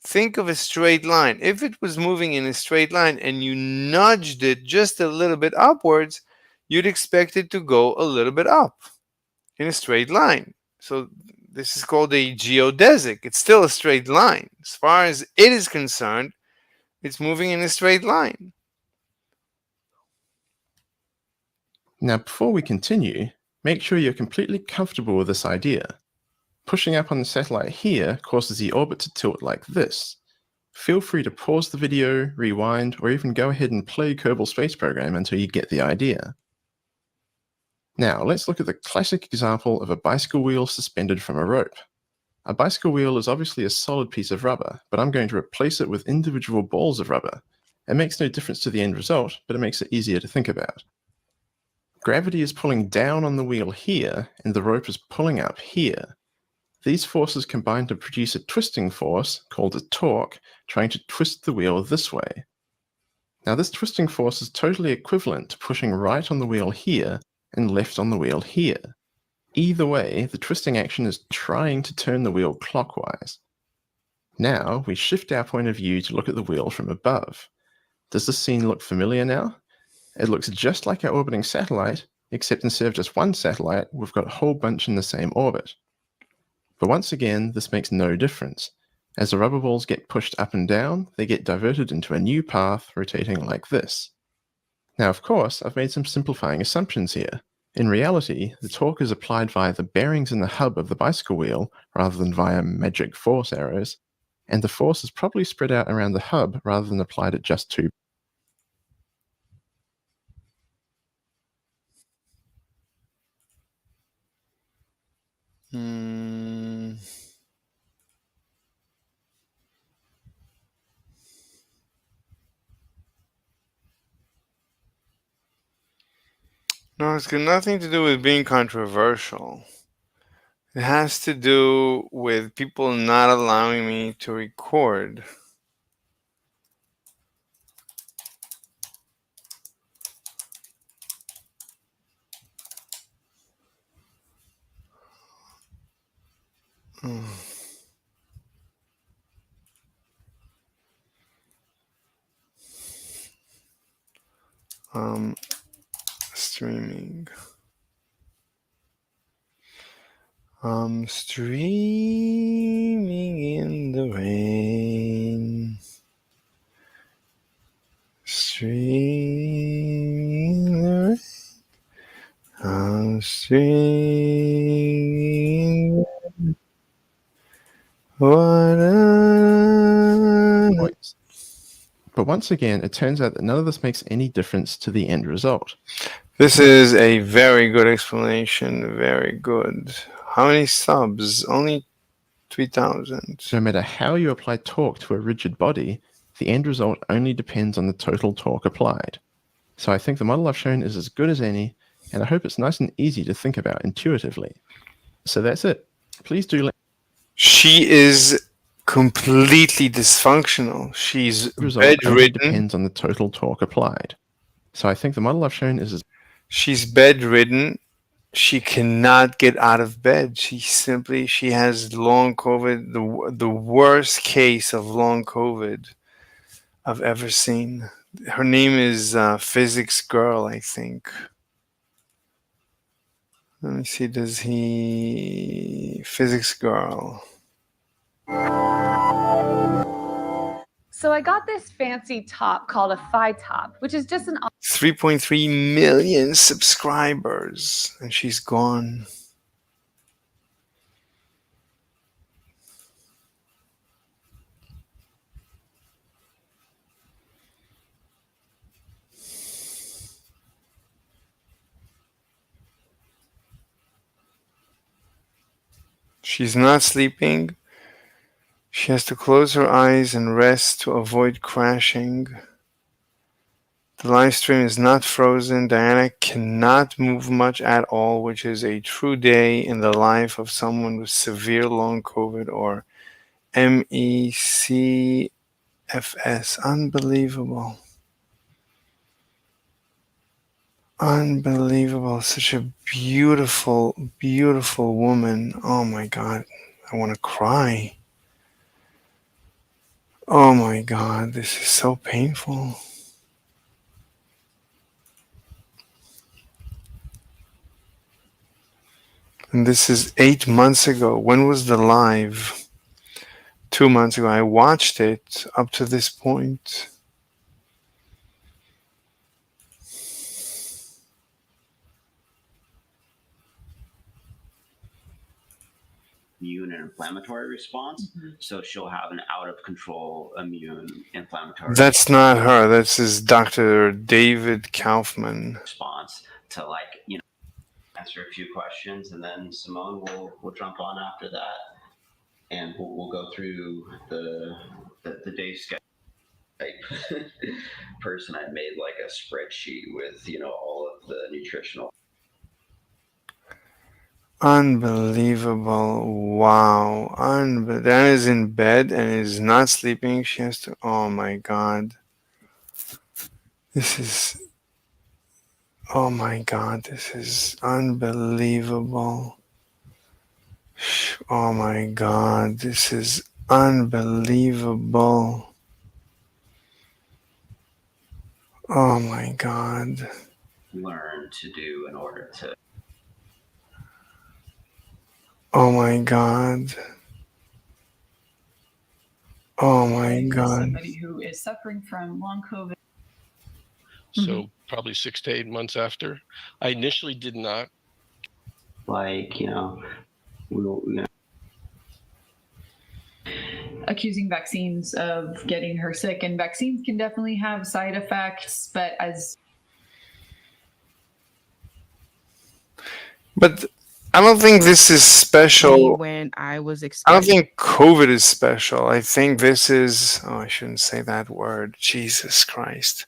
Think of a straight line. If it was moving in a straight line and you nudged it just a little bit upwards, you'd expect it to go a little bit up in a straight line. So this is called a geodesic. It's still a straight line. As far as it is concerned, it's moving in a straight line. Now, before we continue, make sure you're completely comfortable with this idea. Pushing up on the satellite here causes the orbit to tilt like this. Feel free to pause the video, rewind, or even go ahead and play Kerbal Space Program until you get the idea. Now, let's look at the classic example of a bicycle wheel suspended from a rope. A bicycle wheel is obviously a solid piece of rubber, but I'm going to replace it with individual balls of rubber. It makes no difference to the end result, but it makes it easier to think about. Gravity is pulling down on the wheel here, and the rope is pulling up here. These forces combine to produce a twisting force, called a torque, trying to twist the wheel this way. Now, this twisting force is totally equivalent to pushing right on the wheel here and left on the wheel here. Either way, the twisting action is trying to turn the wheel clockwise. Now, we shift our point of view to look at the wheel from above. Does this scene look familiar now? It looks just like our orbiting satellite, except instead of just one satellite, we've got a whole bunch in the same orbit. But once again, this makes no difference. As the rubber balls get pushed up and down, they get diverted into a new path, rotating like this. Now, of course, I've made some simplifying assumptions here. In reality, the torque is applied via the bearings in the hub of the bicycle wheel, rather than via magic force arrows, and the force is probably spread out around the hub rather than applied at just two. No, it's got nothing to do with being controversial. It has to do with people not allowing me to record. Streaming. Streaming in the rain. Streaming in the rain. I'm streaming. What Points. But once again, it turns out that none of this makes any difference to the end result. This is a very good explanation. Very good. How many subs? Only 3,000. No matter how you apply torque to a rigid body, the end result only depends on the total torque applied. So I think the model I've shown is as good as any, and I hope it's nice and easy to think about intuitively. So that's it. Please do let... She is completely dysfunctional. She's bedridden. Depends on the total torque applied. So I think the model I've shown is... She's bedridden. She cannot get out of bed. She has long COVID, the worst case of long COVID I've ever seen. Her name is Physics Girl, I think. Let me see, Physics Girl. So I got this fancy top called a Phi top, which is just an 3.3 million subscribers, and she's gone. She's not sleeping. She has to close her eyes and rest to avoid crashing. The live stream is not frozen. Diana cannot move much at all, which is a true day in the life of someone with severe long COVID or MECFS. Unbelievable. Unbelievable. Such a beautiful, beautiful woman. Oh my God. I want to cry. Oh my God. This is so painful. And this is 8 months ago. When was the live? 2 months ago. I watched it up to this point. Immune and inflammatory response. So she'll have an out of control immune inflammatory That's not her. This is Dr. David Kaufman. response to, like, you know, answer a few questions, and then Simone will jump on after that, and we'll go through the day schedule. Person, I made like a spreadsheet with, you know, all of the nutritional. Unbelievable. Wow. Diana is in bed and is not sleeping. She has to. Oh my God. This is. Oh my God. This is unbelievable. Oh my God. This is unbelievable. Oh my God. Learn to do in order to. Oh my God. Oh my God. Somebody who is suffering from long COVID. So probably 6 to 8 months after. I initially did not. Like, you know, we'll, you know. Accusing vaccines of getting her sick, and vaccines can definitely have side effects, but I don't think this is special. When I was I don't think COVID is special. I think this is. Oh, I shouldn't say that word. Jesus Christ.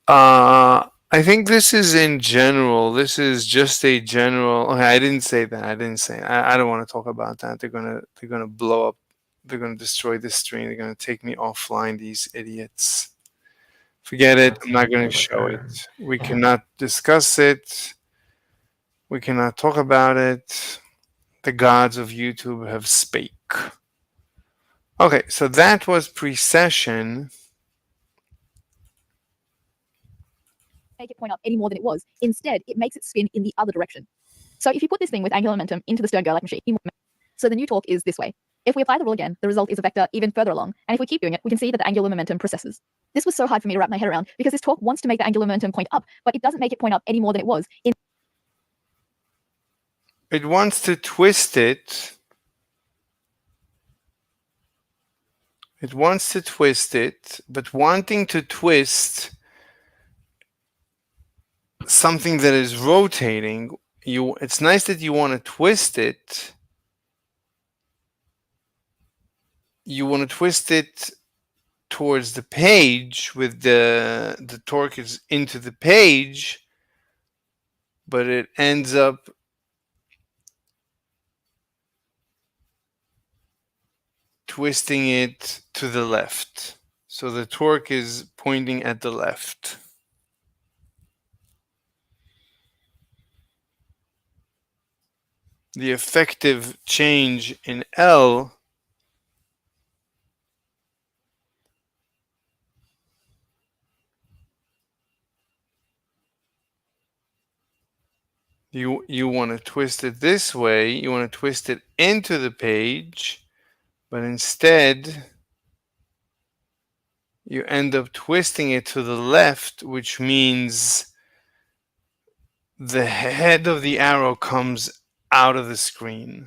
I think this is in general. This is just a general. Okay, I didn't say that. I don't want to talk about that. They're gonna blow up. They're gonna destroy this stream. They're gonna take me offline. These idiots. Forget it. I'm not gonna show it. We cannot discuss it. We cannot talk about it. The gods of YouTube have spake. Okay, so that was precession. Make it point up any more than it was. Instead, it makes it spin in the other direction. So if you put this thing with angular momentum into the Stern-Gerlach machine, so the new torque is this way. If we apply the rule again, the result is a vector even further along, and if we keep doing it, we can see that the angular momentum precesses. This was so hard for me to wrap my head around because this torque wants to make the angular momentum point up, but it doesn't make it point up any more than it was. It wants to twist it. It wants to twist it, but wanting to twist something that is rotating, it's nice that you want to twist it. You want to twist it towards the page with the torque is into the page, but it ends up twisting it to the left. So the torque is pointing at the left. The effective change in L you want to twist it this way. You want to twist it into the page, but instead you end up twisting it to the left, which means the head of the arrow comes out of the screen.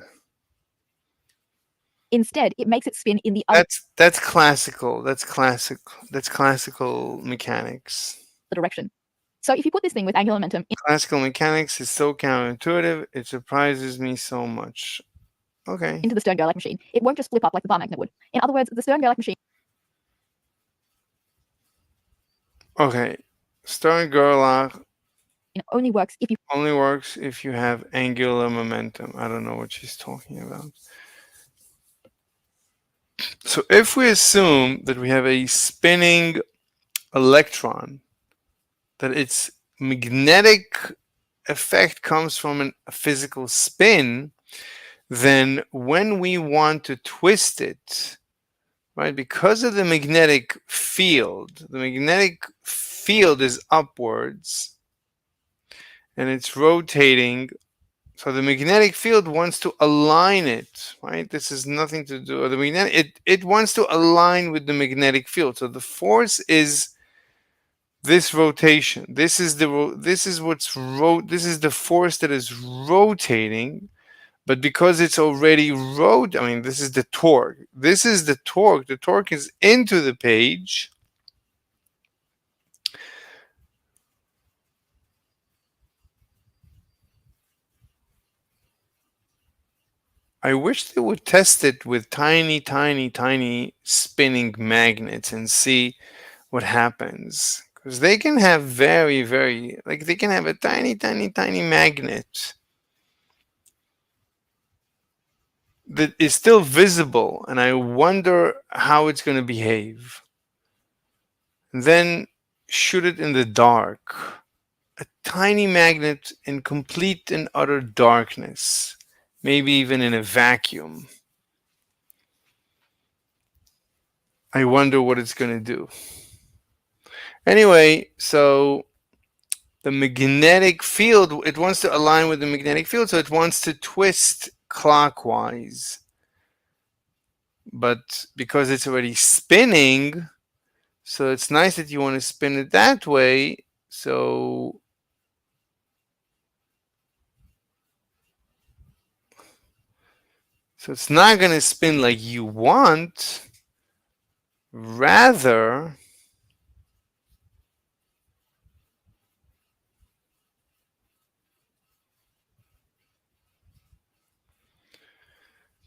Instead, it makes it spin in the other That's classical. That's classical mechanics. direction. So if you put this thing with angular momentum Classical mechanics is so counterintuitive, it surprises me so much. Okay. into the Stern-Gerlach machine, it won't just flip up like the bar magnet would. In other words, the Stern-Gerlach machine Okay. Stern-Gerlach only works if you have angular momentum. I don't know what she's talking about. So if we assume that we have a spinning electron, that its magnetic effect comes from a physical spin, then when we want to twist it, right, because of the magnetic field is upwards and it's rotating. So the magnetic field wants to align it, right? This has nothing to do with the magnetic. It wants to align with the magnetic field. So the force is this rotation. This is the force that is rotating. But because it's already this is the torque. This is the torque. The torque is into the page. I wish they would test it with tiny, tiny, tiny spinning magnets and see what happens. Because they can have very, very, they can have a tiny, tiny, tiny magnet that is still visible, and I wonder how it's going to behave. And then shoot it in the dark. A tiny magnet in complete and utter darkness, maybe even in a vacuum. I wonder what it's going to do. Anyway, so the magnetic field, it wants to align with the magnetic field, so it wants to twist clockwise. But because it's already spinning, so it's nice that you want to spin it that way. So it's not going to spin like you want. Rather,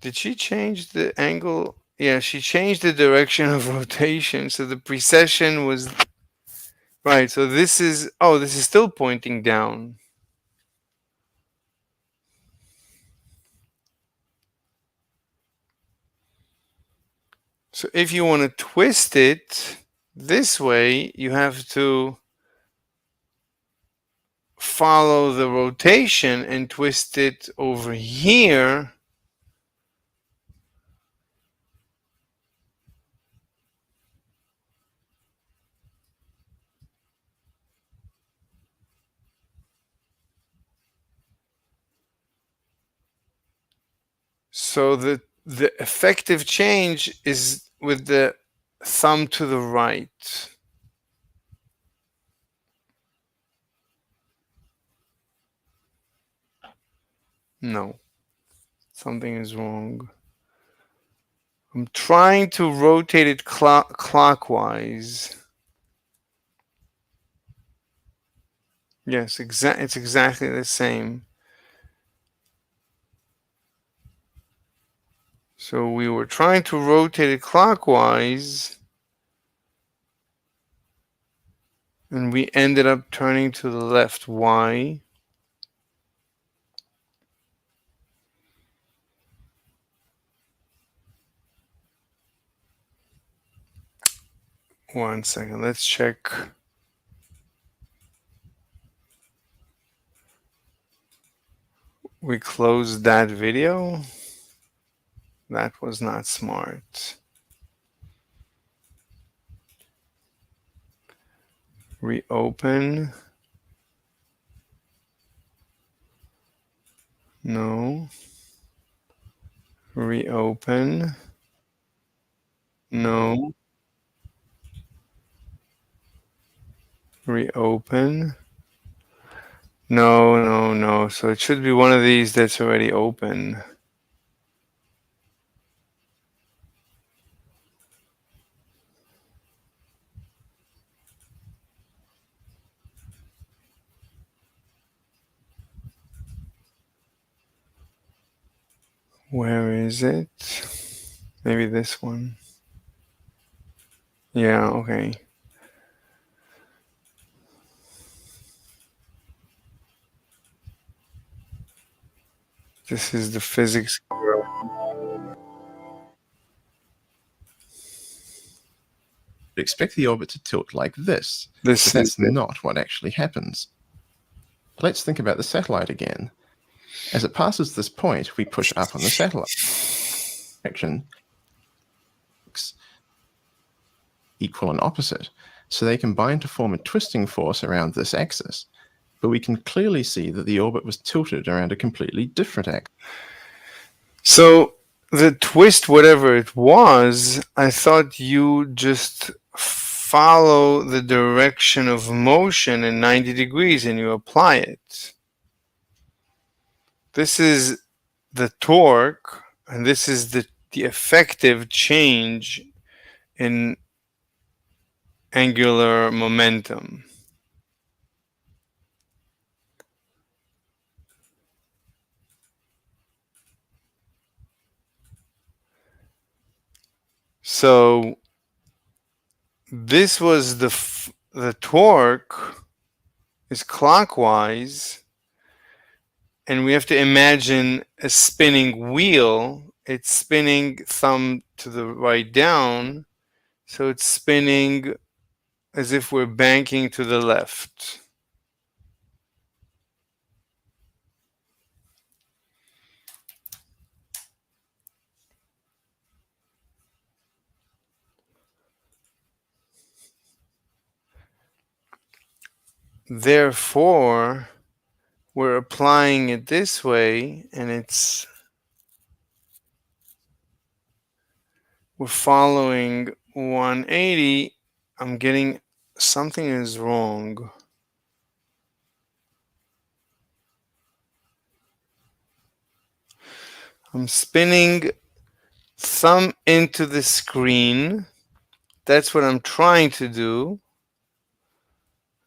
did she change the angle? Yeah, she changed the direction of rotation. So the precession was right. So this is still pointing down. So if you want to twist it this way, you have to follow the rotation and twist it over here. So the effective change is with the thumb to the right. No, something is wrong. I'm trying to rotate it clockwise. Yes, it's exactly the same. So we were trying to rotate it clockwise, and we ended up turning to the left. Why? One second, let's check. We closed that video. That was not smart. Reopen. No. Reopen. No. Reopen. No. So it should be one of these that's already open. Where is it? Maybe this one. Yeah, okay. This is the physics. Expect the orbit to tilt like this. This But that's is it. not what actually happens. Let's think about the satellite again. As it passes this point, we push up on the satellite direction equal and opposite, so they combine to form a twisting force around this axis. But we can clearly see that the orbit was tilted around a completely different axis. So the twist, whatever it was, I thought you just follow the direction of motion in 90 degrees and you apply it. This is the torque, and this is the effective change in angular momentum. So this was the torque is clockwise, and we have to imagine a spinning wheel. It's spinning thumb to the right down, so it's spinning as if we're banking to the left. Therefore, we're applying it this way, and we're following 180. I'm getting something is wrong. I'm spinning thumb into the screen. That's what I'm trying to do.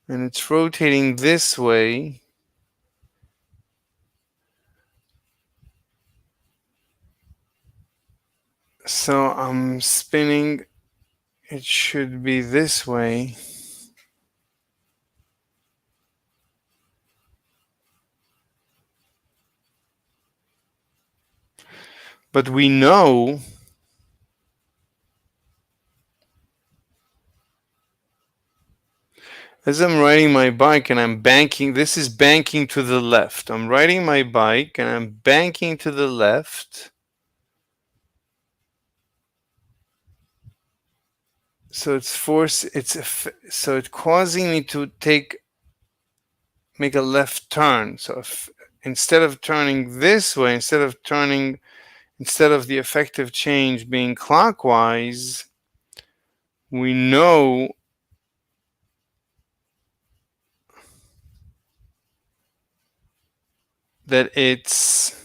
And it's rotating this way. So I'm spinning. It should be this way. But we know as I'm riding my bike and I'm banking, this is banking to the left. I'm riding my bike and I'm banking to the left. So it's so it's causing me to make a left turn. So instead of turning this way, instead of the effective change being clockwise, we know that it's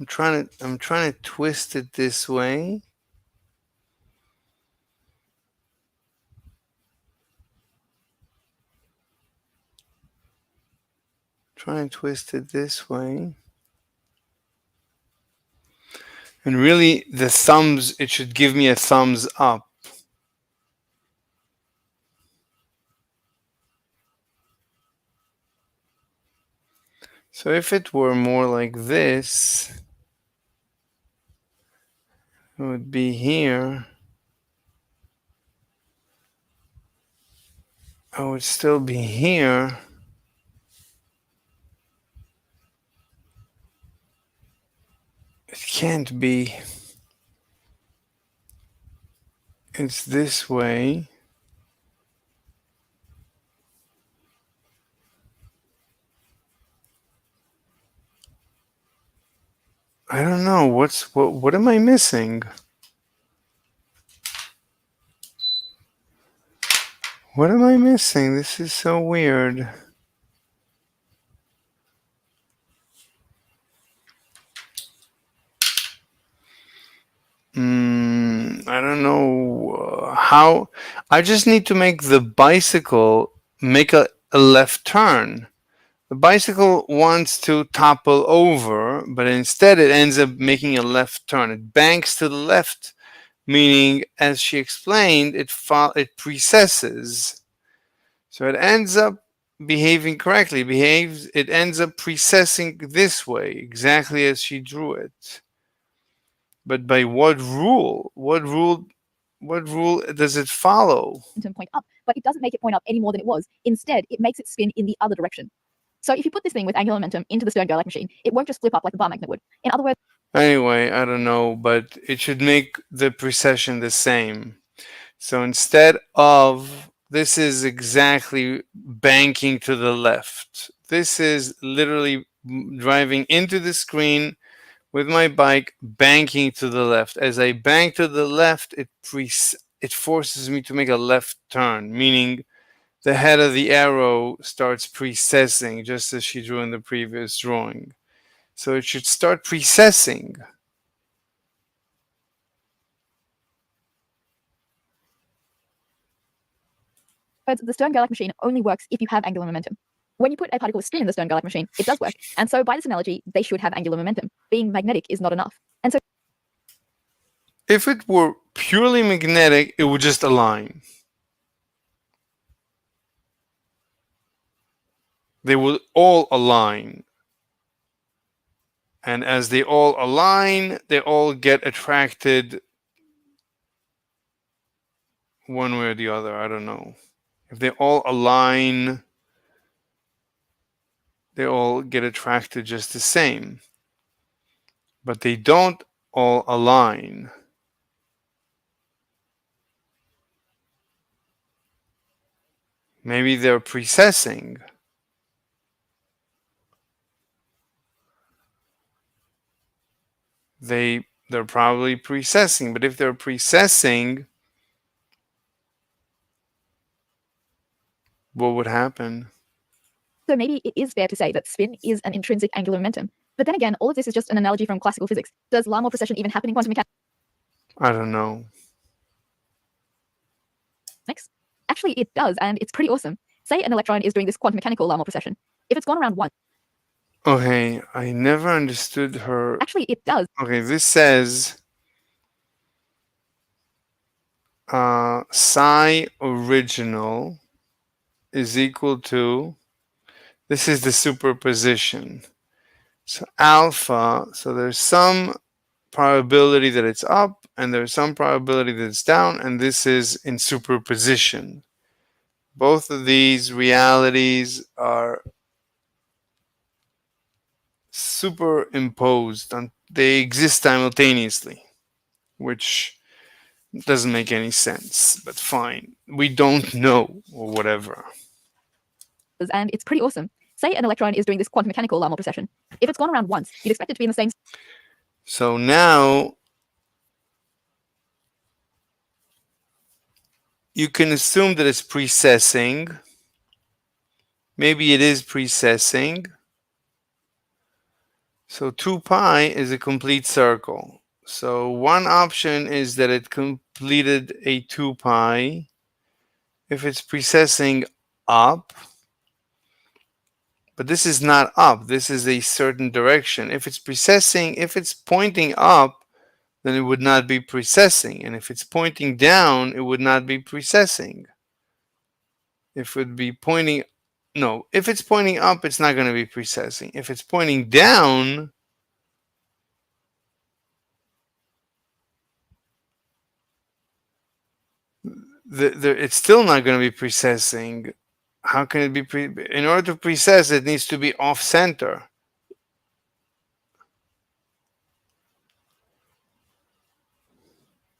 I'm trying to twist it this way. Try and twist it this way. And really, it should give me a thumbs up. So if it were more like this, it would be here. I would still be here. It can't be. It's this way. I don't know. What am I missing? What am I missing? This is so weird. I don't know how. I just need to make the bicycle make a left turn. The bicycle wants to topple over, but instead it ends up making a left turn. It banks to the left, meaning, as she explained, it precesses. So it ends up behaving correctly. It ends up precessing this way, exactly as she drew it. But by what rule? What rule does it follow? Point up, but it doesn't make it point up any more than it was. Instead, it makes it spin in the other direction. So if you put this thing with angular momentum into the Stern-Gerlach machine, it won't just flip up like the bar magnet would. In other words, Anyway, I don't know, but it should make the precession the same. So instead of, this is exactly banking to the left. This is literally driving into the screen with my bike, banking to the left. As I bank to the left, it forces me to make a left turn, meaning the head of the arrow starts precessing, just as she drew in the previous drawing. So it should start precessing. the Stern-Gerlach machine only works if you have angular momentum. When you put a particle of spin in the Stern-Gerlach machine, it does work. And so by this analogy, they should have angular momentum. Being magnetic is not enough. And so if it were purely magnetic, it would just align. They would all align. And as they all align, they all get attracted one way or the other. I don't know. If they all align, they all get attracted just the same. But they don't all align. Maybe they're precessing. They're probably precessing, but if they're precessing, what would happen? So maybe it is fair to say that spin is an intrinsic angular momentum. But then again, all of this is just an analogy from classical physics. Does Larmor precession even happen in quantum mechanics? I don't know. Actually, it does, and it's pretty awesome. Say an electron is doing this quantum mechanical Larmor precession. If it's gone around once. Okay, I never understood her. Actually, it does. Okay, this says psi original is equal to, this is the superposition. So alpha, so there's some probability that it's up and there's some probability that it's down, and this is in superposition. Both of these realities are superimposed, and they exist simultaneously, which doesn't make any sense, but fine. We don't know, or whatever. And it's pretty awesome. Say an electron is doing this quantum mechanical Larmor precession. If it's gone around once, you'd expect it to be in the same. So now you can assume that it's precessing. Maybe it is precessing. So 2 pi is a complete circle. So one option is that it completed a 2 pi. If it's precessing up, but this is not up, this is a certain direction. If it's precessing, if it's pointing up, then it would not be precessing. And if it's pointing down, it would not be precessing. If it would be pointing, no, if it's pointing up, it's not going to be precessing. If it's pointing down, it's still not going to be precessing. How can it be in order to precess, it needs to be off center.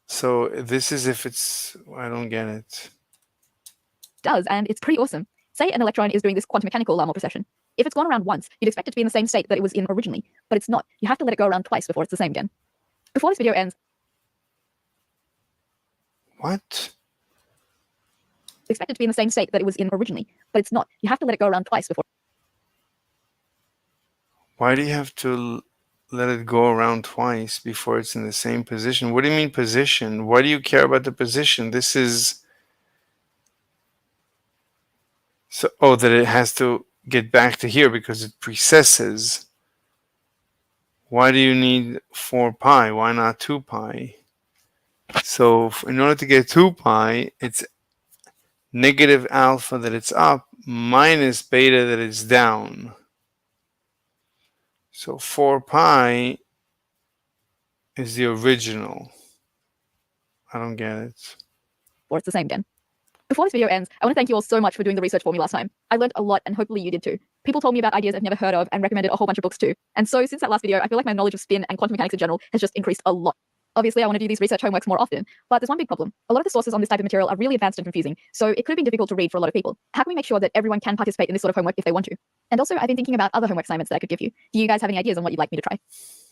So this is if it's, I don't get it. Does, and it's pretty awesome. Say an electron is doing this quantum mechanical Larmor precession. If it's gone around once, you'd expect it to be in the same state that it was in originally, but it's not. You have to let it go around twice before it's the same again. Before this video ends. What? Expect it to be in the same state that it was in originally, but it's not. You have to let it go around twice before. Why do you have to let it go around twice before it's in the same position? What do you mean position? Why do you care about the position? This is so, oh, that it has to get back to here because it precesses. Why do you need 4 pi? Why not 2 pi? So in order to get 2 pi, it's negative alpha that it's up minus beta that is down. So 4 pi is the original. I don't get it. Or it's the same again. Before this video ends, I want to thank you all so much for doing the research for me last time. I learned a lot, and hopefully you did too. People told me about ideas I've never heard of and recommended a whole bunch of books too. And so since that last video, I feel like my knowledge of spin and quantum mechanics in general has just increased a lot. Obviously, I want to do these research homeworks more often, but there's one big problem. A lot of the sources on this type of material are really advanced and confusing, so it could have been difficult to read for a lot of people. How can we make sure that everyone can participate in this sort of homework if they want to? And also, I've been thinking about other homework assignments that I could give you. Do you guys have any ideas on what you'd like me to try?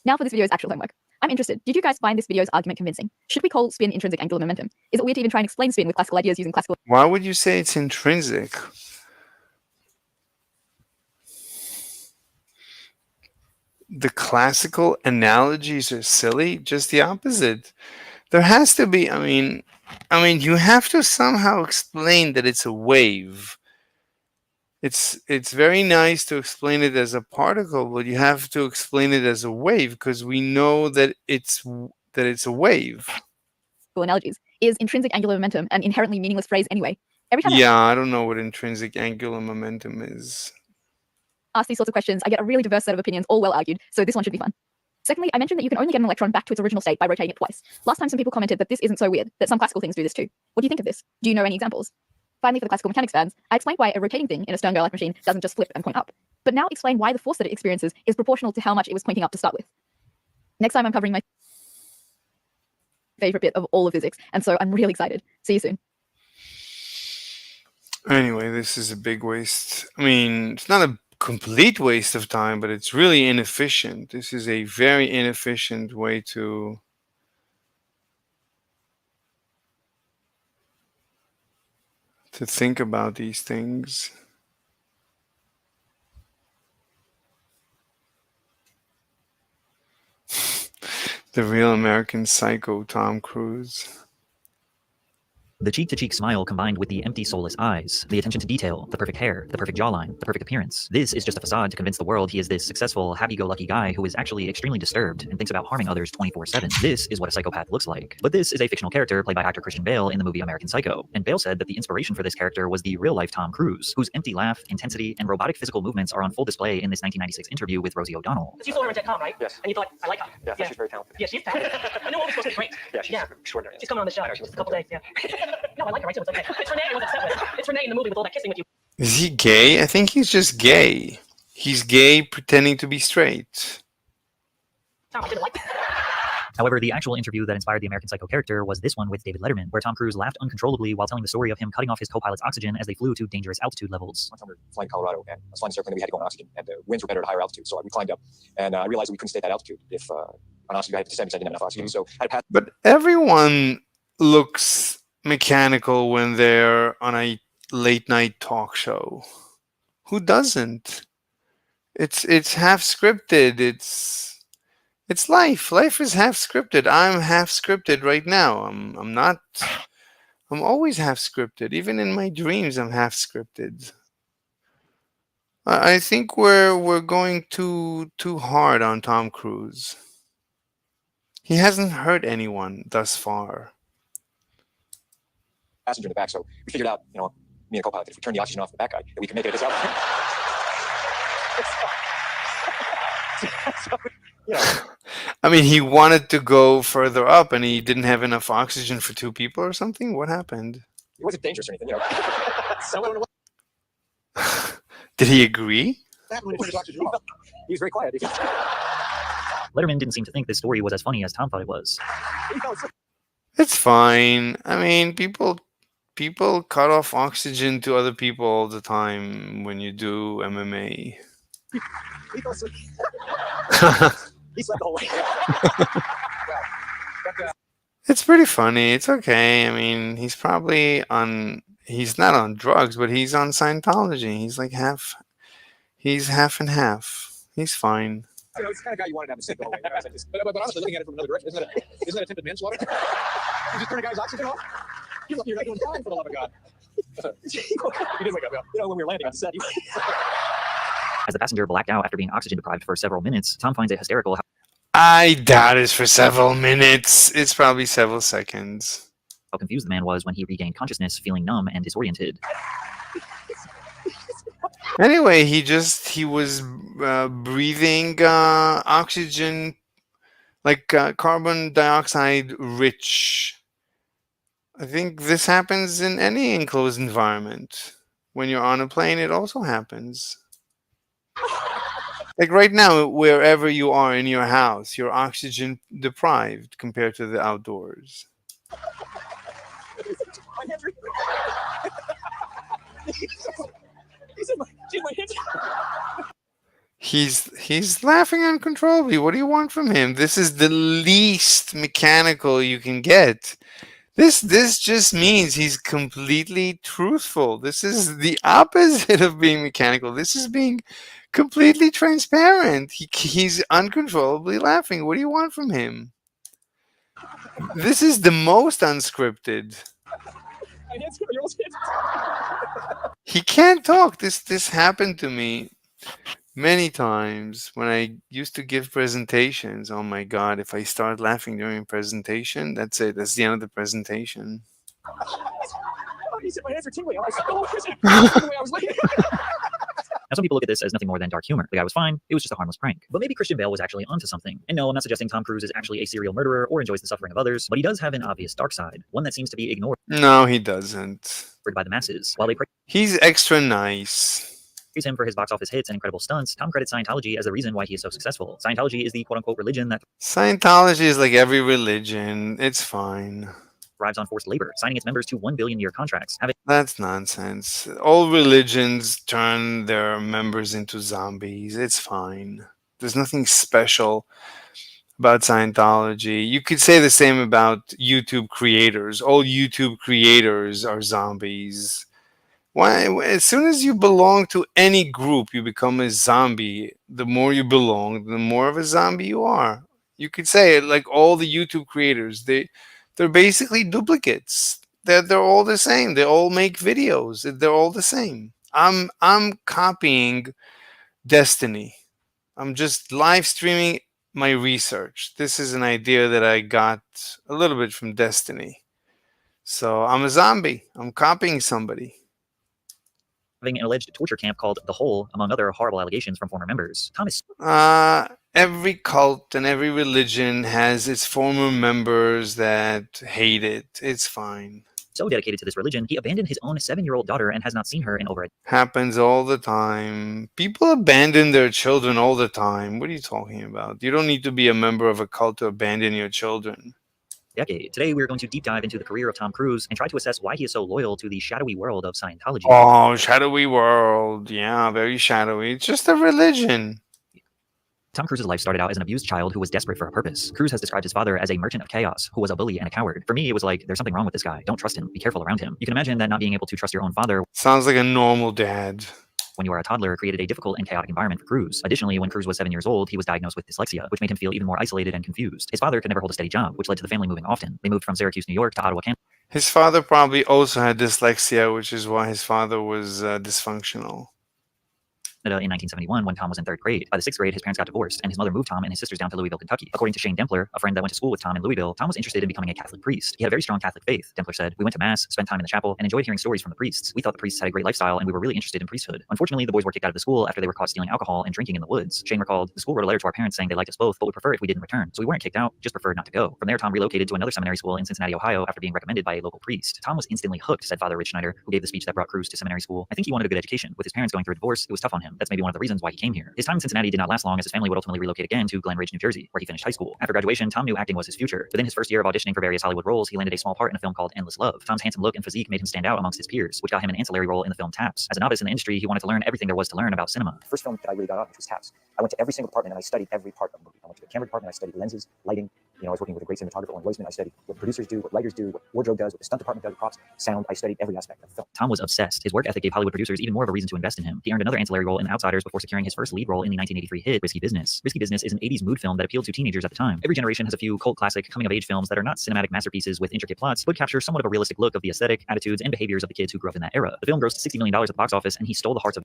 Now for this video's actual homework. I'm interested. Did you guys find this video's argument convincing? Should we call spin intrinsic angular momentum? Is it weird to even try and explain spin with classical ideas using classical... Why would you say it's intrinsic? The classical analogies are silly, just the opposite. There has to be, I mean, you have to somehow explain that it's a wave. It's very nice to explain it as a particle, but you have to explain it as a wave because we know that it's a wave. Analogies. Is intrinsic angular momentum an inherently meaningless phrase anyway? Every time Yeah, I don't know what intrinsic angular momentum is. I ask these sorts of questions, I get a really diverse set of opinions, all well argued, so this one should be fun. Secondly, I mentioned that you can only get an electron back to its original state by rotating it twice. Last time some people commented that this isn't so weird, that some classical things do this too. What do you think of this? Do you know any examples? Finally, for the classical mechanics fans, I explained why a rotating thing in a Stern-Gerlach machine doesn't just flip and point up. But now explain why the force that it experiences is proportional to how much it was pointing up to start with. Next time I'm covering my favorite bit of all of physics, and so I'm really excited. See you soon. Anyway, this is a big waste. I mean, it's not a complete waste of time, but it's really inefficient. This is a very inefficient way to think about these things. The real American Psycho, Tom Cruise. The cheek-to-cheek smile combined with the empty, soulless eyes, the attention to detail, the perfect hair, the perfect jawline, the perfect appearance. This is just a facade to convince the world he is this successful, happy-go-lucky guy who is actually extremely disturbed and thinks about harming others 24/7. This is what a psychopath looks like. But this is a fictional character played by actor Christian Bale in the movie American Psycho. And Bale said that the inspiration for this character was the real-life Tom Cruise, whose empty laugh, intensity, and robotic physical movements are on full display in this 1996 interview with Rosie O'Donnell. You saw her in Jet Com, right? Yes. And you thought, I like her. Yeah, she's very talented. Yeah, she's talented. I know always supposed to be great. Yeah, she's extraordinary. She's coming on the show. Just a couple days, yeah. No, I like her, right? So it's okay. It's Renee I was upset with. It's Renee in the movie with all that kissing with you. Is he gay? I think he's just gay. He's gay pretending to be straight. Tom, I didn't like that. However, the actual interview that inspired the American Psycho character was this one with David Letterman, where Tom Cruise laughed uncontrollably while telling the story of him cutting off his co-pilot's oxygen as they flew to dangerous altitude levels. One time we were flying to Colorado, and I was flying this airplane that we had to go on oxygen, and the winds were better at higher altitude, so we climbed up, and I realized that we couldn't stay at that altitude if on oxygen I had to descend because I didn't have enough oxygen, so I had to pass. But everyone looks mechanical when they're on a late night talk show. Who doesn't? It's half scripted. It's life. Life is half scripted. I'm half scripted right now. I'm not. I'm always half scripted. Even in my dreams, I'm half scripted. I think we're going too hard on Tom Cruise. He hasn't hurt anyone thus far. Passenger in the back, so we figured out, me and the co-pilot, that if we turn the oxygen off the back guy, that we can make it at this altitude. So, I mean, he wanted to go further up, and he didn't have enough oxygen for 2 people or something. What happened? it wasn't dangerous or anything, So I don't know Did he agree? what happened when he turned his oxygen off. He was very quiet. Letterman didn't seem to think this story was as funny as Tom thought it was. It's fine. I mean, people cut off oxygen to other people all the time when you do MMA. He fell asleep. He slept the whole way. It's pretty funny. It's okay. I mean, he's not on drugs, but he's on Scientology. He's like half and half. He's fine. It's the kind of guy you wanted to have a sick the whole way. But honestly, looking at it from another direction, isn't that attempted manslaughter? You just turn a guy's oxygen off? You're not doing fine, for the love of God. He did wake up, when we were landing on set. As the passenger blacked out after being oxygen deprived for several minutes, Tom finds it hysterical how I doubt it's for several minutes. It's probably several seconds. confused the man was when he regained consciousness, feeling numb and disoriented. Anyway, he was breathing oxygen, like carbon dioxide rich. I think this happens in any enclosed environment. When you're on a plane, it also happens. Like right now, wherever you are in your house, you're oxygen deprived compared to the outdoors. He's laughing uncontrollably. What do you want from him? This is the least mechanical you can get. This just means he's completely truthful. This is the opposite of being mechanical. This is being completely transparent. He's uncontrollably laughing. What do you want from him? This is the most unscripted. He can't talk. This happened to me many times when I used to give presentations. Oh my God, if I start laughing during a presentation, that's it. That's the end of the presentation. Now, some people look at this as nothing more than dark humor. The guy was fine. It was just a harmless prank. But maybe Christian Bale was actually onto something. And no, I'm not suggesting Tom Cruise is actually a serial murderer or enjoys the suffering of others, but he does have an obvious dark side, one that seems to be ignored No, he doesn't. by the masses. While they He's extra nice. praise him for his box office hits and incredible stunts, Tom credits Scientology as the reason why he is so successful. Scientology is the quote-unquote religion that Scientology is like every religion. It's fine. thrives on forced labor, signing its members to 1 billion-year contracts. That's nonsense. All religions turn their members into zombies. It's fine. There's nothing special about Scientology. You could say the same about YouTube creators. All YouTube creators are zombies. Why? As soon as you belong to any group, you become a zombie. The more you belong, the more of a zombie you are. You could say it like all the YouTube creators. They're basically duplicates. They're all the same. They all make videos. They're all the same. I'm copying Destiny. I'm just live streaming my research. This is an idea that I got a little bit from Destiny. So I'm a zombie. I'm copying somebody. Having an alleged torture camp called The Hole, among other horrible allegations from former members. Thomas Every cult and every religion has its former members that hate it. It's fine. So dedicated to this religion, he abandoned his own 7-year-old daughter and has not seen her in over a Happens all the time. People abandon their children all the time. What are you talking about? You don't need to be a member of a cult to abandon your children. decade. Today, we're going to deep dive into the career of Tom Cruise and try to assess why he is so loyal to the shadowy world of Scientology. Oh, shadowy world. Yeah, very shadowy. It's just a religion. Tom Cruise's life started out as an abused child who was desperate for a purpose. Cruise has described his father as a merchant of chaos, who was a bully and a coward. For me, it was like, there's something wrong with this guy. Don't trust him. Be careful around him. You can imagine that not being able to trust your own father Sounds like a normal dad. when you are a toddler created a difficult and chaotic environment for Cruise. Additionally, when Cruise was 7 years old, he was diagnosed with dyslexia, which made him feel even more isolated and confused. His father could never hold a steady job, which led to the family moving often. They moved from Syracuse, New York to Ottawa, Canada. His father probably also had dyslexia, which is why his father was dysfunctional. In 1971 when Tom was in 3rd grade. By the 6th grade, his parents got divorced, and his mother moved Tom and his sisters down to Louisville, Kentucky. According to Shane Dempler, a friend that went to school with Tom in Louisville, Tom was interested in becoming a Catholic priest. He had a very strong Catholic faith. Dempler said, "We went to mass, spent time in the chapel, and enjoyed hearing stories from the priests. We thought the priests had a great lifestyle, and we were really interested in priesthood. Unfortunately, the boys were kicked out of the school after they were caught stealing alcohol and drinking in the woods." Shane recalled, "The school wrote a letter to our parents saying they liked us both, but would prefer if we didn't return. So we weren't kicked out, just preferred not to go." From there, Tom relocated to another seminary school in Cincinnati, Ohio, after being recommended by a local priest. Tom was instantly hooked, said Father Rich Schneider, who gave the speech that brought Cruise to seminary school. "I think he wanted a good education. With his parents going through a divorce, it was tough on him. That's maybe one of the reasons why he came here." His time in Cincinnati did not last long, as his family would ultimately relocate again to Glen Ridge, New Jersey, where he finished high school. After graduation, Tom knew acting was his future. Within his first year of auditioning for various Hollywood roles, he landed a small part in a film called Endless Love. Tom's handsome look and physique made him stand out amongst his peers, which got him an ancillary role in the film Taps. As a novice in the industry, he wanted to learn everything there was to learn about cinema. The first film that I really got on, which was Taps, I went to every single department and I studied every part of the movie. I went to the camera department, I studied lenses, lighting. I was working with a great cinematographer and Roseman. I studied what producers do, what writers do, what wardrobe does, what the stunt department does, props, sound. I studied every aspect of the film. Tom was obsessed. His work ethic gave Hollywood producers even more of a reason to invest in him. He earned another ancillary role in Outsiders before securing his first lead role in the 1983 hit Risky Business. Risky Business is an 80s mood film that appealed to teenagers at the time. Every generation has a few cult classic coming-of-age films that are not cinematic masterpieces with intricate plots, but capture somewhat of a realistic look of the aesthetic, attitudes, and behaviors of the kids who grew up in that era. The film grossed $60 million at the box office, and he stole the hearts of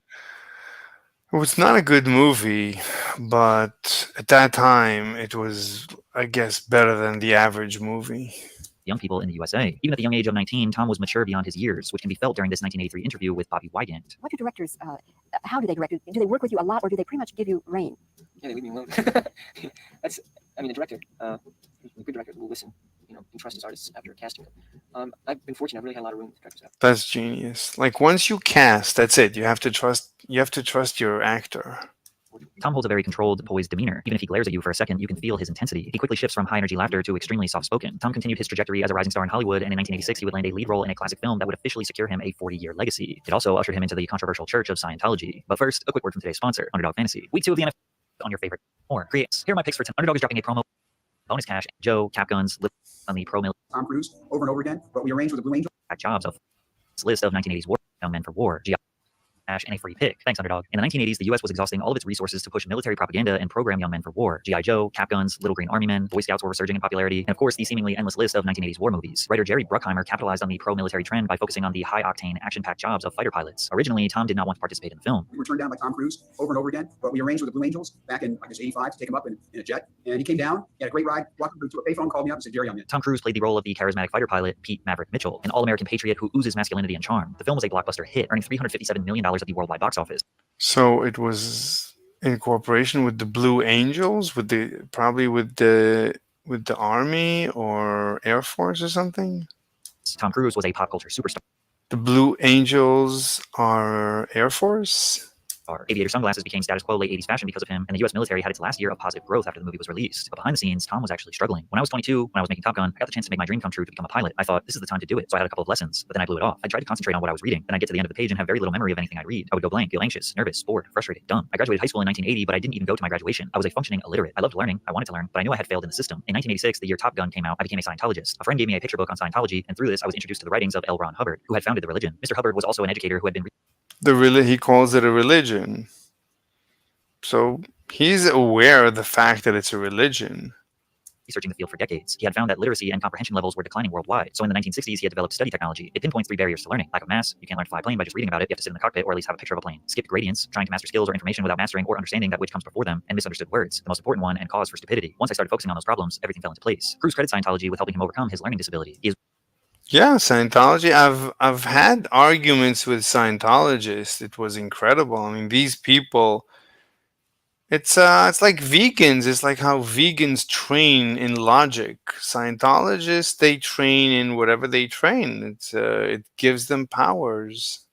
It was not a good movie, but at that time, it was, I guess, better than the average movie. young people in the USA. Even at the young age of 19, Tom was mature beyond his years, which can be felt during this 1983 interview with Bobby Wygant. What do directors, how do they direct you? Do they work with you a lot, or do they pretty much give you reign? Yeah, they leave me alone. That's, I mean, a director, a good director will listen, and trust his artists after casting them. I've been fortunate. I've really had a lot of room with directors. That's genius. Like once you cast, that's it. You have to trust your actor. Tom holds a very controlled, poised demeanor. Even if he glares at you for a second, you can feel his intensity. He quickly shifts from high-energy laughter to extremely soft-spoken. Tom continued his trajectory as a rising star in Hollywood, and in 1986 he would land a lead role in a classic film that would officially secure him a 40-year legacy. It also ushered him into the controversial church of Scientology. But first, a quick word from today's sponsor, Underdog Fantasy. Week 2 of the NFL on your favorite more creates. Here are my picks for 10. Underdog is dropping a promo. Bonus cash, Joe, Cap Guns, on the pro Tom Cruise over and over again, but we arranged with the Blue Angel. jobs of this list of 1980s war young men for war. Cash and a free pick. Thanks, Underdog. In the 1980s, the U.S. was exhausting all of its resources to push military propaganda and program young men for war. G.I. Joe, Cap Guns, Little Green Army Men, Boy Scouts were resurging in popularity, and of course, the seemingly endless list of 1980s war movies. Writer Jerry Bruckheimer capitalized on the pro-military trend by focusing on the high-octane, action-packed jobs of fighter pilots. Originally, Tom did not want to participate in the film. We were turned down by Tom Cruise over and over again, but we arranged with the Blue Angels back in, I guess, 85 to take him up in a jet, and he came down, he had a great ride, walked up to a payphone, called me up and said, Jerry, I'm in. Tom Cruise played the role of the charismatic fighter pilot, Pete Maverick Mitchell, an all-American patriot who oozes masculinity and charm. The film was a blockbuster hit, earning $357 million at the worldwide box office. So it was in cooperation with the Blue Angels, with the Army or Air Force or something. Tom Cruise was a pop culture superstar. The Blue Angels are Air Force. Aviator sunglasses became status quo late 80s fashion because of him, and the U.S. military had its last year of positive growth after the movie was released. But behind the scenes, Tom was actually struggling. When I was 22, when I was making Top Gun, I got the chance to make my dream come true to become a pilot. I thought, this is the time to do it. So I had a couple of lessons, but then I blew it off. I tried to concentrate on what I was reading. Then I'd get to the end of the page and have very little memory of anything I'd read. I would go blank, feel anxious, nervous, bored, frustrated, dumb. I graduated high school in 1980, but I didn't even go to my graduation. I was a functioning illiterate. I loved learning. I wanted to learn, but I knew I had failed in the system. In 1986, the year Top Gun came out, I became a Scientologist. A friend gave me a picture book on Scientology, and through this, I was introduced to the writings of L. Ron Hubbard, who had founded the religion. Mr. Hubbard was also an educator who had been He calls it a religion. So he's aware of the fact that it's a religion. researching the field for decades. He had found that literacy and comprehension levels were declining worldwide. So in the 1960s, he had developed study technology. It pinpoints 3 barriers to learning: lack of mass, you can't learn to fly a plane by just reading about it, you have to sit in the cockpit or at least have a picture of a plane; skipped gradients, trying to master skills or information without mastering or understanding that which comes before them; and misunderstood words, the most important one and cause for stupidity. Once I started focusing on those problems, everything fell into place. Cruise credits Scientology with helping him overcome his learning disability. He is Yeah, Scientology. I've had arguments with Scientologists. It was incredible. I mean, these people. It's like vegans. It's like how vegans train in logic. Scientologists, they train in whatever they train. It gives them powers.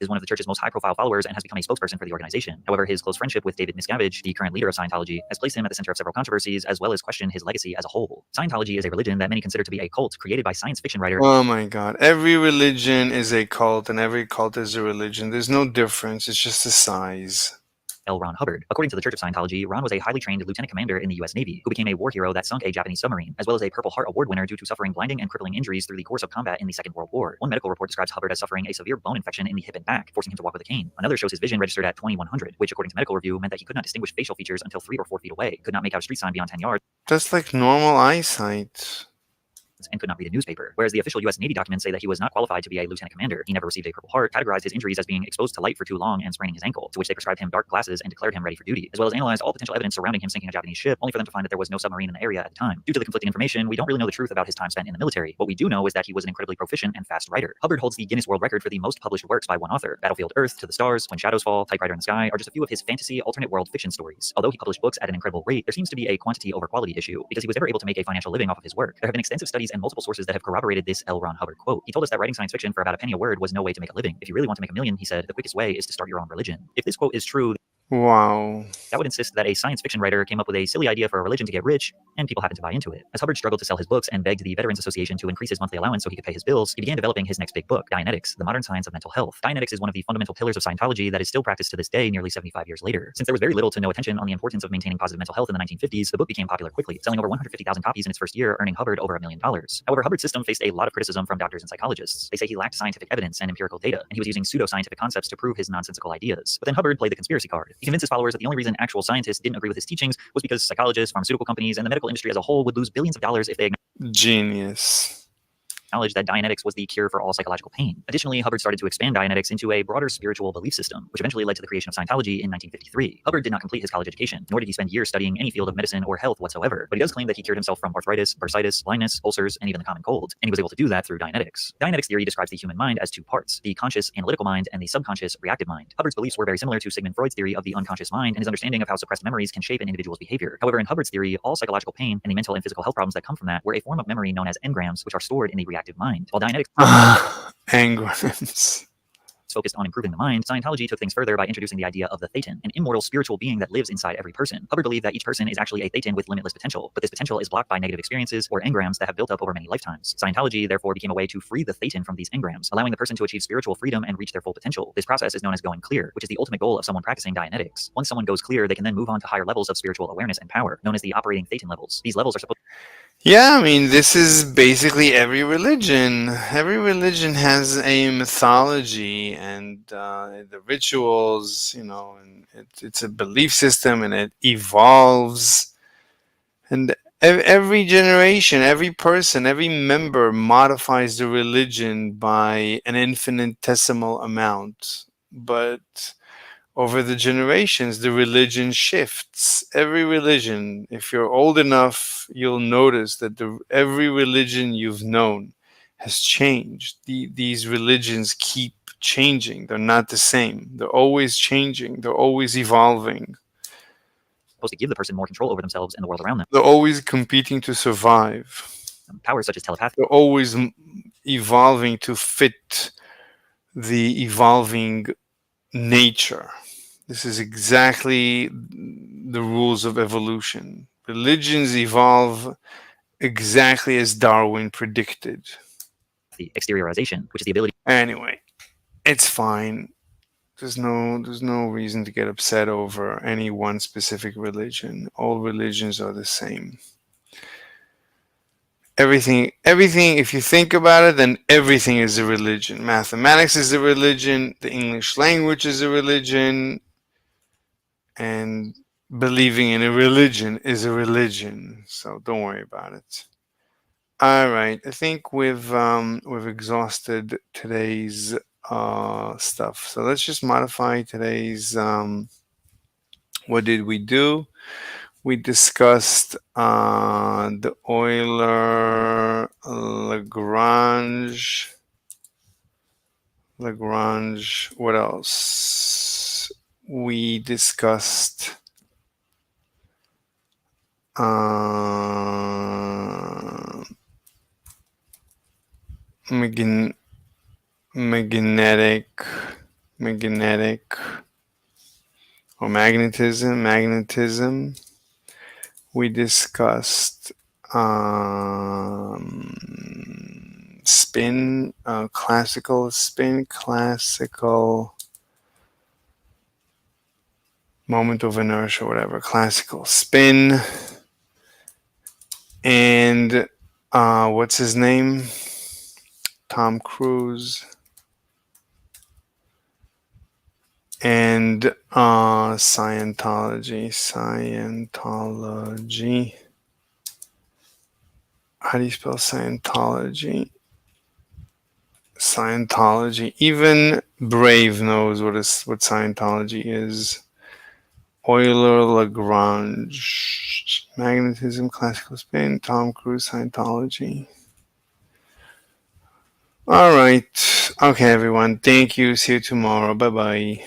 is one of the church's most high-profile followers and has become a spokesperson for the organization. However, his close friendship with David Miscavige, the current leader of Scientology, has placed him at the center of several controversies, as well as questioned his legacy as a whole. Scientology is a religion that many consider to be a cult created by science fiction writer. Oh my God. Every religion is a cult, and every cult is a religion. There's no difference. It's just the size. L. Ron Hubbard. According to the Church of Scientology, Ron was a highly trained lieutenant commander in the U.S. Navy who became a war hero that sunk a Japanese submarine, as well as a Purple Heart Award winner due to suffering blinding and crippling injuries through the course of combat in the Second World War. One medical report describes Hubbard as suffering a severe bone infection in the hip and back, forcing him to walk with a cane. Another shows his vision registered at 2100, which according to medical review meant that he could not distinguish facial features until 3 or 4 feet away, could not make out a street sign beyond 10 yards. That's like normal eyesight. And could not read a newspaper, whereas the official U.S. Navy documents say that he was not qualified to be a lieutenant commander. He never received a Purple Heart, categorized his injuries as being exposed to light for too long and spraining his ankle, to which they prescribed him dark glasses and declared him ready for duty, as well as analyzed all potential evidence surrounding him sinking a Japanese ship, only for them to find that there was no submarine in the area at the time. Due to the conflicting information, we don't really know the truth about his time spent in the military. What we do know is that he was an incredibly proficient and fast writer. Hubbard holds the Guinness World Record for the most published works by one author. Battlefield Earth, To the Stars, When Shadows Fall, Typewriter in the Sky are just a few of his fantasy alternate world fiction stories. Although he published books at an incredible rate, there seems to be a quantity over quality issue, because he was never able to make a financial living off of his work. There have been extensive studies and multiple sources that have corroborated this L. Ron Hubbard quote. He told us that writing science fiction for about a penny a word was no way to make a living. If you really want to make $1 million, he said, the quickest way is to start your own religion. If this quote is true, wow, that would insist that a science fiction writer came up with a silly idea for a religion to get rich, and people happened to buy into it. As Hubbard struggled to sell his books and begged the Veterans Association to increase his monthly allowance so he could pay his bills, he began developing his next big book, Dianetics, the Modern Science of Mental Health. Dianetics is one of the fundamental pillars of Scientology that is still practiced to this day, nearly 75 years later. Since there was very little to no attention on the importance of maintaining positive mental health in the 1950s, the book became popular quickly, selling over 150,000 copies in its first year, earning Hubbard over $1 million. However, Hubbard's system faced a lot of criticism from doctors and psychologists. They say he lacked scientific evidence and empirical data, and he was using pseudo-scientific concepts to prove his nonsensical ideas. But then Hubbard played the conspiracy card. He convinced his followers that the only reason actual scientists didn't agree with his teachings was because psychologists, pharmaceutical companies, and the medical industry as a whole would lose billions of dollars if they Genius. acknowledged that Dianetics was the cure for all psychological pain. Additionally, Hubbard started to expand Dianetics into a broader spiritual belief system, which eventually led to the creation of Scientology in 1953. Hubbard did not complete his college education, nor did he spend years studying any field of medicine or health whatsoever, but he does claim that he cured himself from arthritis, bursitis, blindness, ulcers, and even the common cold, and he was able to do that through Dianetics. Dianetics theory describes the human mind as two parts, the conscious analytical mind and the subconscious reactive mind. Hubbard's beliefs were very similar to Sigmund Freud's theory of the unconscious mind and his understanding of how suppressed memories can shape an individual's behavior. However, in Hubbard's theory, all psychological pain and the mental and physical health problems that come from that were a form of memory known as engrams, which are stored in the reactive mind. While Dianetics engrams focused on improving the mind, Scientology took things further by introducing the idea of the thetan, an immortal spiritual being that lives inside every person. Hubbard believed that each person is actually a thetan with limitless potential, but this potential is blocked by negative experiences or engrams that have built up over many lifetimes. Scientology therefore became a way to free the thetan from these engrams, allowing the person to achieve spiritual freedom and reach their full potential. This process is known as going clear, which is the ultimate goal of someone practicing Dianetics. Once someone goes clear, they can then move on to higher levels of spiritual awareness and power, known as the operating thetan levels. These levels are supposed Yeah, I mean, this is basically every religion. Every religion has a mythology and the rituals, you know, and it's a belief system and it evolves. And every generation, every person, every member modifies the religion by an infinitesimal amount. But over the generations, the religion shifts. Every religion, if you're old enough, you'll notice that every religion you've known has changed. These religions keep changing. They're not the same. They're always changing. They're always evolving. supposed to give the person more control over themselves and the world around them. They're always competing to survive. Powers such as telepathy. They're always evolving to fit the evolving nature. This is exactly the rules of evolution. Religions evolve exactly as Darwin predicted. The exteriorization, which is the ability. Anyway, it's fine. There's no reason to get upset over any one specific religion. All religions are the same. Everything, if you think about it, then everything is a religion. Mathematics is a religion. The English language is a religion. And believing in a religion is a religion. So don't worry about it. All right. I think we've exhausted today's stuff. So let's just modify today's what did we do? We discussed the Euler LaGrange. What else? We discussed magnetic or magnetism. We discussed spin, classical moment of inertia, whatever, classical spin. And what's his name? Tom Cruise. And Scientology. How do you spell Scientology? Scientology. Even Brave knows what Scientology is. Euler LaGrange. Magnetism, classical spin, Tom Cruise, Scientology. All right. Okay, everyone. Thank you. See you tomorrow. Bye-bye.